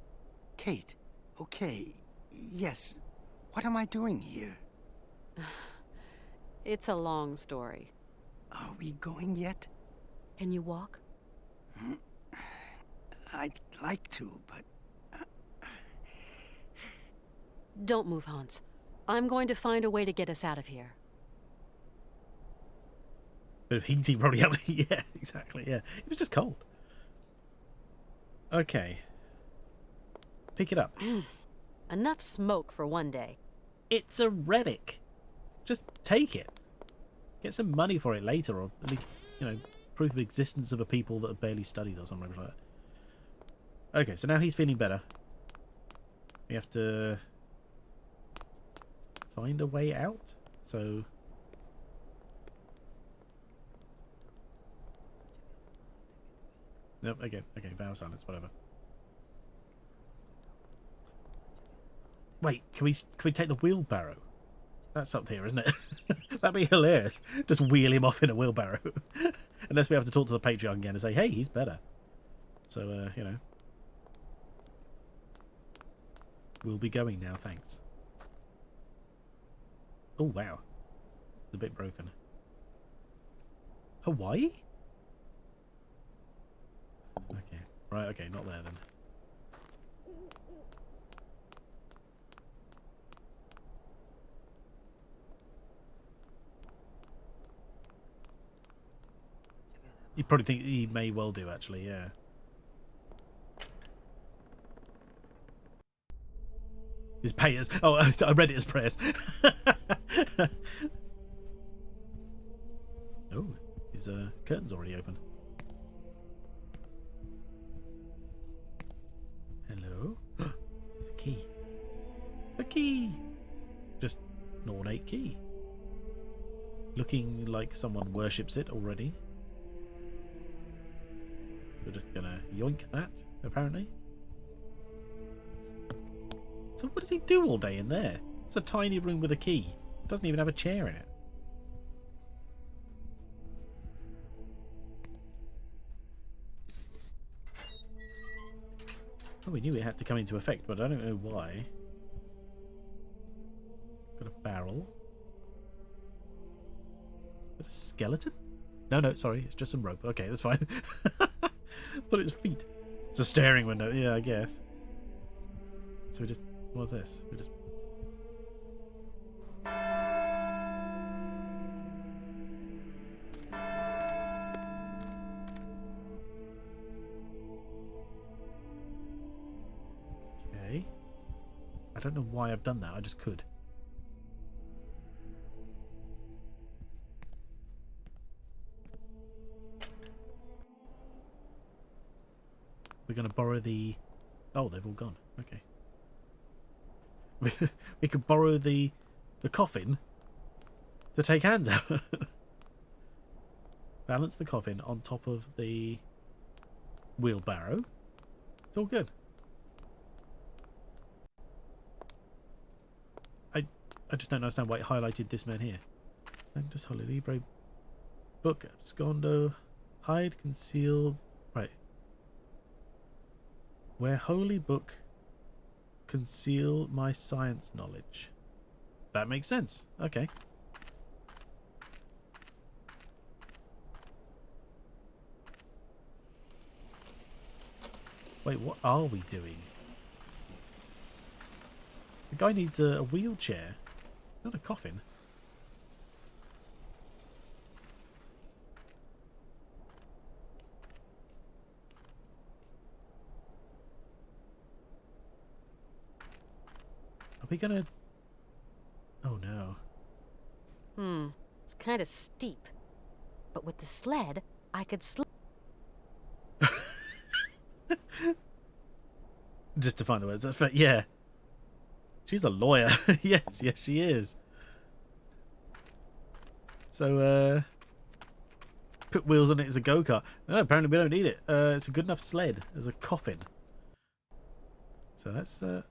[SPEAKER 5] Kate, okay. Yes. What am I doing here?
[SPEAKER 2] It's a long story.
[SPEAKER 5] Are we going yet?
[SPEAKER 2] Can you walk?
[SPEAKER 5] I'd like to, but...
[SPEAKER 2] Don't move, Hans. I'm going to find a way to get us out of here.
[SPEAKER 1] Bit of heating probably up. Yeah, exactly, yeah. It was just cold. Okay. Pick it up.
[SPEAKER 2] Enough smoke for one day.
[SPEAKER 1] It's a relic. Just take it. Get some money for it later, or at least, proof of existence of a people that are barely studied or something like that. Okay, so now he's feeling better. We have to find a way out. So nope. Okay. Vow silence. Whatever. Wait, can we take the wheelbarrow? That's up here, isn't it? That'd be hilarious. Just wheel him off in a wheelbarrow. Unless we have to talk to the patriarch again and say, hey, he's better. So, we'll be going now, thanks. Oh, wow. It's a bit broken. Hawaii? Okay. Right, okay, not there then. You probably think he may well do, actually, yeah. His payers. Oh, I read it as prayers. Oh, his curtain's already open. Hello? There's a key. A key! Just an ornate key. Looking like someone worships it already. So we're just gonna yoink that, apparently. So what does he do all day in there? It's a tiny room with a key. It doesn't even have a chair in it. Oh, we knew it had to come into effect, but I don't know why. Got a barrel. Got a skeleton? No, sorry, it's just some rope. Okay, that's fine. Thought it was feet. It's a staring window. Yeah, I guess. So we just... What's this? We just... Okay. I don't know why I've done that. I just could. We're going to borrow the... Oh, they've all gone. Okay. we could borrow the coffin to take Hans out. Balance the coffin on top of the wheelbarrow. It's all good. I just don't understand why it highlighted this man here. Sanctus Holy Libre. Book, abscondo, hide, conceal. Right. Where holy book, conceal my science knowledge. That makes sense. Okay. Wait, what are we doing? The guy needs a wheelchair, not a coffin. Are we gonna... Oh no.
[SPEAKER 2] It's kind of steep. But with the sled, I could
[SPEAKER 1] Just to find the words. That's fair. Yeah. She's a lawyer. yes, she is. So, put wheels on it as a go-kart. No, apparently we don't need it. It's a good enough sled as a coffin. So that's, so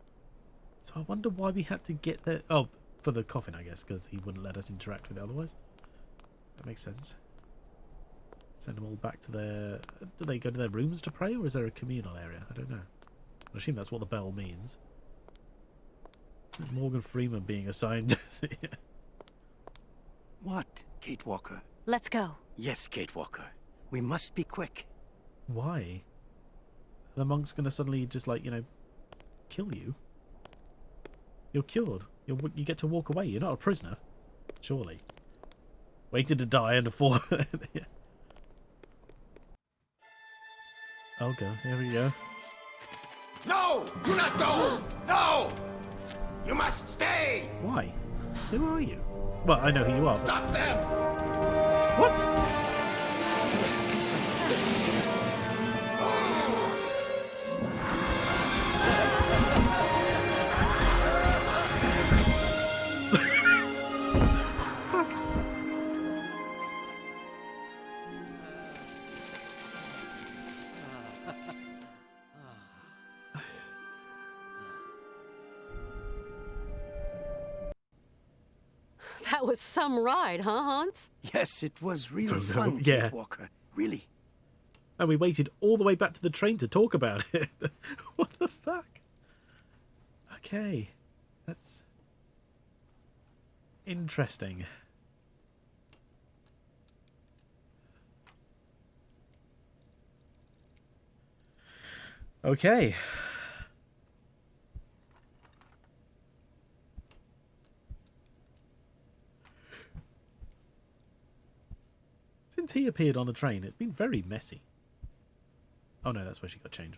[SPEAKER 1] I wonder why we had to get there. Oh, for the coffin, I guess, because he wouldn't let us interact with it otherwise. That makes sense. Send them all back to their... Do they go to their rooms to pray, or is there a communal area? I don't know. I assume that's what the bell means. Morgan Freeman being assigned. Yeah.
[SPEAKER 5] What, Kate Walker?
[SPEAKER 2] Let's go.
[SPEAKER 5] Yes, Kate Walker. We must be quick.
[SPEAKER 1] Why? The monk's gonna suddenly just, like, you know, kill you? You're cured. You get to walk away. You're not a prisoner. Surely. Waited to die under four. Yeah. I'll go. Here we go.
[SPEAKER 4] No! Do not go! No! You must stay!
[SPEAKER 1] Why? Who are you? Well, I know who you are. But...
[SPEAKER 4] Stop them!
[SPEAKER 1] What?
[SPEAKER 2] That was some ride, huh, Hans?
[SPEAKER 5] Yes, it was real fun,
[SPEAKER 1] Yeah.
[SPEAKER 5] Kate Walker. Really.
[SPEAKER 1] And we waited all the way back to the train to talk about it. What the fuck? Okay. That's interesting. Okay. Since he appeared on the train, it's been very messy. Oh no, that's where she got changed.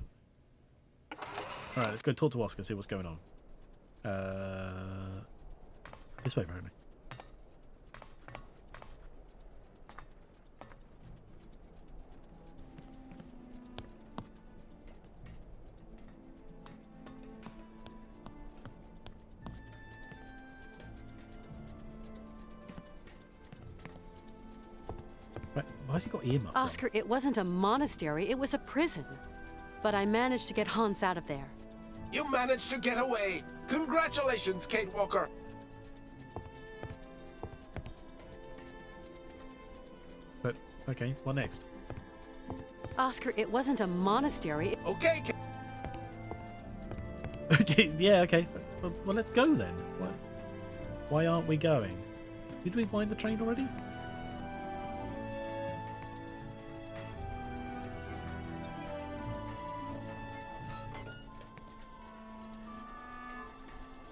[SPEAKER 1] Alright, let's go talk to Oscar, see what's going on. This way, apparently. Why's he got earmuffs on?
[SPEAKER 2] Oscar, it wasn't a monastery, it was a prison. But I managed to get Hans out of there.
[SPEAKER 6] You managed to get away! Congratulations, Kate Walker!
[SPEAKER 1] But, okay, what next?
[SPEAKER 2] Oscar, it wasn't a monastery.
[SPEAKER 6] Okay,
[SPEAKER 1] Okay, yeah, okay. Well, let's go then. Why aren't we going? Did we wind the train already?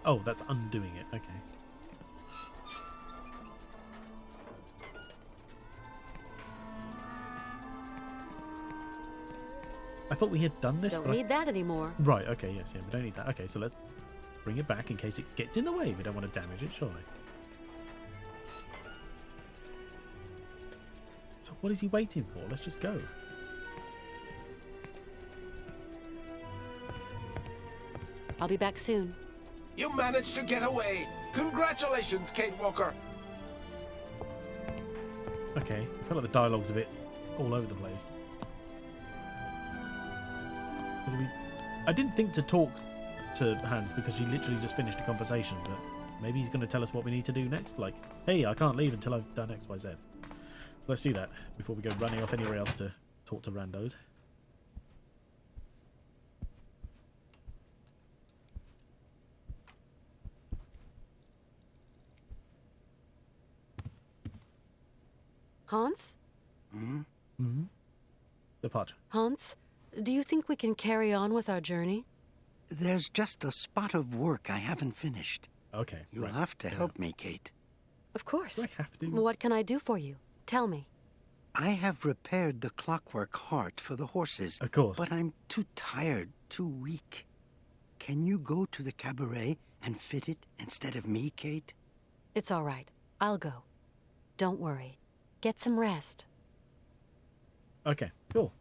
[SPEAKER 1] Oh, that's undoing it. Okay. I thought we had done this.
[SPEAKER 2] Don't need that anymore.
[SPEAKER 1] Right, okay, yes, yeah, we don't need that. Okay, so let's bring it back in case it gets in the way. We don't want to damage it, surely. So what is he waiting for? Let's just go.
[SPEAKER 2] I'll be back soon.
[SPEAKER 6] You managed to get away. Congratulations, Kate Walker.
[SPEAKER 1] Okay, I feel like the dialogue's a bit all over the place. I didn't think to talk to Hans because she literally just finished a conversation, but maybe he's going to tell us what we need to do next. Like, hey, I can't leave until I've done X, Y, Z. So let's do that before we go running off anywhere else to talk to randos.
[SPEAKER 2] Hans?
[SPEAKER 1] Mm-hmm. Departure.
[SPEAKER 2] Hans, do you think we can carry on with our journey?
[SPEAKER 5] There's just a spot of work I haven't finished.
[SPEAKER 1] Okay.
[SPEAKER 5] You'll
[SPEAKER 1] right.
[SPEAKER 5] have to help me, Kate.
[SPEAKER 2] Of course.
[SPEAKER 1] Do I have to?
[SPEAKER 2] What can I do for you? Tell me.
[SPEAKER 5] I have repaired the clockwork heart for the horses.
[SPEAKER 1] Of course.
[SPEAKER 5] But I'm too tired, too weak. Can you go to the cabaret and fit it instead of me, Kate?
[SPEAKER 2] It's all right. I'll go. Don't worry. Get some rest.
[SPEAKER 1] Okay, cool.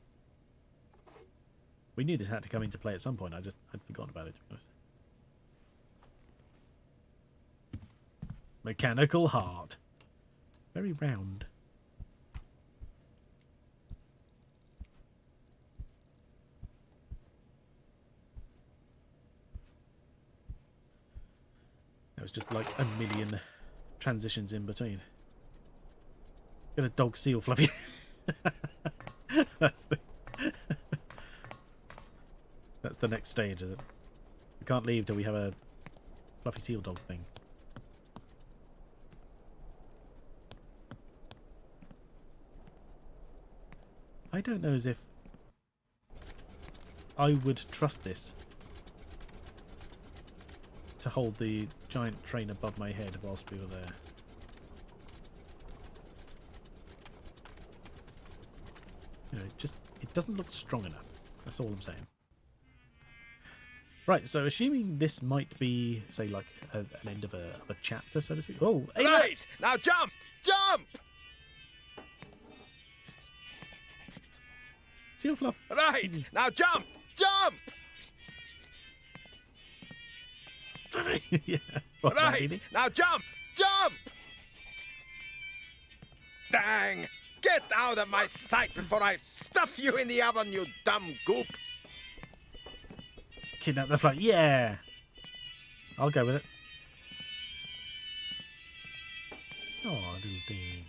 [SPEAKER 1] We knew this had to come into play at some point. I'd forgotten about it, to be honest. Mechanical heart. Very round. There was just like a million transitions in between. Get a dog seal, Fluffy. That's the next stage, is it? We can't leave till we have a fluffy seal dog thing. I don't know as if I would trust this to hold the giant train above my head whilst we were there. You know, it doesn't look strong enough. That's all I'm saying. Right, so assuming this might be, say, like an end of a chapter, so to speak. Oh, hey,
[SPEAKER 7] right! Now jump! Jump!
[SPEAKER 1] Seal Fluff.
[SPEAKER 7] Right! Now jump! Jump!
[SPEAKER 1] Yeah. What,
[SPEAKER 7] Right! Now jump! Jump! Dang! Get out of my sight before I stuff you in the oven, you dumb goop!
[SPEAKER 1] Kidnap the fly. Yeah. I'll go with it. Oh, little thing.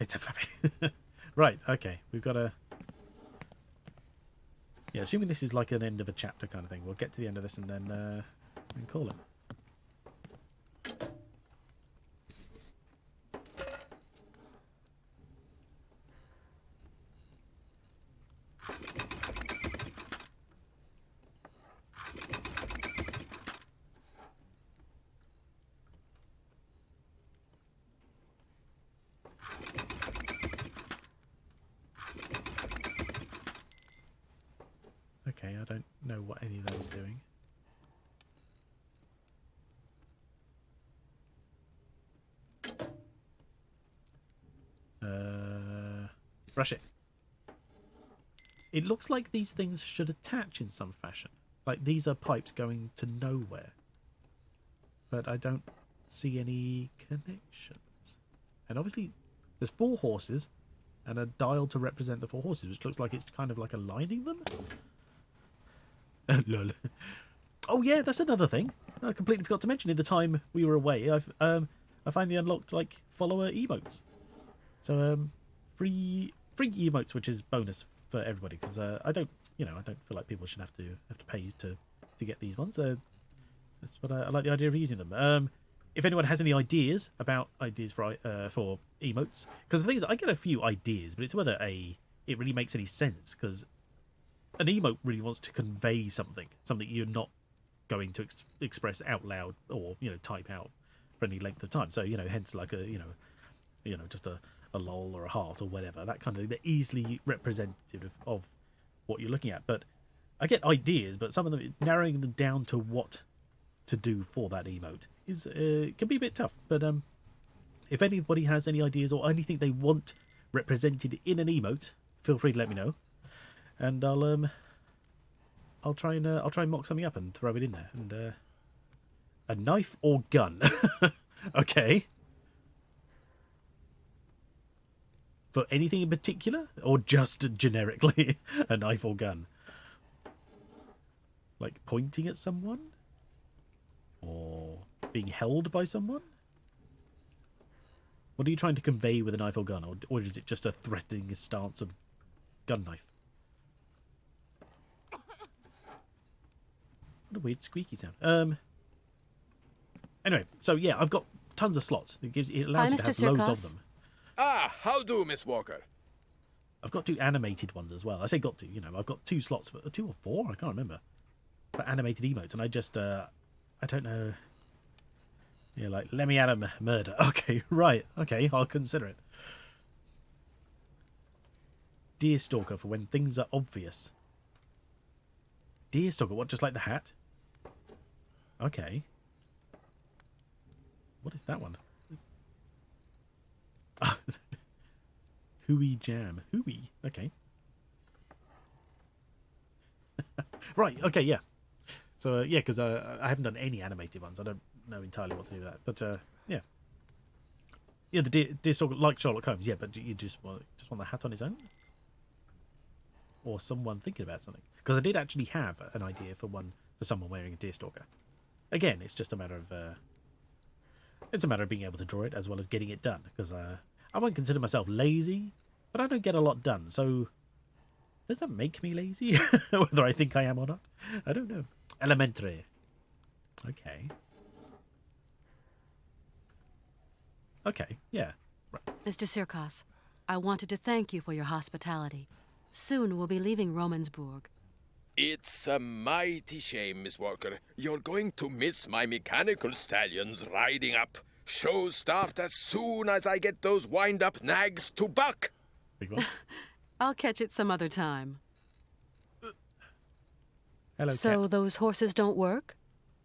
[SPEAKER 1] It's a fluffy. Right, okay. We've got a... Yeah, assuming this is like an end of a chapter kind of thing. We'll get to the end of this and then we can call it. Okay, I don't know what any of that is doing. Brush it. It looks like these things should attach in some fashion. Like these are pipes going to nowhere. But I don't see any connections. And obviously there's 4 horses and a dial to represent the 4 horses, which looks like it's kind of like aligning them. Lol. Oh yeah, that's another thing. I completely forgot to mention. In the time we were away, I finally unlocked like follower emotes. So free emotes, which is bonus for everybody because I don't feel like people should have to pay to get these ones. That's what I like the idea of using them. If anyone has any ideas about ideas for emotes, because the thing is, I get a few ideas, but it's whether it really makes any sense because an emote really wants to convey something you're not going to express out loud or type out for any length of time. So hence like a just a lol or a heart or whatever, that kind of thing. They're easily representative of what you're looking at. But I get ideas, but some of them narrowing them down to what to do for that emote is can be a bit tough. But if anybody has any ideas or anything they want represented in an emote, feel free to let me know, and I'll try and mock something up and throw it in there. And a knife or gun? Okay. For anything in particular, or just generically a knife or gun? Like pointing at someone, or being held by someone? What are you trying to convey with a knife or gun, or is it just a threatening stance of gun knife? What a weird squeaky sound. Anyway, so yeah, I've got tons of slots. It allows you to have loads of them.
[SPEAKER 7] Ah, how do, Miss Walker?
[SPEAKER 1] I've got 2 animated ones as well. I say got to, I've got 2 slots for 2 or 4, I can't remember, for animated emotes, and I just I don't know. Yeah, like, let me add a murder. Okay, right. Okay, I'll consider it. Deerstalker for when things are obvious. Deerstalker, what, just like the hat? Okay. What is that one? Hooey jam. Hooey. Okay. Right, okay, yeah. So, yeah, because I haven't done any animated ones. I don't know entirely what to do with that. But, yeah. Yeah, the Deerstalker, like Sherlock Holmes, yeah, but you just want the hat on its own? Or someone thinking about something? Because I did actually have an idea for someone wearing a Deerstalker. Again, it's just a matter of... it's a matter of being able to draw it as well as getting it done. Because I won't consider myself lazy, but I don't get a lot done. So, does that make me lazy? Whether I think I am or not? I don't know. Elementary. Okay. Okay, yeah. Right.
[SPEAKER 2] Mr. Sirkos, I wanted to thank you for your hospitality. Soon we'll be leaving Romansburg.
[SPEAKER 7] It's a mighty shame, Miss Walker. You're going to miss my mechanical stallions riding up. Shows start as soon as I get those wind-up nags to buck.
[SPEAKER 1] Big one.
[SPEAKER 2] I'll catch it some other time.
[SPEAKER 1] Hello,
[SPEAKER 2] so
[SPEAKER 1] cat.
[SPEAKER 2] Those horses don't work?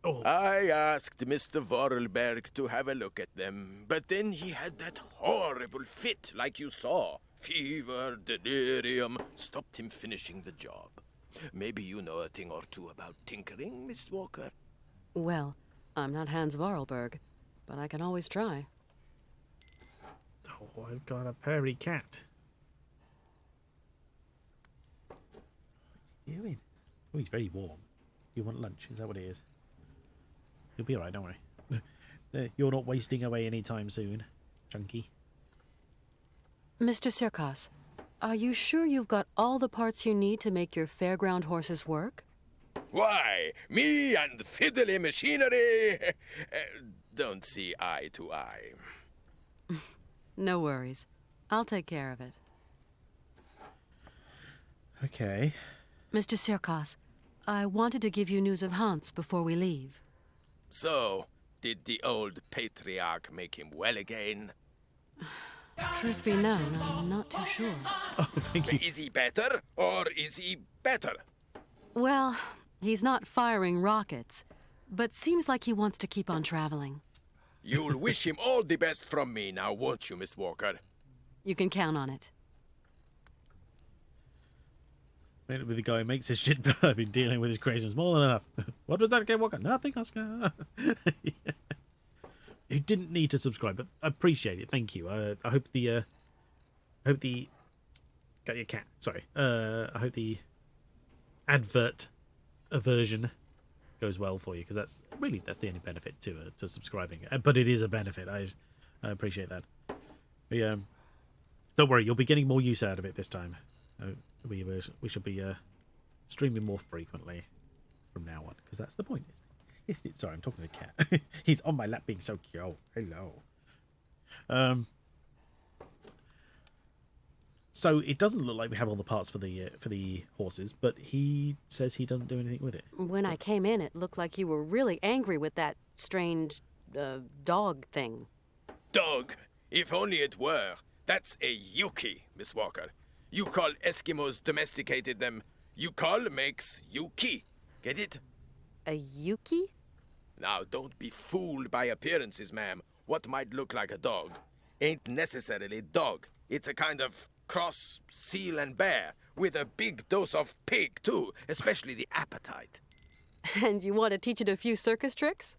[SPEAKER 7] Oh. I asked Mr. Vorarlberg to have a look at them, but then he had that horrible fit like you saw. Fever, delirium, stopped him finishing the job. Maybe you know a thing or two about tinkering, Miss Walker?
[SPEAKER 2] Well, I'm not Hans Vorarlberg, but I can always try.
[SPEAKER 1] Oh, I've got a purry cat. What are you doing? Oh, he's very warm. You want lunch? Is that what it is? You'll be alright, don't worry. You're not wasting away anytime soon, Chunky.
[SPEAKER 2] Mr. Sirkos, are you sure you've got all the parts you need to make your fairground horses work?
[SPEAKER 7] Why, me and fiddly machinery don't see eye to eye.
[SPEAKER 2] No worries. I'll take care of it.
[SPEAKER 1] Okay.
[SPEAKER 2] Mr. Sirkos, I wanted to give you news of Hans before we leave.
[SPEAKER 7] So, did the old patriarch make him well again?
[SPEAKER 2] Truth be known, I'm not too sure.
[SPEAKER 1] Oh, thank you.
[SPEAKER 7] Is he better, or is he better?
[SPEAKER 2] Well, he's not firing rockets, but seems like he wants to keep on traveling.
[SPEAKER 7] You'll wish him all the best from me now, won't you, Miss Walker?
[SPEAKER 2] You can count on it.
[SPEAKER 1] With the guy who makes his shit, I've been dealing with his craziness more than enough. What was that again, Walker? Nothing, Oscar. You didn't need to subscribe, but I appreciate it. Thank you. I hope the got your cat. Sorry. I hope the advert aversion goes well for you, because that's the only benefit to subscribing. But it is a benefit. I appreciate that. But, don't worry, you'll be getting more use out of it this time. We should be streaming more frequently from now on, because that's the point. Sorry, I'm talking to the cat. He's on my lap being so cute. Hello. So it doesn't look like we have all the parts for the horses, but he says he doesn't do anything with it.
[SPEAKER 2] When I came in, it looked like you were really angry with that strange dog thing.
[SPEAKER 7] Dog? If only it were. That's a Yuki, Miss Walker. You call Eskimos domesticated them. Yukol makes Yuki. Get it?
[SPEAKER 2] A Yuki?
[SPEAKER 7] Now, don't be fooled by appearances, ma'am. What might look like a dog ain't necessarily dog. It's a kind of cross seal and bear, with a big dose of pig, too, especially the appetite.
[SPEAKER 2] And you want to teach it a few circus tricks?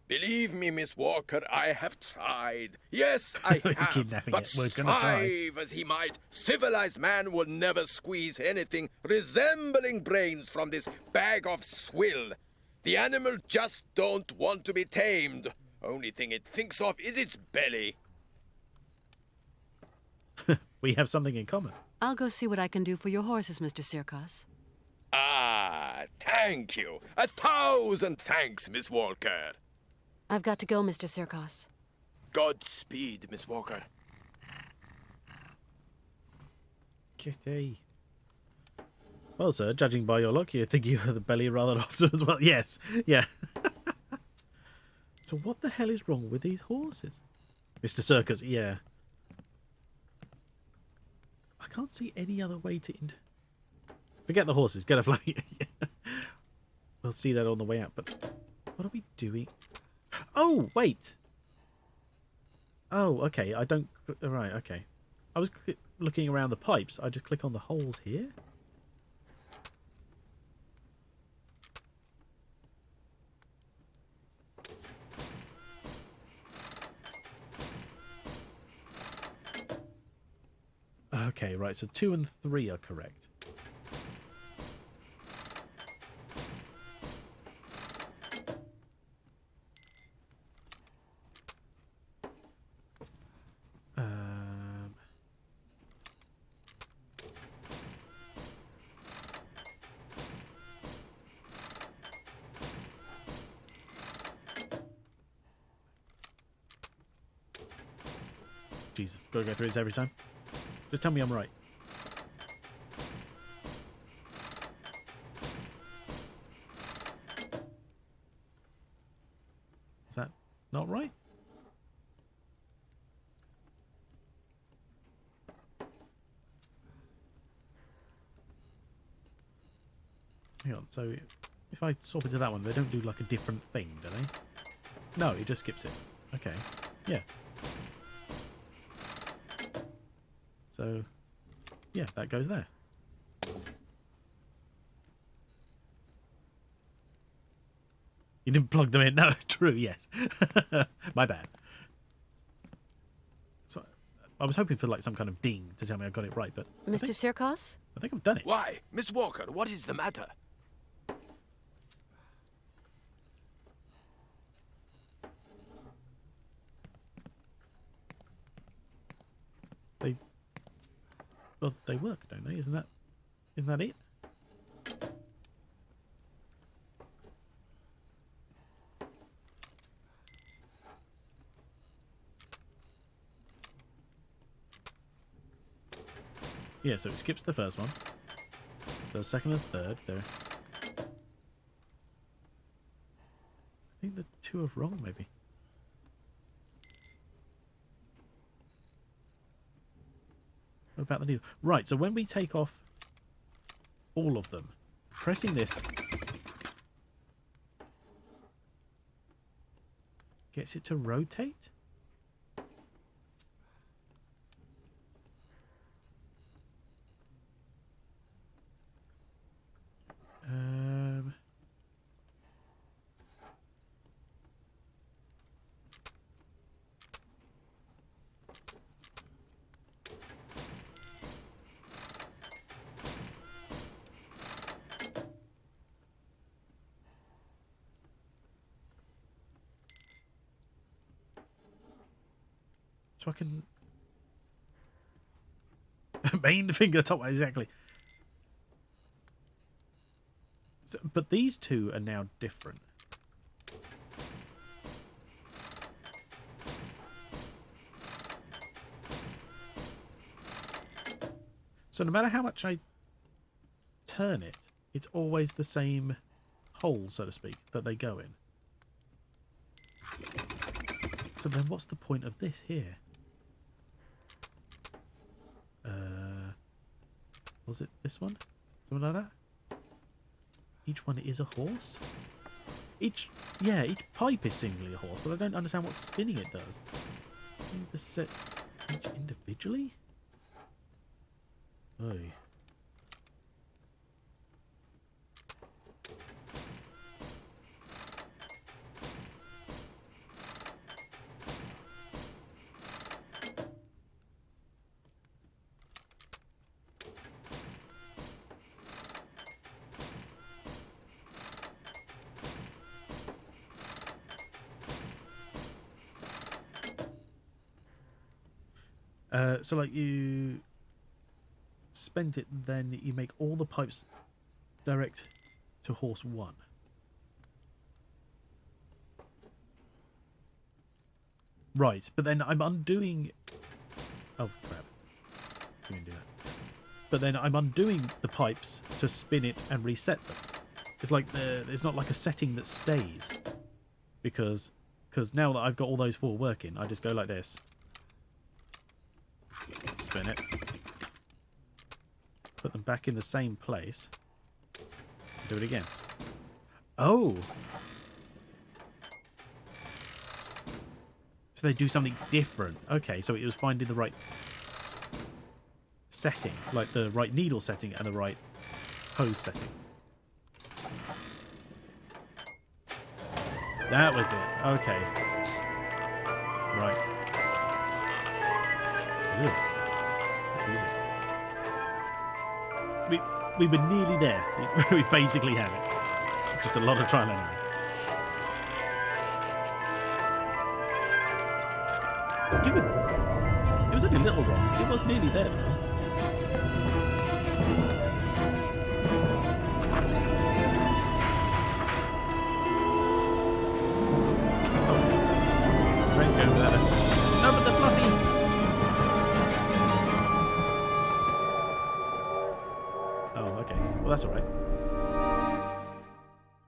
[SPEAKER 7] Believe me, Miss Walker, I have tried. Yes, I have.
[SPEAKER 1] Kidnapping
[SPEAKER 7] But
[SPEAKER 1] it. We're gonna try.
[SPEAKER 7] strive as he might, civilized man will never squeeze anything resembling brains from this bag of swill. The animal just don't want to be tamed. Only thing it thinks of is its belly.
[SPEAKER 1] We have something in common.
[SPEAKER 2] I'll go see what I can do for your horses, Mr. Sirkos.
[SPEAKER 7] Ah, thank you. 1,000 thanks, Miss Walker.
[SPEAKER 2] I've got to go, Mr. Sirkos.
[SPEAKER 7] Godspeed, Miss Walker.
[SPEAKER 1] Kitty. Well, sir, judging by your look, you think you have the belly rather often as well. Yes, yeah. So what the hell is wrong with these horses? Mr. Circus, yeah. I can't see any other way to... Forget the horses, get a flight. We'll see that on the way out, but what are we doing? Oh, wait. Oh, okay, I don't... Right, okay. I was looking around the pipes. I just click on the holes here. Okay, right, so 2 and 3 are correct. Jesus, gotta go through this every time. Just tell me I'm right. Is that not right? Hang on, so if I swap into that one, they don't do like a different thing, do they? No, it just skips it. Okay, yeah. So, yeah, that goes there. You didn't plug them in? No, true, yes. My bad. So, I was hoping for like some kind of ding to tell me I got it right, but...
[SPEAKER 2] Mr. Sirkos?
[SPEAKER 1] I think I've done it.
[SPEAKER 7] Why, Miss Walker, what is the matter? Well, they work, don't they? Isn't that it? Yeah, so it skips the first one. The second and third, there. I think the 2 are wrong, maybe. What about the needle? Right, so when we take off all of them, pressing this gets it to rotate? So I can... main finger top, exactly. So, but these 2 are now different. So no matter how much I turn it, it's always the same hole, so to speak, that they go in. So then what's the point of this here? Was it this one? Something like that? Each one is a horse? Each pipe is singly a horse, but I don't understand what spinning it does.
[SPEAKER 1] need to set each individually? Oh. So like you spend it, then you make all the pipes direct to horse 1. Right, but then I'm undoing... Oh, crap. Didn't do that. But then I'm undoing the pipes to spin it and reset them. It's like it's not like a setting that stays. Because now that I've got all those 4 working, I just go like this. Spin it. Put them back in the same place. Do it again. Oh! So they do something different. Okay, so it was finding the right setting. Like the right needle setting and the right hose setting. That was it. Okay. Right. Ew. That's music. We were nearly there. We basically had it. Just a lot of trial and error. It was only a little wrong. It was nearly there, though. Oh, train's going without it. No, but the fluffy! Well, that's alright.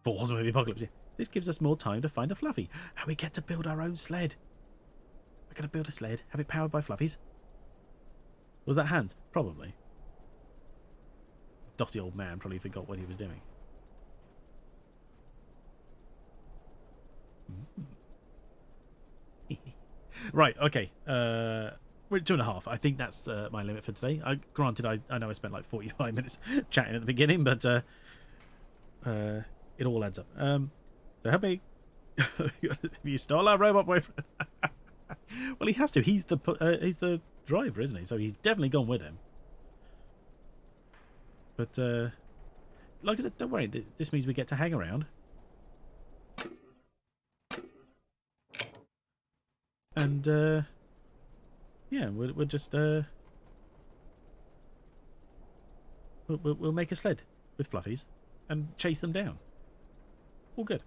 [SPEAKER 1] For Horsemen of the Apocalypse. This gives us more time to find the Fluffy. And we get to build our own sled. We're going to build a sled, have it powered by Fluffies. Was that Hans? Probably. Dotty old man probably forgot what he was doing. Right, okay. We're at 2.5. I think that's my limit for today. Granted, I know I spent like 45 minutes chatting at the beginning, but it all adds up. So help me. You stole our robot boyfriend. Well, he has to. He's the driver, isn't he? So he's definitely gone with him. But like I said, don't worry. This means we get to hang around. And yeah, we'll just we'll make a sled with Fluffies and chase them down. All good.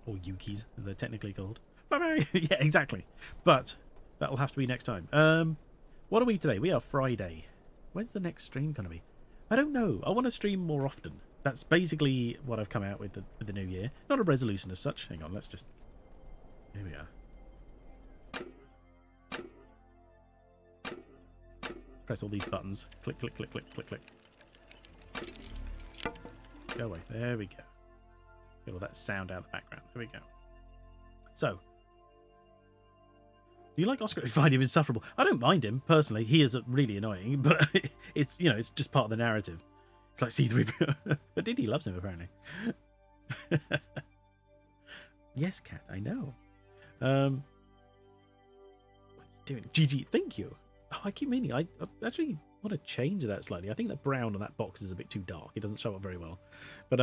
[SPEAKER 1] Or Yukis, as they're technically called. Yeah, exactly. But that'll have to be next time. What are we today? We are Friday. When's the next stream going to be? I don't know. I want to stream more often. That's basically what I've come out with the new year. Not a resolution as such. Hang on, let's just... Here we are. Press all these buttons. Click, click, click, click, click, click. Go away. There we go. Get all that sound out of the background. There we go. So, do you like Oscar? I find him insufferable. I don't mind him personally. He is really annoying, but it's it's just part of the narrative. It's like C3, but Diddy loves him apparently. Yes, Cat. I know. What are you doing? GG. Thank you. Oh, I keep meaning. I actually want to change that slightly. I think that brown on that box is a bit too dark. It doesn't show up very well. But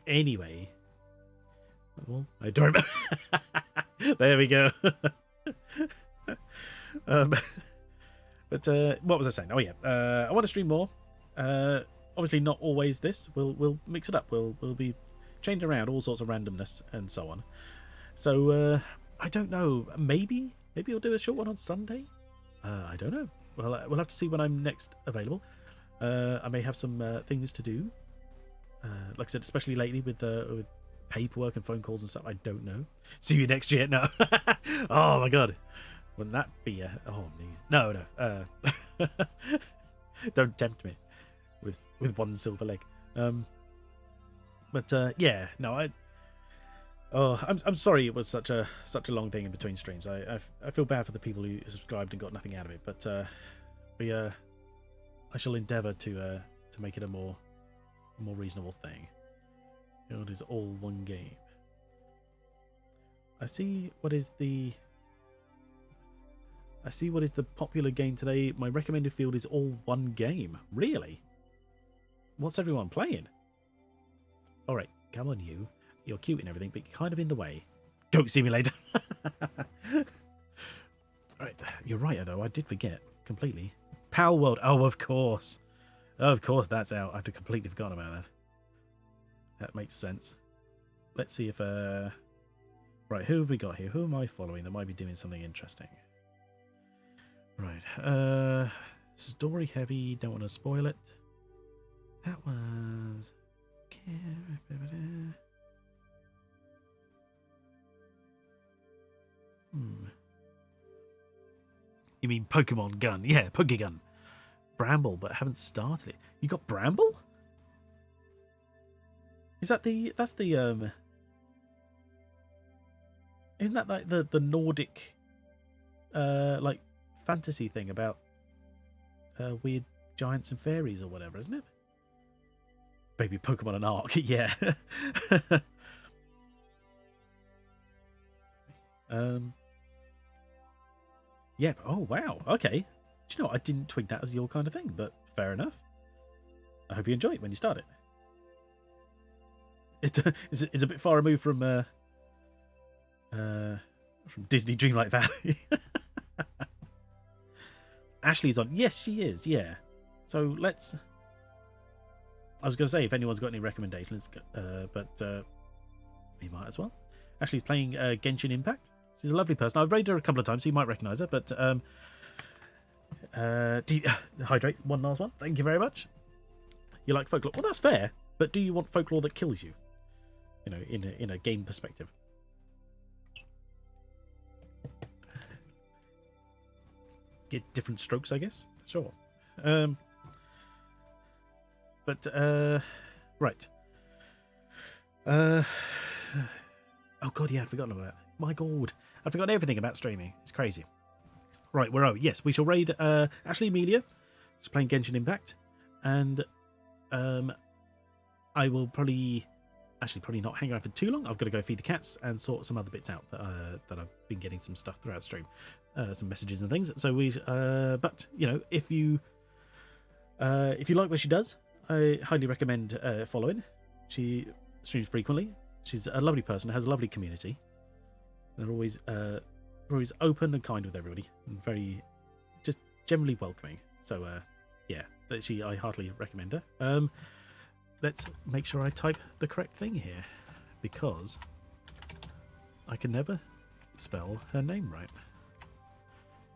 [SPEAKER 1] anyway. Well, I don't remember. There we go. But what was I saying? Oh yeah, I want to stream more. Obviously, not always this. We'll mix it up. We'll be changing around all sorts of randomness and so on. So I don't know. Maybe I'll do a short one on Sunday. I don't know. Well, we'll have to see when I'm next available. I may have some things to do. Like I said, especially lately with paperwork and phone calls and stuff. I don't know. See you next year. No. Oh my god. Wouldn't that be a... Oh, no. Don't tempt me with one silver leg. But yeah, no, Oh, I'm sorry it was such a long thing in between streams. I feel bad for the people who subscribed and got nothing out of it, but I shall endeavour to make it a more reasonable thing. It is all one game. I see what is the popular game today. My recommended field is all one game. Really? What's everyone playing? All right, come on, you. You're cute and everything, but you're kind of in the way. Goat Simulator. Right, you're right, though. I did forget completely. Pal World. Oh, of course. Of course, that's out. I'd completely forgotten about that. That makes sense. Let's see if... Right, who have we got here? Who am I following that might be doing something interesting? Right. Story heavy. Don't want to spoil it. That was... You mean Pokemon Gun? Yeah, Pokegun. Bramble, but I haven't started it. You got Bramble? Is that the... That's the... Isn't that like the Nordic... like, fantasy thing about... weird giants and fairies or whatever, isn't it? Maybe Pokemon and Ark, yeah. Yeah. Oh wow. Okay. Do you know what? I didn't twig that as your kind of thing, but fair enough. I hope you enjoy it when you start it. It's a bit far removed from Disney Dreamlight Valley. Ashley's on. Yes, she is. Yeah. So let's. I was going to say if anyone's got any recommendations, but we might as well. Ashley's playing Genshin Impact. She's a lovely person. I've raided her a couple of times, so you might recognise her. But hydrate, one last one. Thank you very much. You like folklore? Well, that's fair. But do you want folklore that kills you? You know, in a game perspective. Get different strokes, I guess. Sure. But right. Oh god, yeah, I'd forgotten about that. My god, I'd forgotten everything about streaming. It's crazy. Right, where are we? Yes, we shall raid Ashley Amelia. She's playing Genshin Impact, and I will probably not hang around for too long. I've got to go feed the cats and sort some other bits out that I've been getting some stuff throughout the stream, some messages and things. So but you know, if you like what she does, I highly recommend following. She streams frequently. She's a lovely person, has a lovely community. They're always open and kind with everybody, and very just generally welcoming. So yeah, I heartily recommend her. Let's make sure I type the correct thing here, because I can never spell her name right.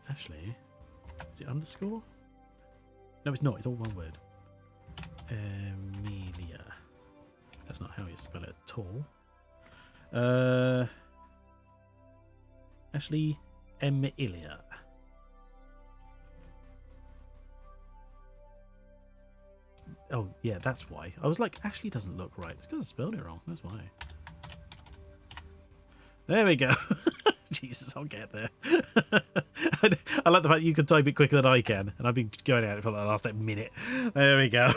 [SPEAKER 1] Ashley, is it underscore? No, it's not. It's all one word. Amelia. That's not how you spell it at all. Ashley Emilia. Oh, yeah, that's why. I was like, Ashley doesn't look right. It's because I spelled it wrong. That's why. There we go. Jesus, I'll get there. I like the fact you can type it quicker than I can, and I've been going at it for the last minute. There we go.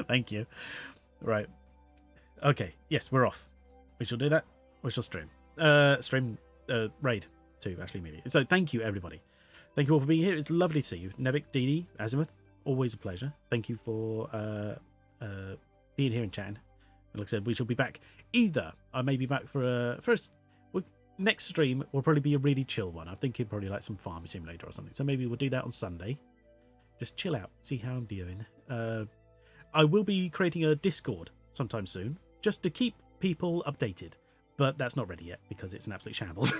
[SPEAKER 1] Thank you. Right. Okay. Yes, we're off. We shall do that. We shall stream. Raid to Ashley Media. So thank you, everybody. Thank you all for being here. It's lovely to see you. Nevik, Dee, Azimuth, always a pleasure. Thank you for being here and chatting. And like I said, we shall be back. Either I may be back for first. Next stream will probably be a really chill one. I'm thinking probably like some farming simulator or something. So maybe we'll do that on Sunday. Just chill out, see how I'm doing. I will be creating a Discord sometime soon, just to keep people updated. But that's not ready yet because it's an absolute shambles.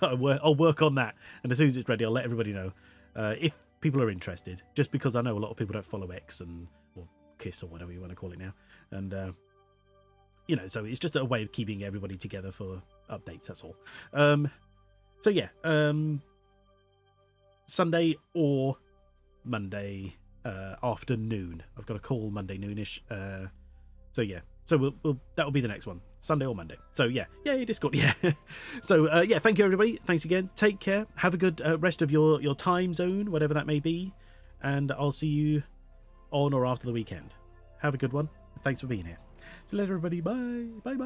[SPEAKER 1] I'll work on that, and as soon as it's ready, I'll let everybody know if people are interested. Just because I know a lot of people don't follow X or Kiss or whatever you want to call it now, and you know, so it's just a way of keeping everybody together for updates. That's all. So yeah, Sunday or Monday afternoon. I've got a call Monday noonish. So yeah, So that'll be the next one, Sunday or Monday. So yeah, Discord, yeah. So yeah, thank you everybody. Thanks again. Take care. Have a good rest of your time zone, whatever that may be, and I'll see you on or after the weekend. Have a good one. Thanks for being here. So let everybody bye. Bye.